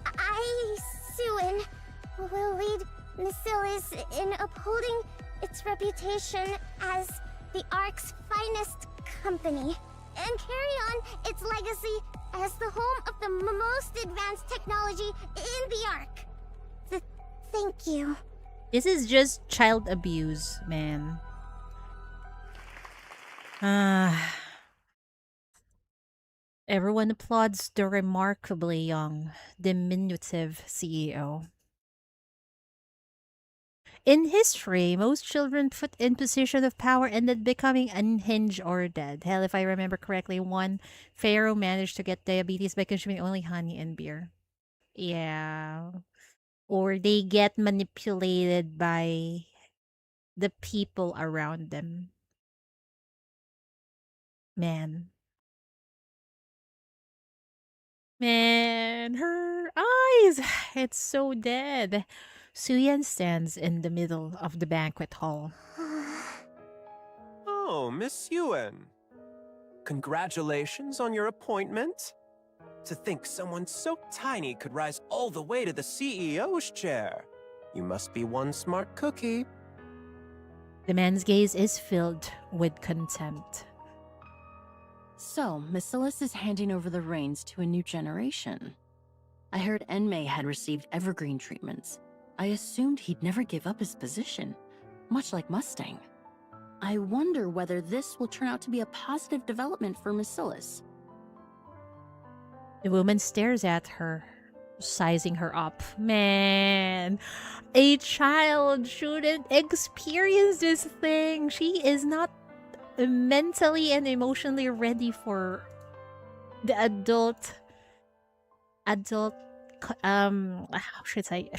I, Suen, will lead Macillus in upholding its reputation as the Ark's finest company, and carry on its legacy as the home of the most advanced technology in the Ark. Thank you. This is just child abuse, man. Everyone applauds the remarkably young, diminutive CEO. In history, most children put in position of power ended becoming unhinged or dead. Hell, if I remember correctly, one pharaoh managed to get diabetes by consuming only honey and beer. Yeah. Or they get manipulated by the people around them. Man. Man, her eyes. It's so dead. Suyan stands in the middle of the banquet hall. Oh, Miss Yuen. Congratulations on your appointment. To think someone so tiny could rise all the way to the CEO's chair. You must be one smart cookie. The man's gaze is filled with contempt. So, Bacillus is handing over the reins to a new generation. I heard Enmei had received evergreen treatments. I assumed he'd never give up his position, much like Mustang. I wonder whether this will turn out to be a positive development for Bacillus. The woman stares at her, sizing her up. Man, a child shouldn't experience this thing. She is not mentally and emotionally ready for the adult how should I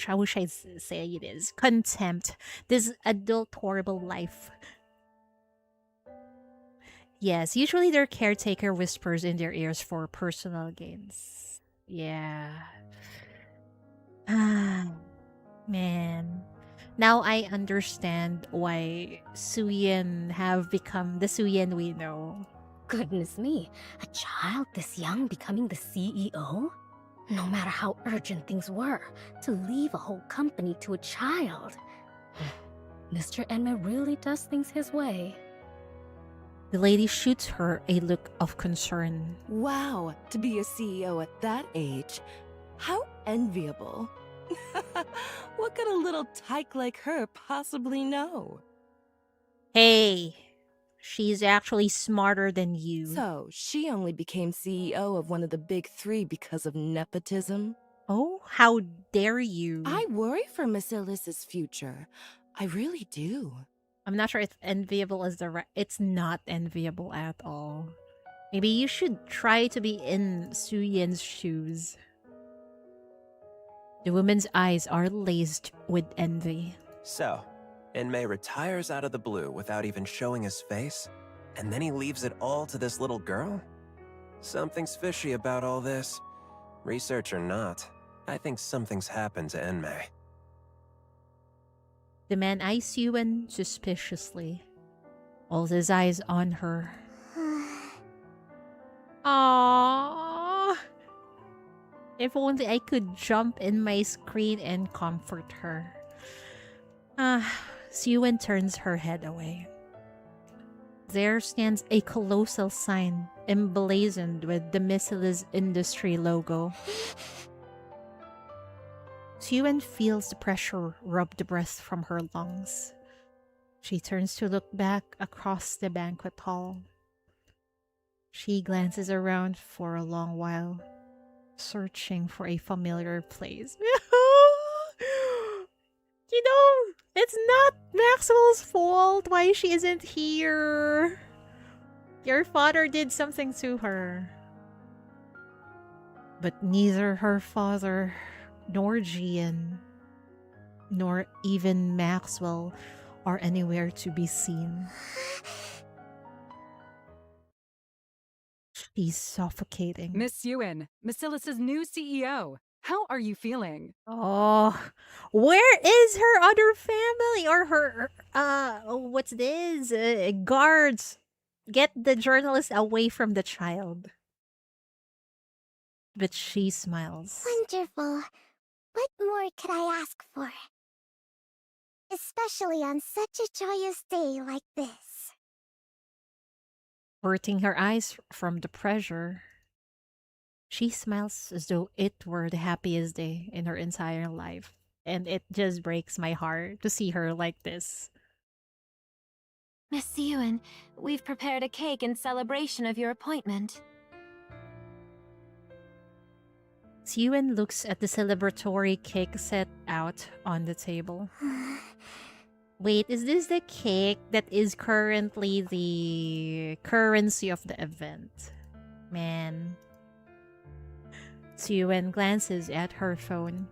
say it is contempt, this adult horrible life. Yes, usually their caretaker whispers in their ears for personal gains. Yeah. Ah, man. Now I understand why Suyin have become the Suyin we know. Goodness me, a child this young becoming the CEO? No matter how urgent things were, to leave a whole company to a child. Mr. Enma really does things his way. The lady shoots her a look of concern. Wow, to be a CEO at that age. How enviable. What could a little tyke like her possibly know? Hey, she's actually smarter than you. So, she only became CEO of one of the big three because of nepotism? Oh, how dare you. I worry for Bacillus's future. I really do. I'm not sure if enviable is the right... It's not enviable at all. Maybe you should try to be in Suyin's shoes. The woman's eyes are laced with envy. So, Enmei retires out of the blue without even showing his face, and then he leaves it all to this little girl? Something's fishy about all this. Research or not, I think something's happened to Enmei. The man eyes Suyin suspiciously, all his eyes on her. Aww. If only I could jump in my screen and comfort her. Suyin turns her head away. There stands a colossal sign emblazoned with the Missiles Industry logo. Suyin feels the pressure rub the breath from her lungs. She turns to look back across the banquet hall. She glances around for a long while, searching for a familiar place. You know, it's not Maxwell's fault why she isn't here. Your father did something to her. But neither her father, nor Jian, nor even Maxwell are anywhere to be seen. She's suffocating. Miss Yuen, Bacillus's new CEO. How are you feeling? Oh, where is her other family or her, what's this? Guards. Get the journalist away from the child. But she smiles. Wonderful. What more could I ask for? Especially on such a joyous day like this. Averting her eyes from the pressure, she smiles as though it were the happiest day in her entire life. And it just breaks my heart to see her like this. Miss Yuen, we've prepared a cake in celebration of your appointment. Siwen looks at the celebratory cake set out on the table. Wait, is this the cake that is currently the currency of the event? Man. Siwen glances at her phone.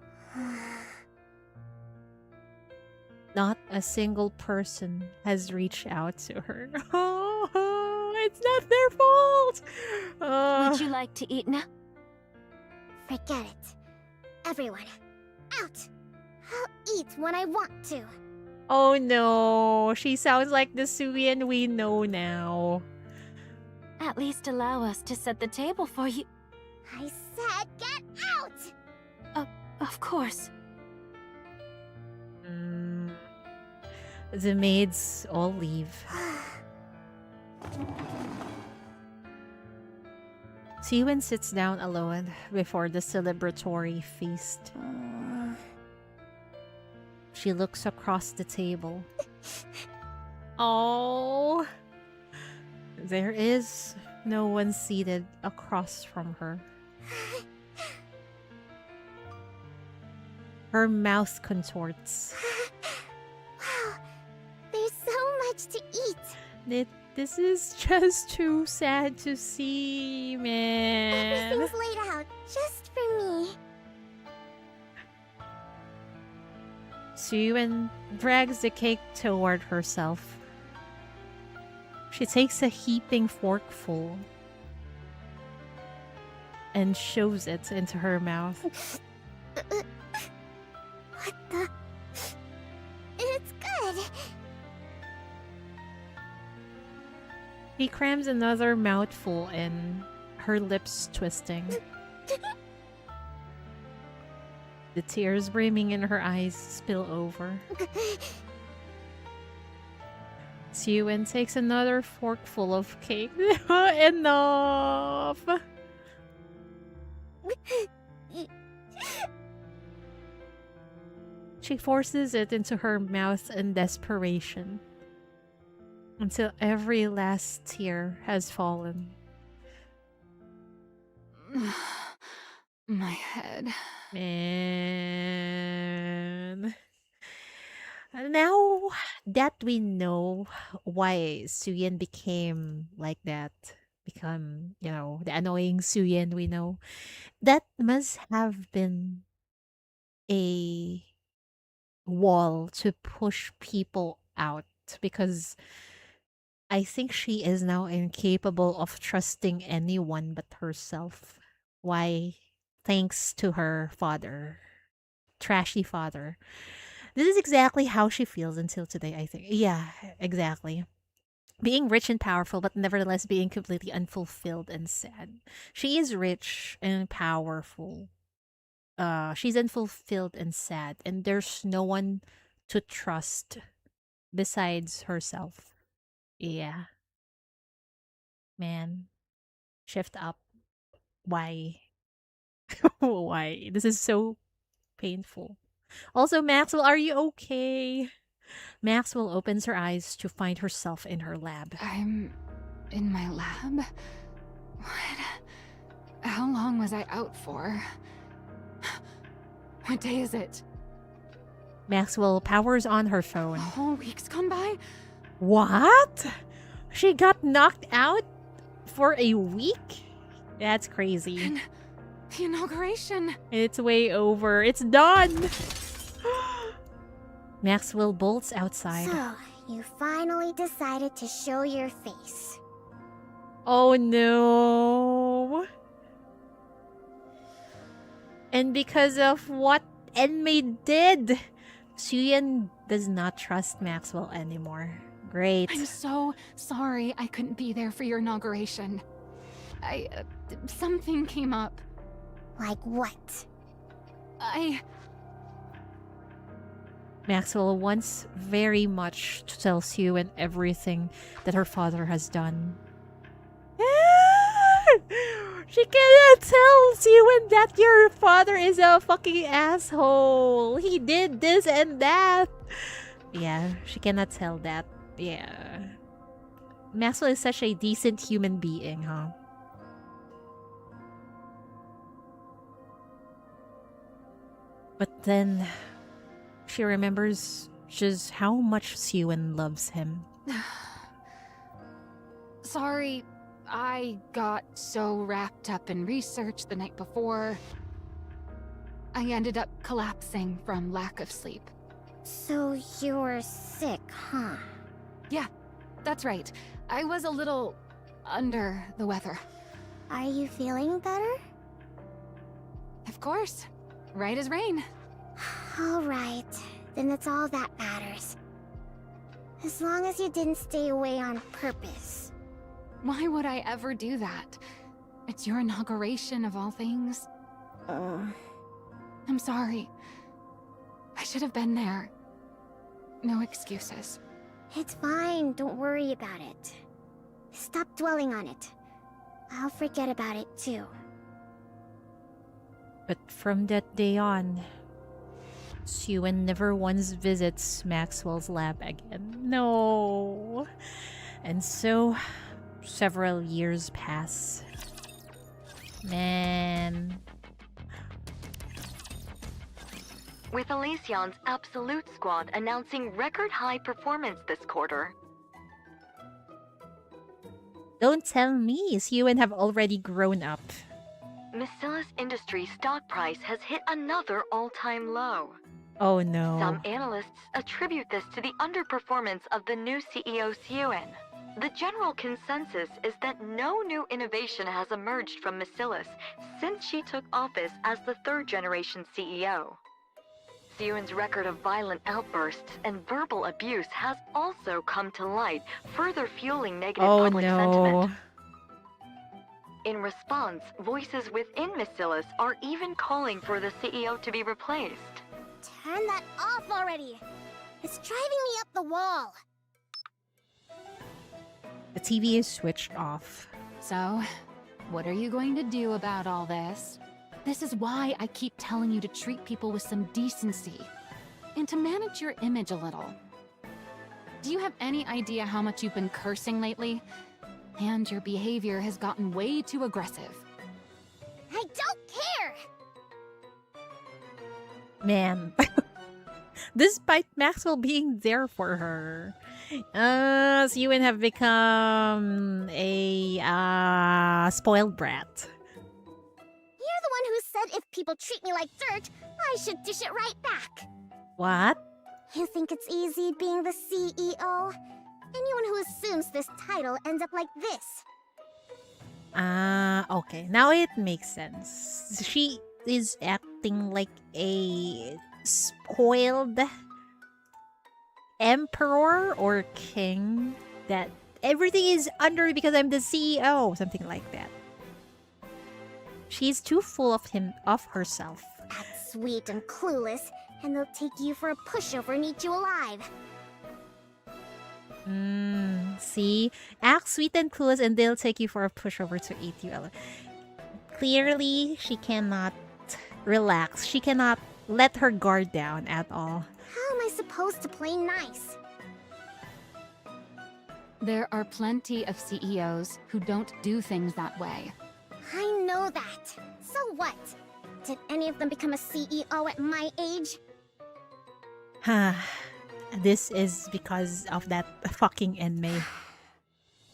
Not a single person has reached out to her. Oh, it's not their fault! Would you like to eat now? Forget it. Everyone, out! I'll eat when I want to. Oh no, she sounds like the Suyin we know now. At least allow us to set the table for you. I said get out! Of course. The maids all leave. Siwen sits down alone before the celebratory feast. She looks across the table. Oh, there is no one seated across from her. Her mouth contorts. Wow, there's so much to eat. This is just too sad to see, man. Everything's laid out just for me. Siwen drags the cake toward herself. She takes a heaping forkful and shoves it into her mouth. What the? It's good. He crams another mouthful in, her lips twisting. The tears brimming in her eyes spill over. Siwen takes another forkful of cake. Enough! She forces it into her mouth in desperation until every last tear has fallen. My head. Man. Now that we know why Suyin became like that, become, the annoying Suyin we know, that must have been a wall to push people out, because I think she is now incapable of trusting anyone but herself. Why? Thanks to her father. Trashy father. This is exactly how she feels until today, I think. Yeah, exactly. Being rich and powerful, but nevertheless being completely unfulfilled and sad. She is rich and powerful. She's unfulfilled and sad, and there's no one to trust besides herself. Yeah. Man. Shift up. Why? Why? This is so painful. Also, Maxwell, are you okay? Maxwell opens her eyes to find herself in her lab. I'm in my lab? What? How long was I out for? What day is it? Maxwell powers on her phone. A whole week's gone by? What? She got knocked out for a week? That's crazy. And the inauguration. It's way over. It's done. Maxwell bolts outside. So, you finally decided to show your face. Oh no. And because of what Enmei did, Suyin does not trust Maxwell anymore. Great. I'm so sorry I couldn't be there for your inauguration. Something came up. Like what? Maxwell wants very much to tell Suyin everything that her father has done. She cannot tell Siwen that your father is a fucking asshole. He did this and that. Yeah, she cannot tell that. Yeah. Maxwell is such a decent human being, huh? But then she remembers just how much Siwon loves him. Sorry, I got so wrapped up in research the night before. I ended up collapsing from lack of sleep. So you were sick, huh? Yeah, that's right. I was a little under the weather. Are you feeling better? Of course. Right as rain. Alright, then that's all that matters. As long as you didn't stay away on purpose. Why would I ever do that? It's your inauguration of all things. I'm sorry. I should have been there. No excuses. It's fine, don't worry about it. Stop dwelling on it. I'll forget about it too. But from that day on, Siwon never once visits Maxwell's lab again. No. And so, several years pass. Man. With Elysion's Absolute Squad announcing record-high performance this quarter. Don't tell me, Siwon have already grown up. Macillus Industries' stock price has hit another all-time low. Oh no. Some analysts attribute this to the underperformance of the new CEO Siwon. The general consensus is that no new innovation has emerged from Macillus since she took office as the third-generation CEO. Siwon's record of violent outbursts and verbal abuse has also come to light, further fueling negative public sentiment. In response, voices within Macillus are even calling for the CEO to be replaced. Turn that off already! It's driving me up the wall! The TV is switched off. So, what are you going to do about all this? This is why I keep telling you to treat people with some decency. And to manage your image a little. Do you have any idea how much you've been cursing lately? And your behavior has gotten way too aggressive. I don't care! Man. Despite Maxwell being there for her, Siwon have become a spoiled brat. You're the one who said if people treat me like dirt, I should dish it right back. What? You think it's easy being the CEO? Anyone who assumes this title ends up like this. Okay. Now it makes sense. She is acting like a spoiled emperor or king that everything is under because I'm the CEO, something like that. She's too full of herself. Act sweet and clueless, and they'll take you for a pushover and eat you alive. See? Act sweet and clueless and they'll take you for a pushover to eat you alive. Clearly, she cannot relax. She cannot let her guard down at all. How am I supposed to play nice? There are plenty of CEOs who don't do things that way. I know that. So what? Did any of them become a CEO at my age? This is because of that fucking Enmei.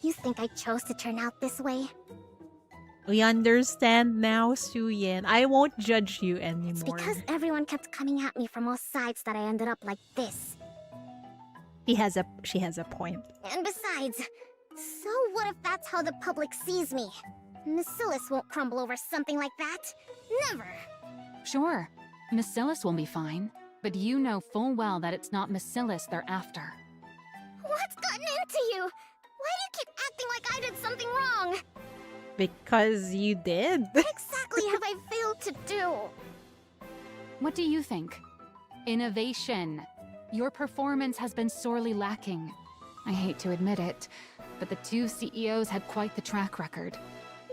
You think I chose to turn out this way? We understand now, Suyin. I won't judge you anymore. It's because everyone kept coming at me from all sides that I ended up like this. She has a point. And besides, so what if that's how the public sees me? Macillus won't crumble over something like that. Never. Sure, Macillus will be fine, but you know full well that it's not Macillus they're after. What's gotten into you? Why do you keep acting like I did something wrong? Because you did. What exactly have I failed to do? What do you think? Innovation. Your performance has been sorely lacking. I hate to admit it, but the two CEOs had quite the track record.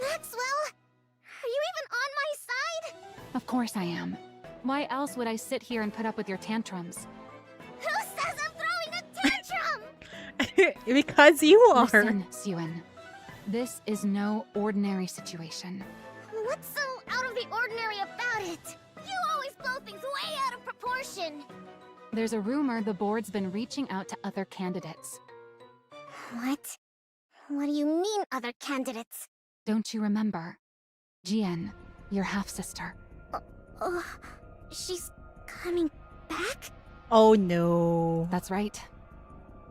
Maxwell? Are you even on my side? Of course I am. Why else would I sit here and put up with your tantrums? Who says I'm throwing a tantrum? Because you are. Listen, Siwon. This is no ordinary situation. What's so out of the ordinary about it? You always blow things way out of proportion. There's a rumor the board's been reaching out to other candidates. What? What do you mean, other candidates? Don't you remember? Jian, your half-sister. Oh, she's coming back? Oh no. That's right.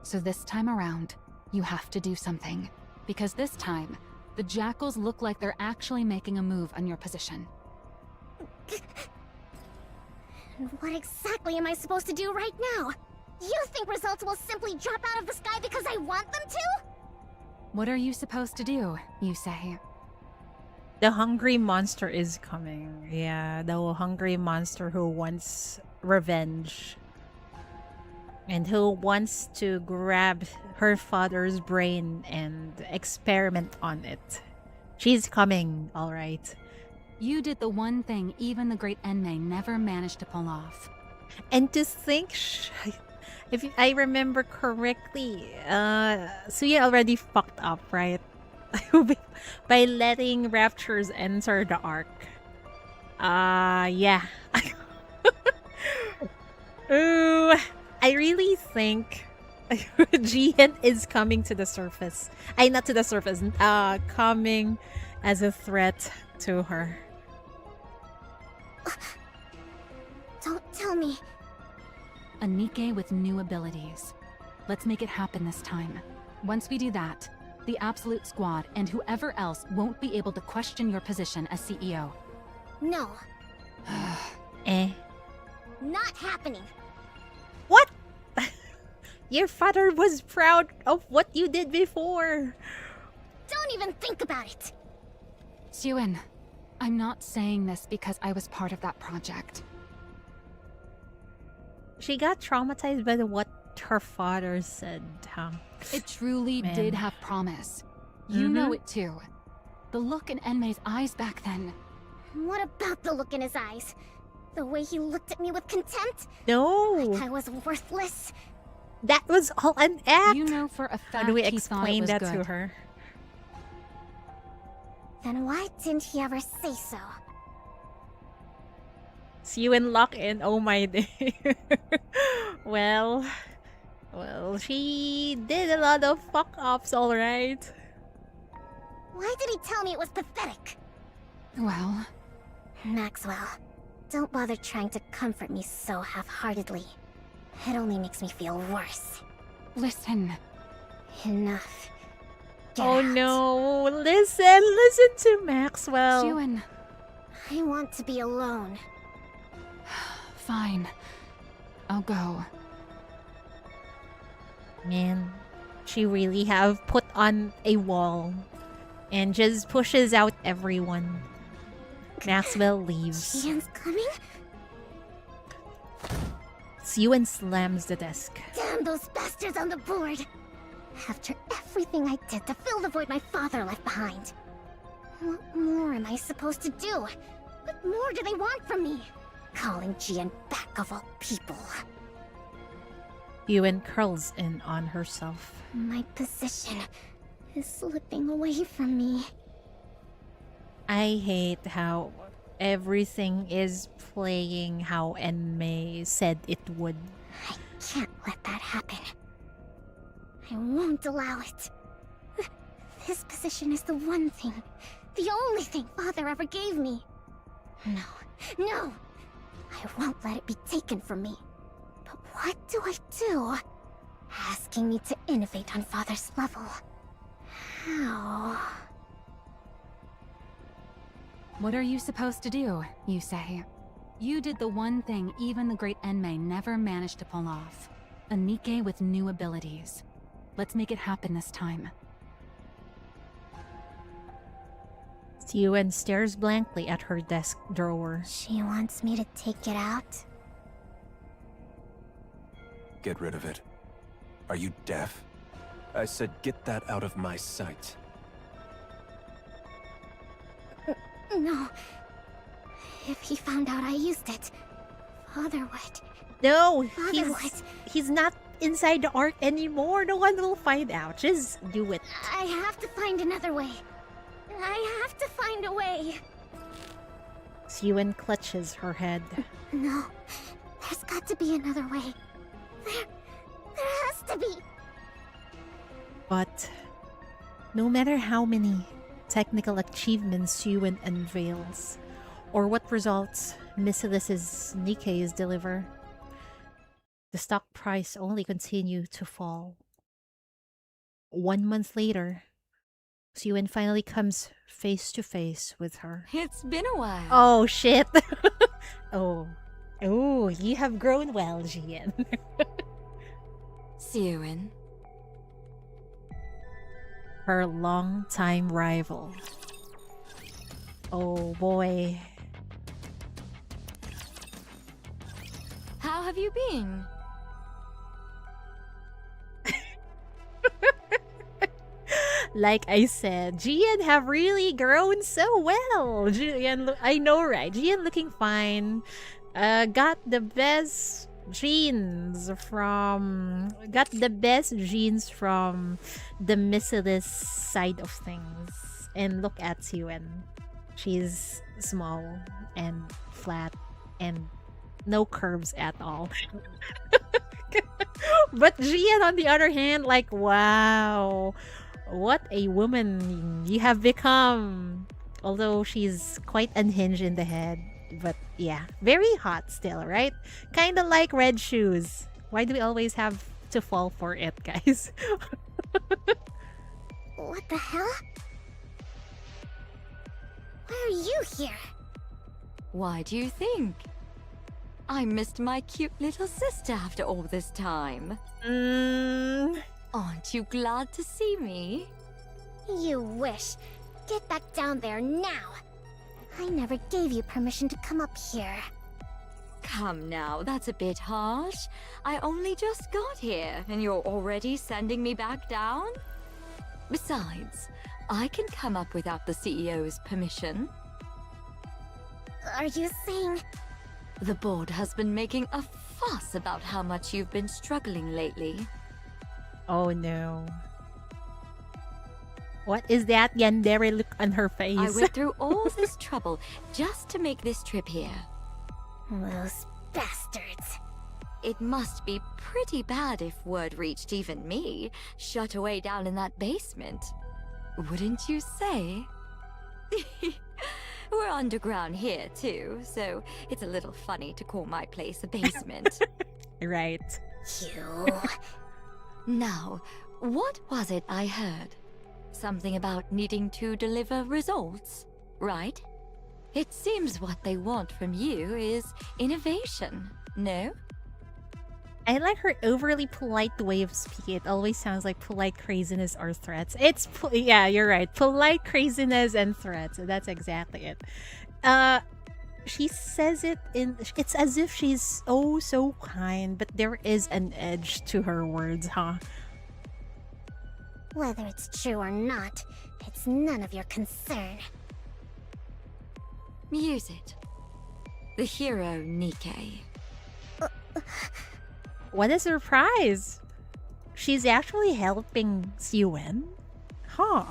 So this time around, you have to do something. Because this time, the Jackals look like they're actually making a move on your position. And what exactly am I supposed to do right now? You think results will simply drop out of the sky because I want them to? What are you supposed to do, you say? The hungry monster is coming. Yeah, the hungry monster who wants revenge. And who wants to grab her father's brain and experiment on it. She's coming, alright. You did the one thing even the great Enmei never managed to pull off. And to think, if I remember correctly, Suya already fucked up, right? By letting raptures enter the ark. Yeah. Ooh, I really think Jian is coming to the surface. Not to the surface, coming as a threat to her. Don't tell me. A Nikke with new abilities. Let's make it happen this time. Once we do that, the Absolute Squad and whoever else won't be able to question your position as CEO. No. Eh. Not happening. What? Your father was proud of what you did before. Don't even think about it. Suen, I'm not saying this because I was part of that project. She got traumatized by what her father said, huh? It truly Man. did have promise. You know it too. The look in Enmei's eyes back then. What about the look in his eyes? The way he looked at me with contempt? No. Like I was worthless? That was all an act. You know for a fact How do we he thought it explain was that good. to her? Then why didn't he ever say so? See you in lock-in. Oh my day. well, she did a lot of fuck-ups, alright. Why did he tell me it was pathetic? Well, Maxwell, don't bother trying to comfort me so half-heartedly. It only makes me feel worse. listen. Enough. Get Oh out. no, listen to Maxwell. Suen, I want to be alone. fine. I'll go. Man, she really have put on a wall and just pushes out everyone. Maxwell leaves. Ian's coming? Suen slams the desk. Damn those bastards on the board! After everything I did to fill the void my father left behind. What more am I supposed to do? What more do they want from me? Calling Jian back of all people. Suen curls in on herself. My position is slipping away from me. I hate how everything is playing how Enmei said it would. I can't let that happen. I won't allow it. This position is the one thing, the only thing Father ever gave me. No. I won't let it be taken from me. But what do I do? Asking me to innovate on Father's level. How? What are you supposed to do, you say? You did the one thing even the great Enmei never managed to pull off. A Nikke with new abilities. Let's make it happen this time. Suen stares blankly at her desk drawer. She wants me to take it out? Get rid of it. Are you deaf? I said get that out of my sight. No. If he found out I used it, Father would. No, Father would. he's not inside the ark anymore. No one will find out. Just do it. I have to find another way. I have to find a way. Suen clutches her head. No, there's got to be another way. There has to be. But no matter how many technical achievements Yuan unveils, or what results Missilis's Nikke's deliver, the stock price only continue to fall. 1 month later, Yuan finally comes face to face with her. It's been a while. Oh shit! Oh, you have grown well, Jian. Siuin. Her longtime rival. Oh boy. How have you been? Like I said, Jian have really grown so well. Jian, I know, right? Jian looking fine. Got the best genes from the Missilis side of things. And look at Yuan. She's small and flat and no curves at all. But Jian, on the other hand, like, wow, what a woman you have become. Although she's quite unhinged in the head. But yeah, very hot still, right? Kind of like red shoes. Why do we always have to fall for it, guys? What the hell? Why are you here? Why do you think? I missed my cute little sister after all this time. Aren't you glad to see me? You wish. Get back down there now. I never gave you permission to come up here. Come now, that's a bit harsh. I only just got here, and you're already sending me back down? Besides, I can come up without the CEO's permission. Are you saying... The board has been making a fuss about how much you've been struggling lately. Oh no. What is that yandere look on her face? I went through all this trouble just to make this trip here. Those bastards. It must be pretty bad if word reached even me, shut away down in that basement. Wouldn't you say? We're underground here too, so it's a little funny to call my place a basement. Right. You... Now, what was it I heard? Something about needing to deliver results, right? It seems what they want from you is innovation, no? I like her overly polite way of speaking. It always sounds like polite craziness or threats. Yeah, you're right. Polite craziness and threats. That's exactly it. She says it it's as if she's oh so kind, but there is an edge to her words, huh? Whether it's true or not, it's none of your concern. Use it. The hero Nikke. What a surprise! She's actually helping Yuan? Huh.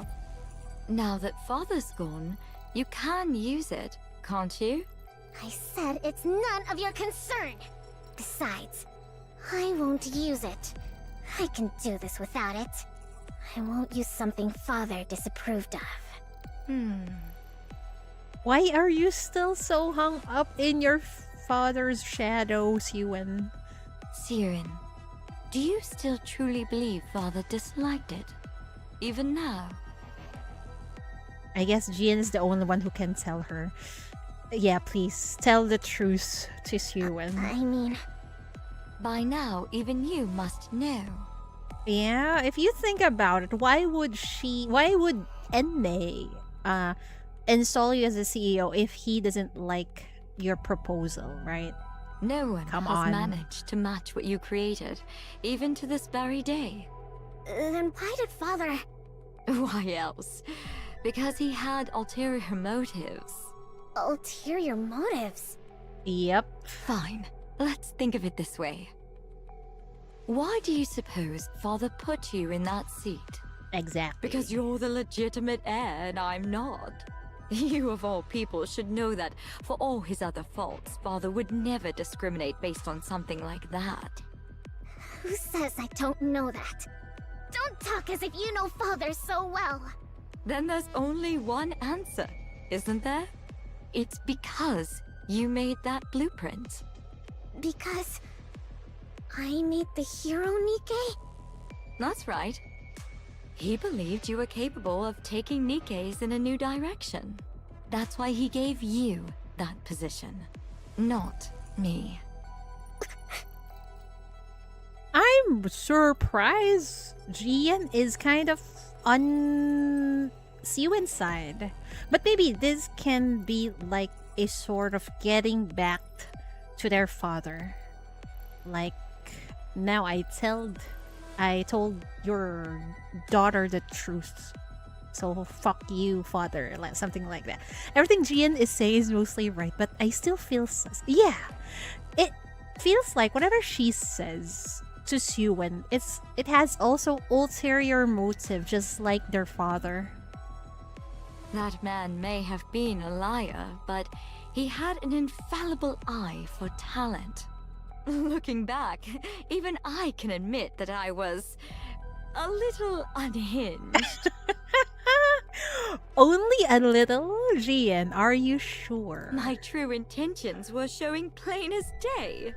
Now that Father's gone, you can use it, can't you? I said it's none of your concern! Besides, I won't use it. I can do this without it. I won't use something Father disapproved of. Why are you still so hung up in your father's shadows, Yuan? Siren, do you still truly believe Father disliked it? Even now? I guess Jian is the only one who can tell her. Yeah, please, tell the truth to Yuan. I mean... By now, even you must know. Yeah, if you think about it, why would Enmei install you as a CEO if he doesn't like your proposal, right? No one Come has on. managed to match what you created, even to this very day. Then why did Father... Why else? Because he had ulterior motives. Ulterior motives? Yep. Fine, let's think of it this way. Why do you suppose Father put you in that seat? Exactly. Because you're the legitimate heir and I'm not. You of all people should know that, for all his other faults, father would never discriminate based on something like that. Who says I don't know that? Don't talk as if you know father so well. Then there's only one answer, isn't there? It's because you made that blueprint. Because I made the hero, Nikke? That's right. He believed you were capable of taking Nikke's in a new direction. That's why he gave you that position, not me. I'm surprised Jian is kind of on Siwen's side. But maybe this can be like a sort of getting back to their father. Like, now I told your daughter the truth. So fuck you, father. Like something like that. Everything Jian is saying is mostly right, but I still feel yeah. It feels like whatever she says to Siwen, it has also ulterior motive, just like their father. That man may have been a liar, but he had an infallible eye for talent. Looking back, even I can admit that I was a little unhinged. Only a little? Jian, are you sure? My true intentions were showing plain as day.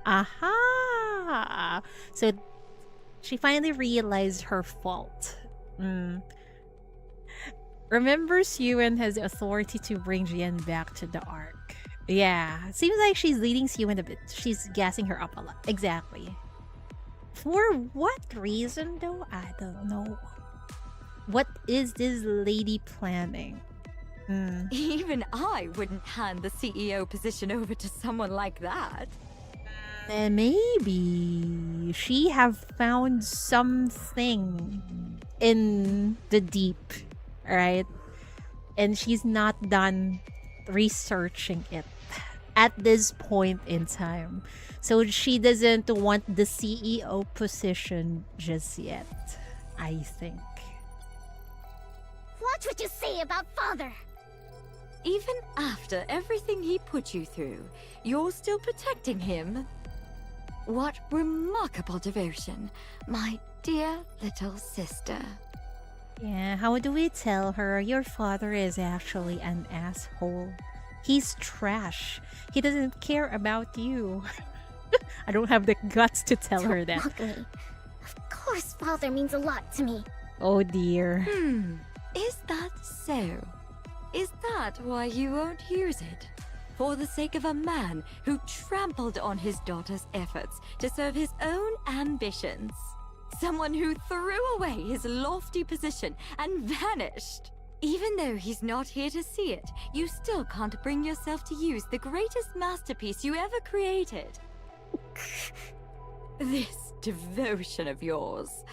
Aha! So she finally realized her fault. Remember, Siwen has the authority to bring Jian back to the Ark. Yeah, seems like she's leading Siwen a bit. She's gassing her up a lot. Exactly. For what reason, though? I don't know. What is this lady planning? Even I wouldn't hand the CEO position over to someone like that. Maybe she have found something in the deep, right? And she's not done researching it at this point in time. So she doesn't want the CEO position just yet, I think. Watch what you say about father! Even after everything he put you through, you're still protecting him? What remarkable devotion, my dear little sister. Yeah, how do we tell her your father is actually an asshole? He's trash. He doesn't care about you. I don't have the guts to tell her that. Ugly. Of course father means a lot to me. Oh dear. Is that so? Is that why you won't use it? For the sake of a man who trampled on his daughter's efforts to serve his own ambitions? Someone who threw away his lofty position and vanished? Even though he's not here to see it, you still can't bring yourself to use the greatest masterpiece you ever created. This devotion of yours.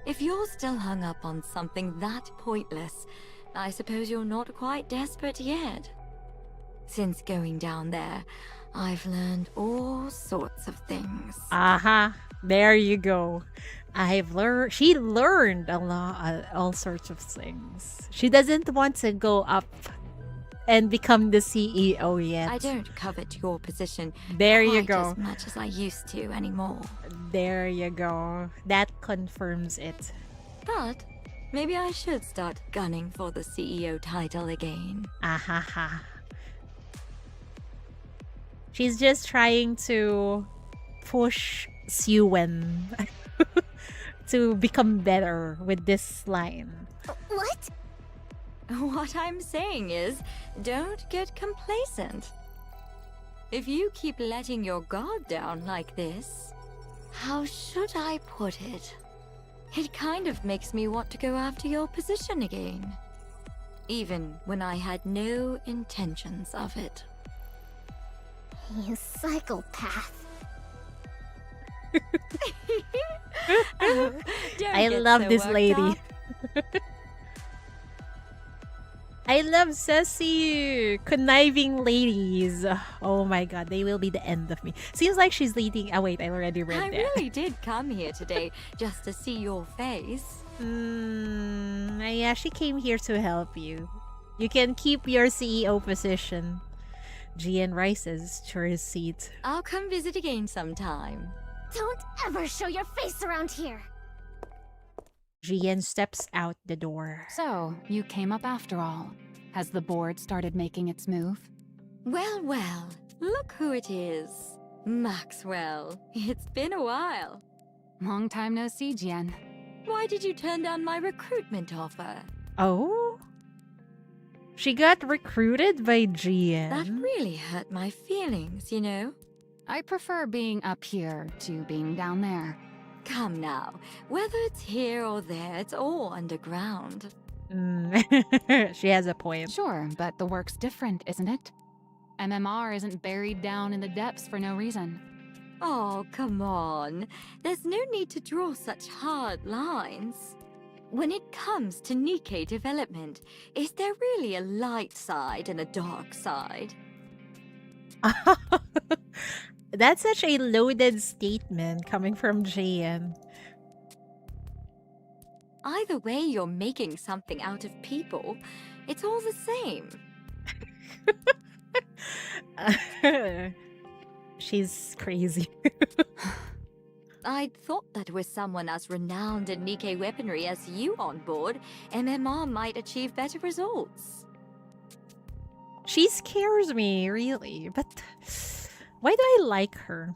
If you're still hung up on something that pointless, I suppose you're not quite desperate yet. Since going down there, I've learned all sorts of things. Aha, there you go. She learned a lot, all sorts of things. She doesn't want to go up and become the CEO yet. I don't covet your position there you quite go. as much as I used to anymore. There you go. That confirms it. But maybe I should start gunning for the CEO title again. Ahaha. She's just trying to push Siwen to become better with this line. What? What I'm saying is, don't get complacent. If you keep letting your guard down like this, how should I put it? It kind of makes me want to go after your position again. Even when I had no intentions of it. You psychopath. Oh, I love this lady. I love sassy, conniving ladies. Oh my god, they will be the end of me. Seems like she's leading. Oh wait, I already read I that. really did come here today just to see your face. Yeah, she came here to help you. You can keep your CEO position. Gian rises to his seat. I'll come visit again sometime. Don't ever show your face around here! Gian steps out the door. So, you came up after all. Has the board started making its move? Well, well, look who it is. Maxwell, it's been a while. Long time no see, Jian. Why did you turn down my recruitment offer? Oh? She got recruited by That Gian. really hurt my feelings, you know? I prefer being up here to being down there. Come now, whether it's here or there, it's all underground. She has a point. Sure, but the work's different, isn't it? MMR isn't buried down in the depths for no reason. Oh, come on. There's no need to draw such hard lines. When it comes to Nikke development, is there really a light side and a dark side? That's such a loaded statement coming from Gian. Either way, you're making something out of people. It's all the same. She's crazy. I'd thought that with someone as renowned in Nikke weaponry as you on board, MMR might achieve better results. She scares me, really. But why do I like her?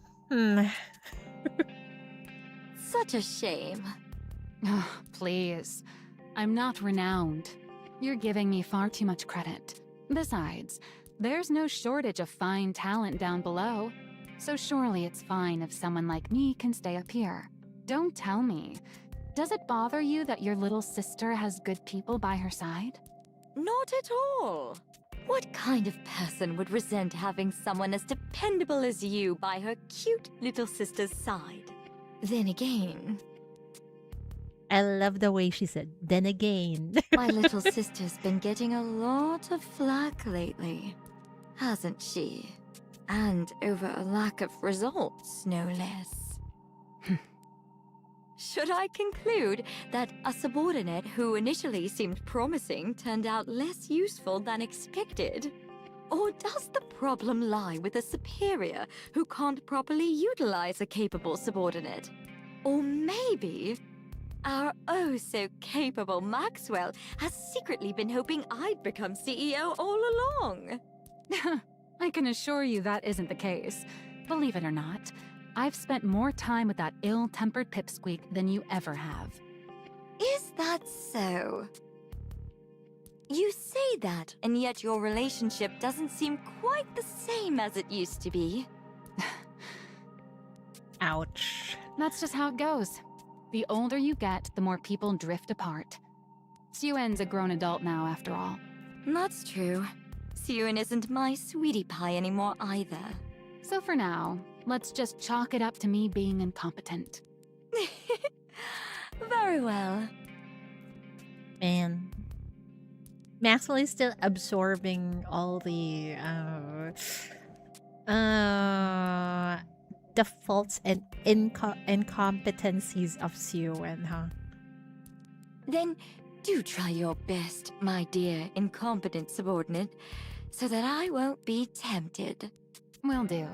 Such a shame. Oh, please. I'm not renowned. You're giving me far too much credit. Besides, there's no shortage of fine talent down below. So surely it's fine if someone like me can stay up here. Don't tell me. Does it bother you that your little sister has good people by her side? Not at all. What kind of person would resent having someone as dependable as you by her cute little sister's side? Then again... I love the way she said, then again. My little sister's been getting a lot of flack lately, hasn't she? And over a lack of results, no less. Should I conclude that a subordinate who initially seemed promising turned out less useful than expected? Or does the problem lie with a superior who can't properly utilize a capable subordinate? Or maybe our oh-so-capable Maxwell has secretly been hoping I'd become CEO all along. I can assure you that isn't the case. Believe it or not, I've spent more time with that ill-tempered pipsqueak than you ever have. Is that so? You say that, and yet your relationship doesn't seem quite the same as it used to be. Ouch. That's just how it goes. The older you get, the more people drift apart. Suen's a grown adult now, after all. That's true. Suen isn't my sweetie pie anymore either. So for now, let's just chalk it up to me being incompetent. Very well. Man. Maxwell is still absorbing all the faults and incompetencies of Suen, huh? Then do try your best, my dear incompetent subordinate, so that I won't be tempted. Will do.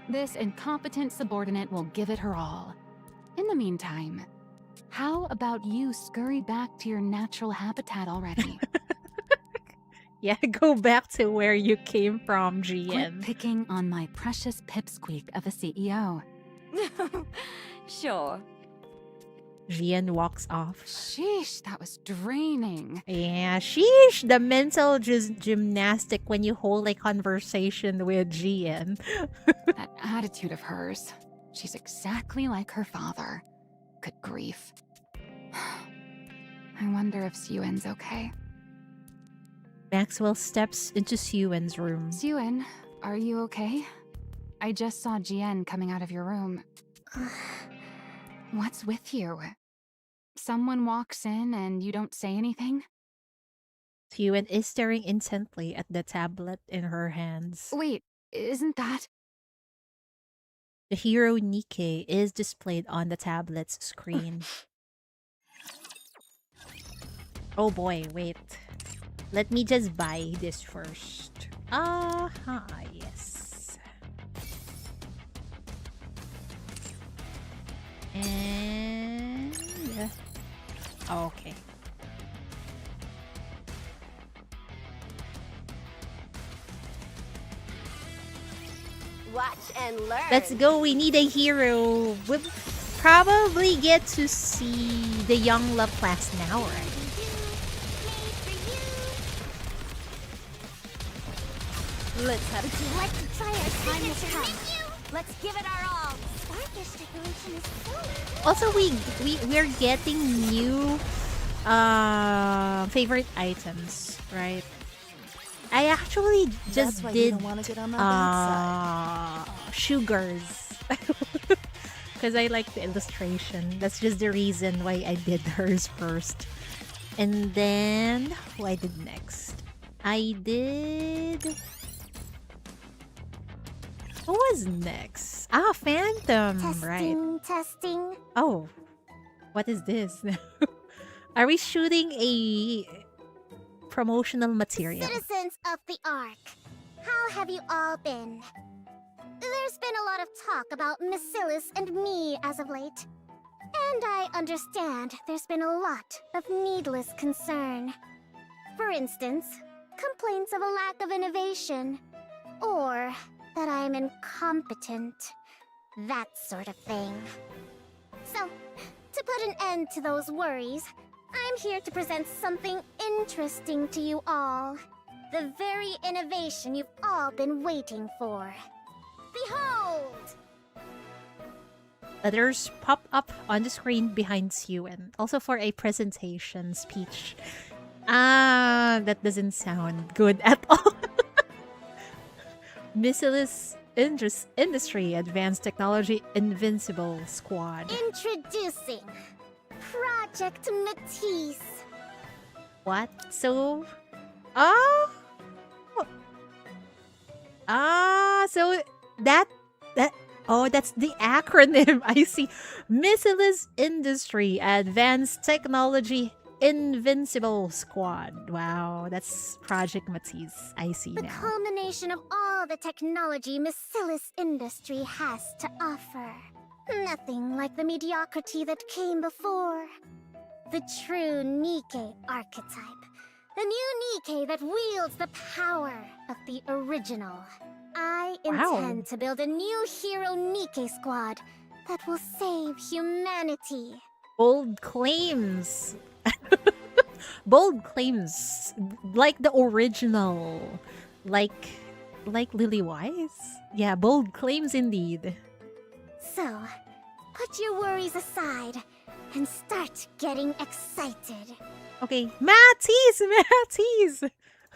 This incompetent subordinate will give it her all. In the meantime, how about you scurry back to your natural habitat already? Yeah, go back to where you came from, Quit Gian. picking on my precious pipsqueak of a CEO. Sure. Gian walks off. Sheesh, that was draining. Yeah, sheesh, the mental gymnastic when you hold a conversation with Gian. That attitude of hers. She's exactly like her father. Good grief. I wonder if Suen's okay. Maxwell steps into Suen's room. Suen, are you okay? I just saw Jian coming out of your room. What's with you? Someone walks in and you don't say anything? Suen is staring intently at the tablet in her hands. Wait, isn't that... The hero Nikke is displayed on the tablet's screen. Oh boy, wait. Let me just buy this first. Yes. And okay. Watch and learn. Let's go. We need a hero. We'll probably get to see the young Laplace now, right? Let's have it. Like to try our time has come. Let's give it our all. Starfish decoration is so Also, we're getting new favorite items, right? I actually just did sugars because I like the illustration. That's just the reason why I did hers first. And then who I did next? I did. Who was next? Phantom, right? Testing. Oh, what is this? Are we shooting a promotional material? Citizens of the Ark, how have you all been? There's been a lot of talk about Macilis and me as of late. And I understand there's been a lot of needless concern. For instance, complaints of a lack of innovation. Or that I'm incompetent. That sort of thing. So, to put an end to those worries, I'm here to present something interesting to you all. The very innovation you've all been waiting for. Behold! Letters pop up on the screen behind you and also for a presentation speech. That doesn't sound good at all. Missiles Industry Advanced Technology Invincible Squad. Introducing Project MATIS. What? So so that's the acronym. I see. Missiles Industry Advanced Technology Invincible Squad. Wow, that's Project MATIS. I see The now. culmination of all the technology Macilis Industry has to offer. Nothing like the mediocrity that came before. The true Nikke archetype. The new Nikke that wields the power of the original. I intend to build a new hero Nikke squad that will save humanity. Bold claims. Bold claims. Like the original. Like Lily Wise? Yeah, bold claims indeed. So, put your worries aside and start getting excited. Okay, Matis!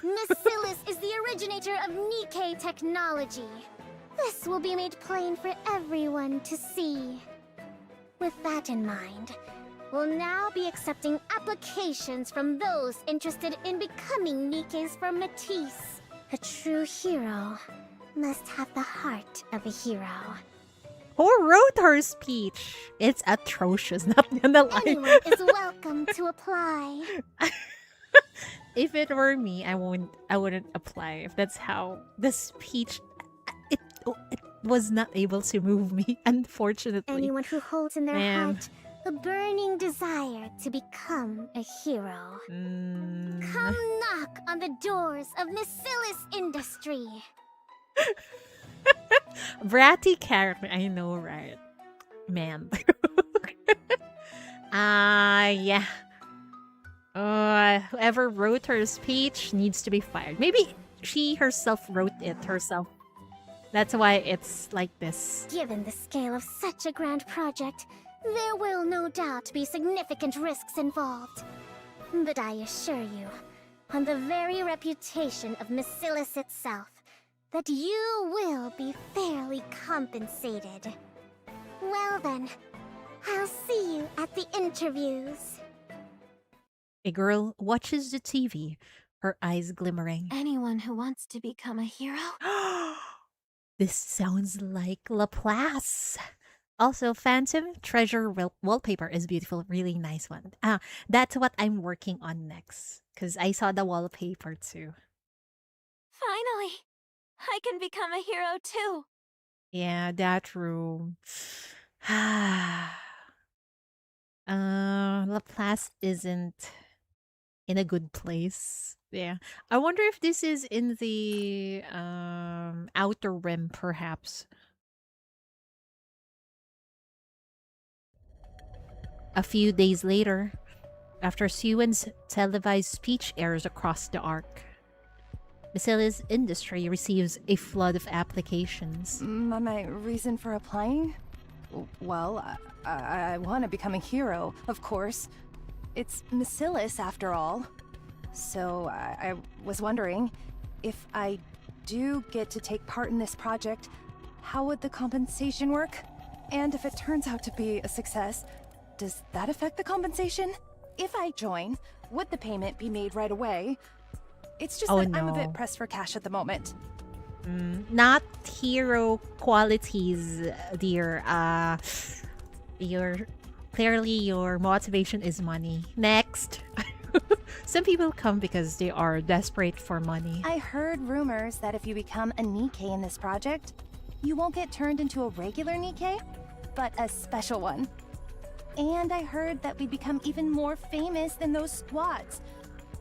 Macilis is the originator of Nikke technology. This will be made plain for everyone to see. With that in mind, we'll now be accepting applications from those interested in becoming Nikkes for Matisse. A true hero must have the heart of a hero. Who wrote her speech? It's atrocious, not gonna lie. Anyone is welcome to apply. If it were me, I wouldn't apply. If that's how the speech, it was not able to move me, unfortunately. Anyone who holds in their Man. heart a burning desire to become a hero. Come knock on the doors of Macilis Industry. Bratty character, I know, right? Man. Yeah. Whoever wrote her speech needs to be fired. Maybe she herself wrote it herself. That's why it's like this. Given the scale of such a grand project, there will no doubt be significant risks involved. But I assure you, on the very reputation of Macilis itself, that you will be fairly compensated. Well then, I'll see you at the interviews. A girl watches the TV, her eyes glimmering. Anyone who wants to become a hero? This sounds like Laplace. Also, Phantom Treasure wallpaper is beautiful. Really nice one. That's what I'm working on next. Because I saw the wallpaper too. Finally! I can become a hero too! Yeah, that room. Laplace isn't in a good place. Yeah. I wonder if this is in the outer rim, perhaps. A few days later, after Suen's televised speech airs across the arc, Basile's industry receives a flood of applications. My reason for applying? Well, I want to become a hero, of course. It's Basilis, after all. So I was wondering, if I do get to take part in this project, how would the compensation work? And if it turns out to be a success, does that affect the compensation? If I join, would the payment be made right away? It's just that I'm a bit pressed for cash at the moment. Not hero qualities, dear. Clearly your motivation is money. Next. Some people come because they are desperate for money. I heard rumors that if you become a Nikke in this project, you won't get turned into a regular Nikke, but a special one. And I heard that we'd become even more famous than those squads.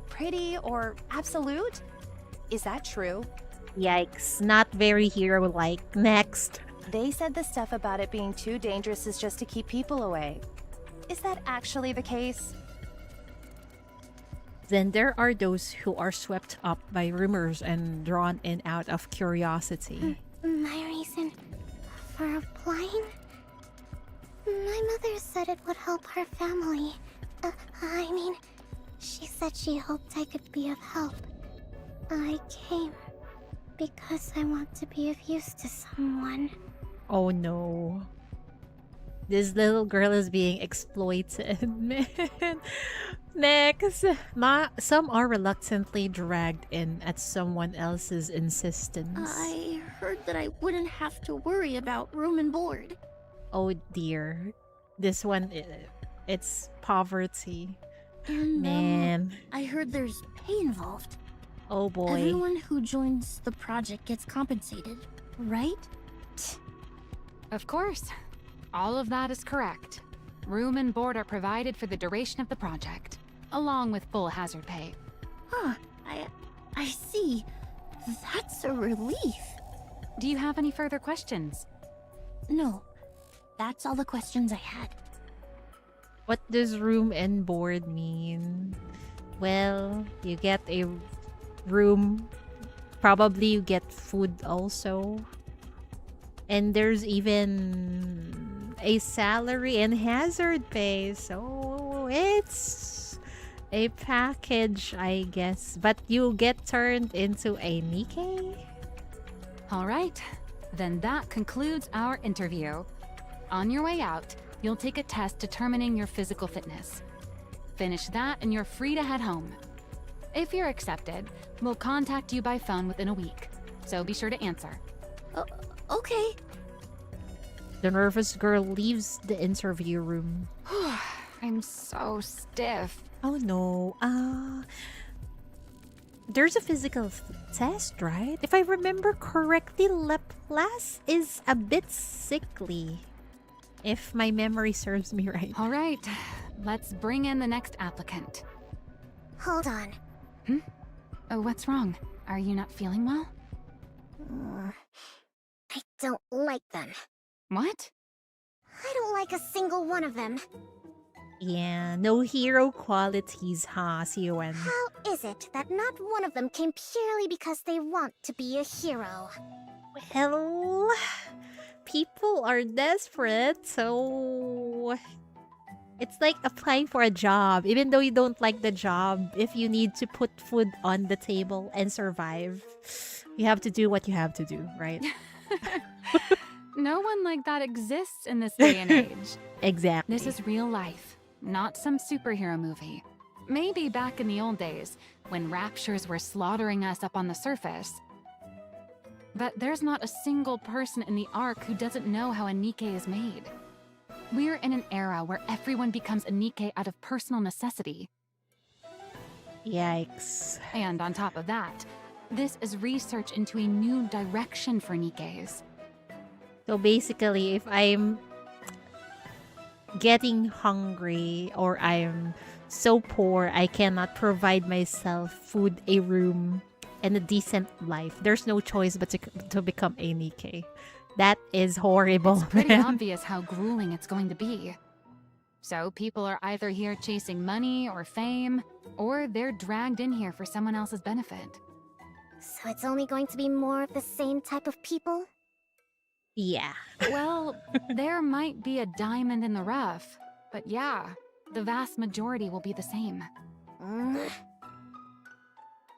Pretty or absolute? Is that true? Yikes, not very hero-like. Next. They said the stuff about it being too dangerous is just to keep people away. Is that actually the case? Then there are those who are swept up by rumors and drawn in out of curiosity. My reason for applying? My mother said it would help her family. I mean, she said she hoped I could be of help. I came because I want to be of use to someone. Oh no. This little girl is being exploited, man. Next. Some are reluctantly dragged in at someone else's insistence. I heard that I wouldn't have to worry about room and board. Oh dear. This one, it's poverty. And, man. I heard there's pay involved. Oh boy. Everyone who joins the project gets compensated, right? Of course. All of that is correct. Room and board are provided for the duration of the project, along with full hazard pay. Huh, I see. That's a relief. Do you have any further questions? No, that's all the questions I had. What does room and board mean? Well, you get a room. Probably you get food also. And there's even a salary and hazard pay. So it's a package, I guess. But you get turned into a Nikke? All right. Then that concludes our interview. On your way out, you'll take a test determining your physical fitness. Finish that and you're free to head home. If you're accepted, we'll contact you by phone within a week. So be sure to answer. Okay. The nervous girl leaves the interview room. I'm so stiff. Oh no. There's a physical test, right? If I remember correctly, Laplace is a bit sickly. If my memory serves me right. All right. Let's bring in the next applicant. Hold on. Oh, what's wrong? Are you not feeling well? I don't like them. What? I don't like a single one of them. Yeah, no hero qualities, huh, Siwen? How is it that not one of them came purely because they want to be a hero? Well, people are desperate, so it's like applying for a job. Even though you don't like the job, if you need to put food on the table and survive, you have to do what you have to do, right? No one like that exists in this day and age. Exactly. This is real life, not some superhero movie. Maybe back in the old days, when raptures were slaughtering us up on the surface. But there's not a single person in the Ark who doesn't know how a Nikke is made. We're in an era where everyone becomes a Nikke out of personal necessity. Yikes. And on top of that, this is research into a new direction for Nikkes. So basically, if I'm getting hungry or I'm so poor I cannot provide myself food, a room, and a decent life, there's no choice but to become a Nikke. That is horrible. It's pretty obvious how grueling it's going to be. So people are either here chasing money or fame, or they're dragged in here for someone else's benefit. So it's only going to be more of the same type of people? Yeah. Well, there might be a diamond in the rough, but yeah, the vast majority will be the same.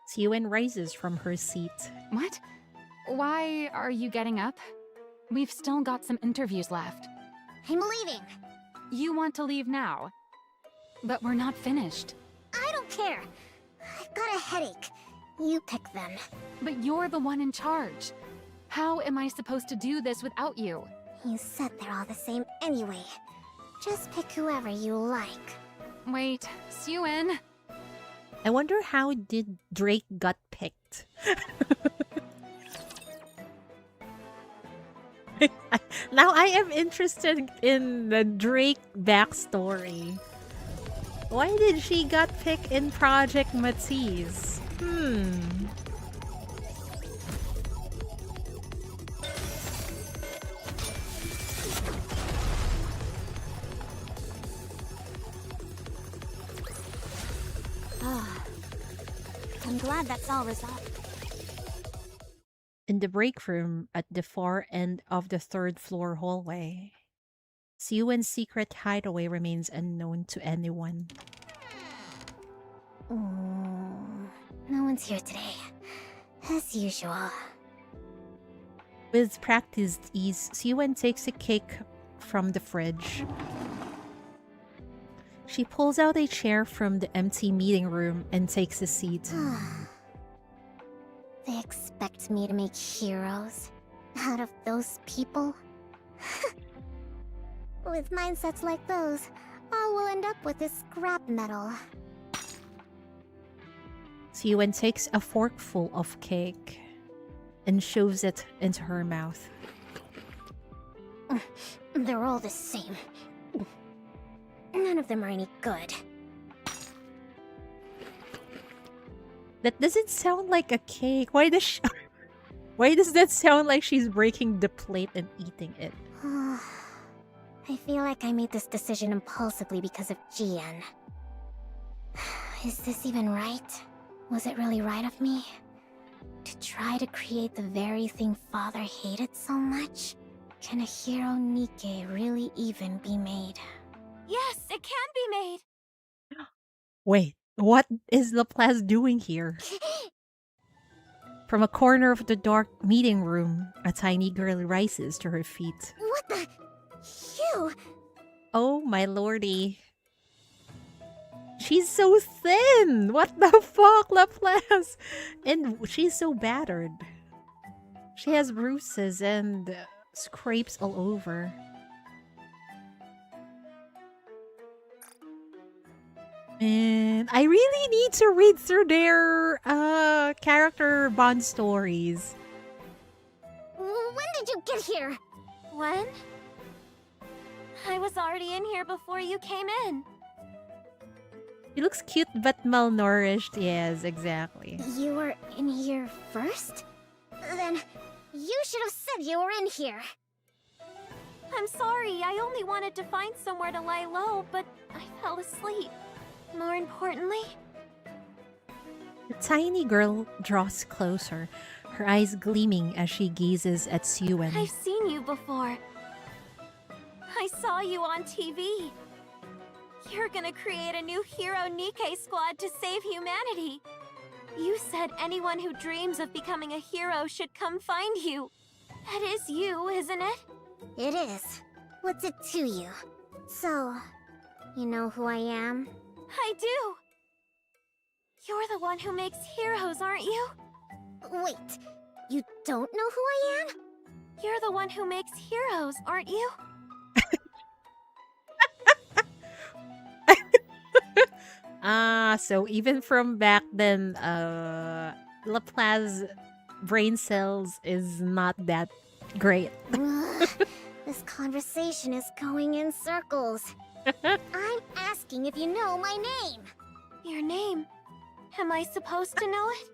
Siwen rises from her seat. What? Why are you getting up? We've still got some interviews left. I'm leaving. You want to leave now? But we're not finished. I don't care. I've got a headache. You pick them. But you're the one in charge. How am I supposed to do this without you? You said they're all the same anyway. Just pick whoever you like. Wait, Siwen. I wonder how did Drake got picked. Now I am interested in the Drake backstory. Why did she got picked in Project MATIS? I'm glad that's all resolved. In the break room at the far end of the third floor hallway, Siwen's secret hideaway remains unknown to anyone. No one's here today. As usual. With practiced ease, Siwen takes a cake from the fridge. She pulls out a chair from the empty meeting room and takes a seat. They expect me to make heroes out of those people? With mindsets like those, all we'll end up with is scrap metal. Siwen takes a forkful of cake and shoves it into her mouth. They're all the same. None of them are any good. That doesn't sound like a cake. Why does that sound like she's breaking the plate and eating it? I feel like I made this decision impulsively because of Jian. Is this even right? Was it really right of me? To try to create the very thing Father hated so much? Can a hero Nikke really even be made? Yes, it can be made! Wait, what is Laplace doing here? From a corner of the dark meeting room, a tiny girl rises to her feet. What the? You? Oh my lordy. She's so thin! What the fuck, Laplace? And she's so battered. She has bruises and scrapes all over. Man, I really need to read through their character bond stories. When did you get here? When? I was already in here before you came in. She looks cute but malnourished. Yes, exactly. You were in here first? Then you should have said you were in here. I'm sorry, I only wanted to find somewhere to lie low, but I fell asleep. More importantly... The tiny girl draws closer, her eyes gleaming as she gazes at Siwen. I've seen you before. I saw you on TV. You're gonna create a new hero Nikke squad to save humanity. You said anyone who dreams of becoming a hero should come find you. That is you, isn't it? It is. What's it to you? So, you know who I am? I do. You're the one who makes heroes, aren't you? Wait, you don't know who I am? You're the one who makes heroes, aren't you? So even from back then, Laplace brain cells is not that great. This conversation is going in circles. I'm asking if you know my name. Your name? Am I supposed to know it?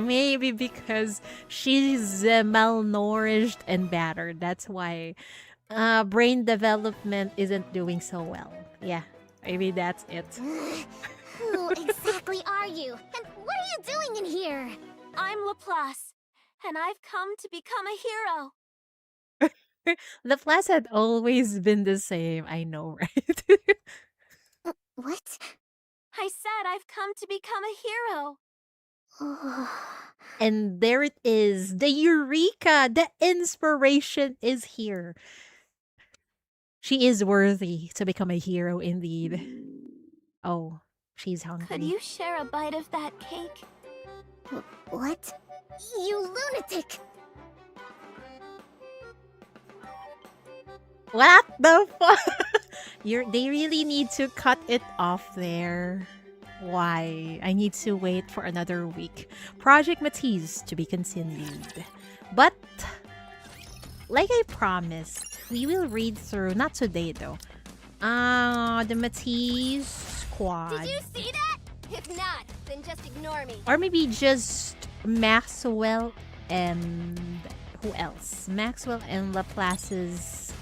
Maybe because she's malnourished and battered. That's why brain development isn't doing so well. Yeah, maybe that's it. Who exactly are you? And what are you doing in here? I'm Laplace, and I've come to become a hero. Laplace had always been the same. I know, right? What? I said I've come to become a hero. And there it is. The Eureka! The inspiration is here. She is worthy to become a hero indeed. Oh, she's hungry. Could you share a bite of that cake? What? You lunatic! What the fuck? They really need to cut it off there. Why? I need to wait for another week. Project MATIS to be continued. But, like I promised, we will read through, not today though, the MATIS squad. Did you see that? If not, then just ignore me. Or maybe just Maxwell and who else? Maxwell and Laplace's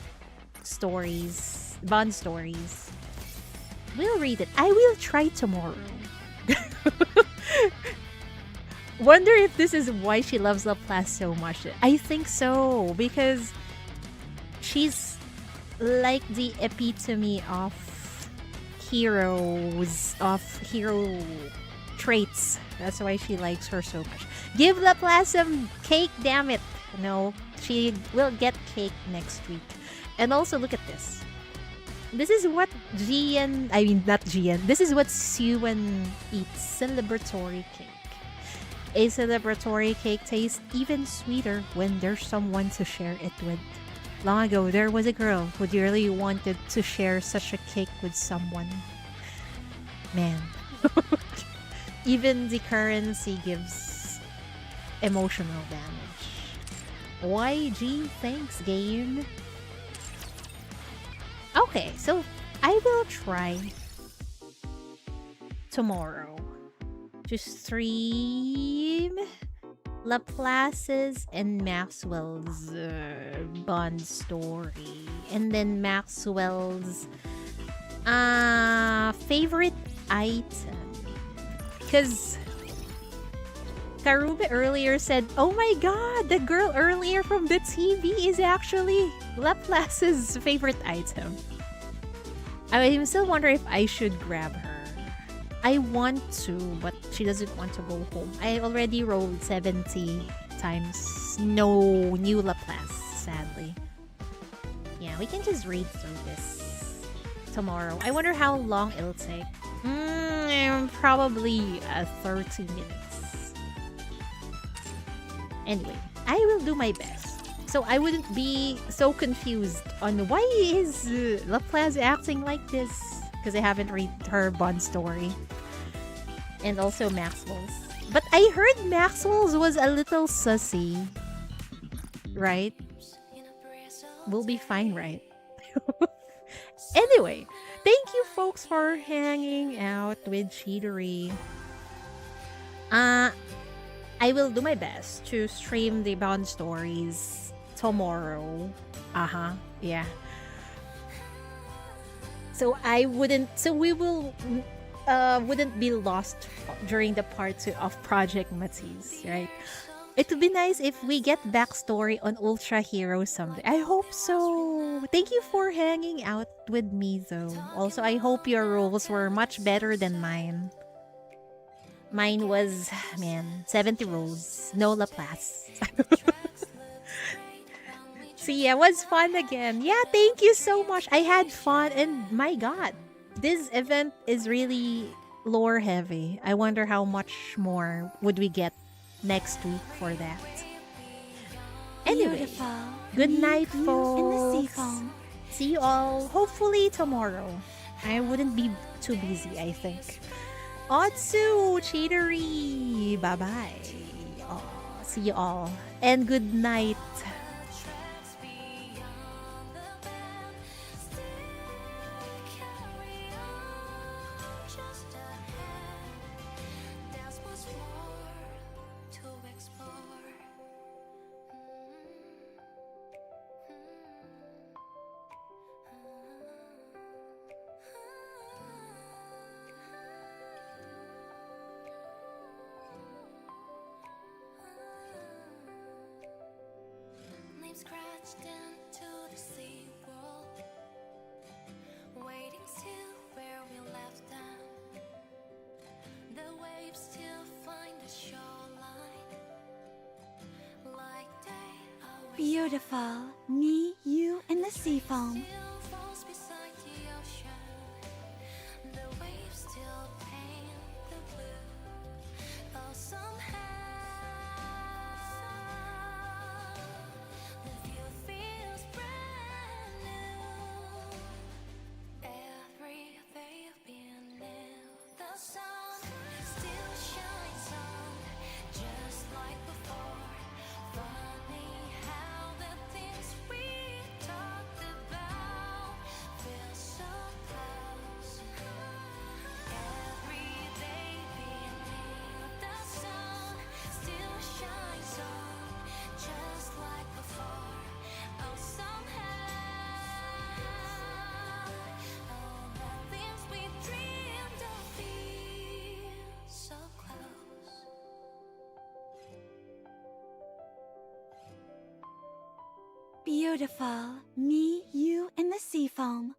stories, bond stories. We'll read it. I will try tomorrow. Wonder if this is why she loves Laplace so much. I think so, because she's like the epitome of heroes, of hero traits. That's why she likes her so much. Give Laplace some cake, damn it. No, she will get cake next week. And also, look at this. This is what Gian, I mean not Gian, this is what Suan eats. Celebratory cake. A celebratory cake tastes even sweeter when there's someone to share it with. Long ago, there was a girl who dearly wanted to share such a cake with someone. Man. Even the currency gives emotional damage. YG, thanks game. Okay, so I will try tomorrow to stream Laplace's and Maxwell's bond story, and then Maxwell's favorite item, because Karube earlier said, oh my god, the girl earlier from the TV is actually Laplace's favorite item. I'm still wondering if I should grab her. I want to, but she doesn't want to go home. I already rolled 70 times. No new Laplace, sadly. Yeah, we can just read through this tomorrow. I wonder how long it'll take. Probably 30 minutes. Anyway, I will do my best. So I wouldn't be so confused on why is Laplace acting like this. Because I haven't read her bond story. And also Maxwell's. But I heard Maxwell's was a little sussy. Right? We'll be fine, right? Anyway, thank you folks for hanging out with Cheatery. I will do my best to stream the bond stories tomorrow. Yeah. So we will wouldn't be lost during the part 2 of Project MATIS, right? It would be nice if we get backstory on Ultra Hero someday. I hope so. Thank you for hanging out with me though. Also, I hope your rolls were much better than mine. Mine was, 70 rolls. No Laplace. See, it was fun again. Yeah, thank you so much. I had fun and my god. This event is really lore heavy. I wonder how much more would we get next week for that. Anyway, good night, folks. See you all hopefully tomorrow. I wouldn't be too busy, I think. Otsu, Cheatery, bye-bye. Oh, see you all. And good night. Names scratched into the sea world, waiting still where we left them. The waves still find the shoreline, like they always Beautiful. Me, you, and the sea foam. still falls beside the ocean. The waves still paint the blue. Oh, somehow the view feels brand new. Every wave being new. The sun still shines on, just like before. Funny how the things we talked about feel so close. Every day being new. The sun still shines on, just like before. Oh, somehow all the things we dreamed of feel so close. Beautiful. Me, you, and the sea foam.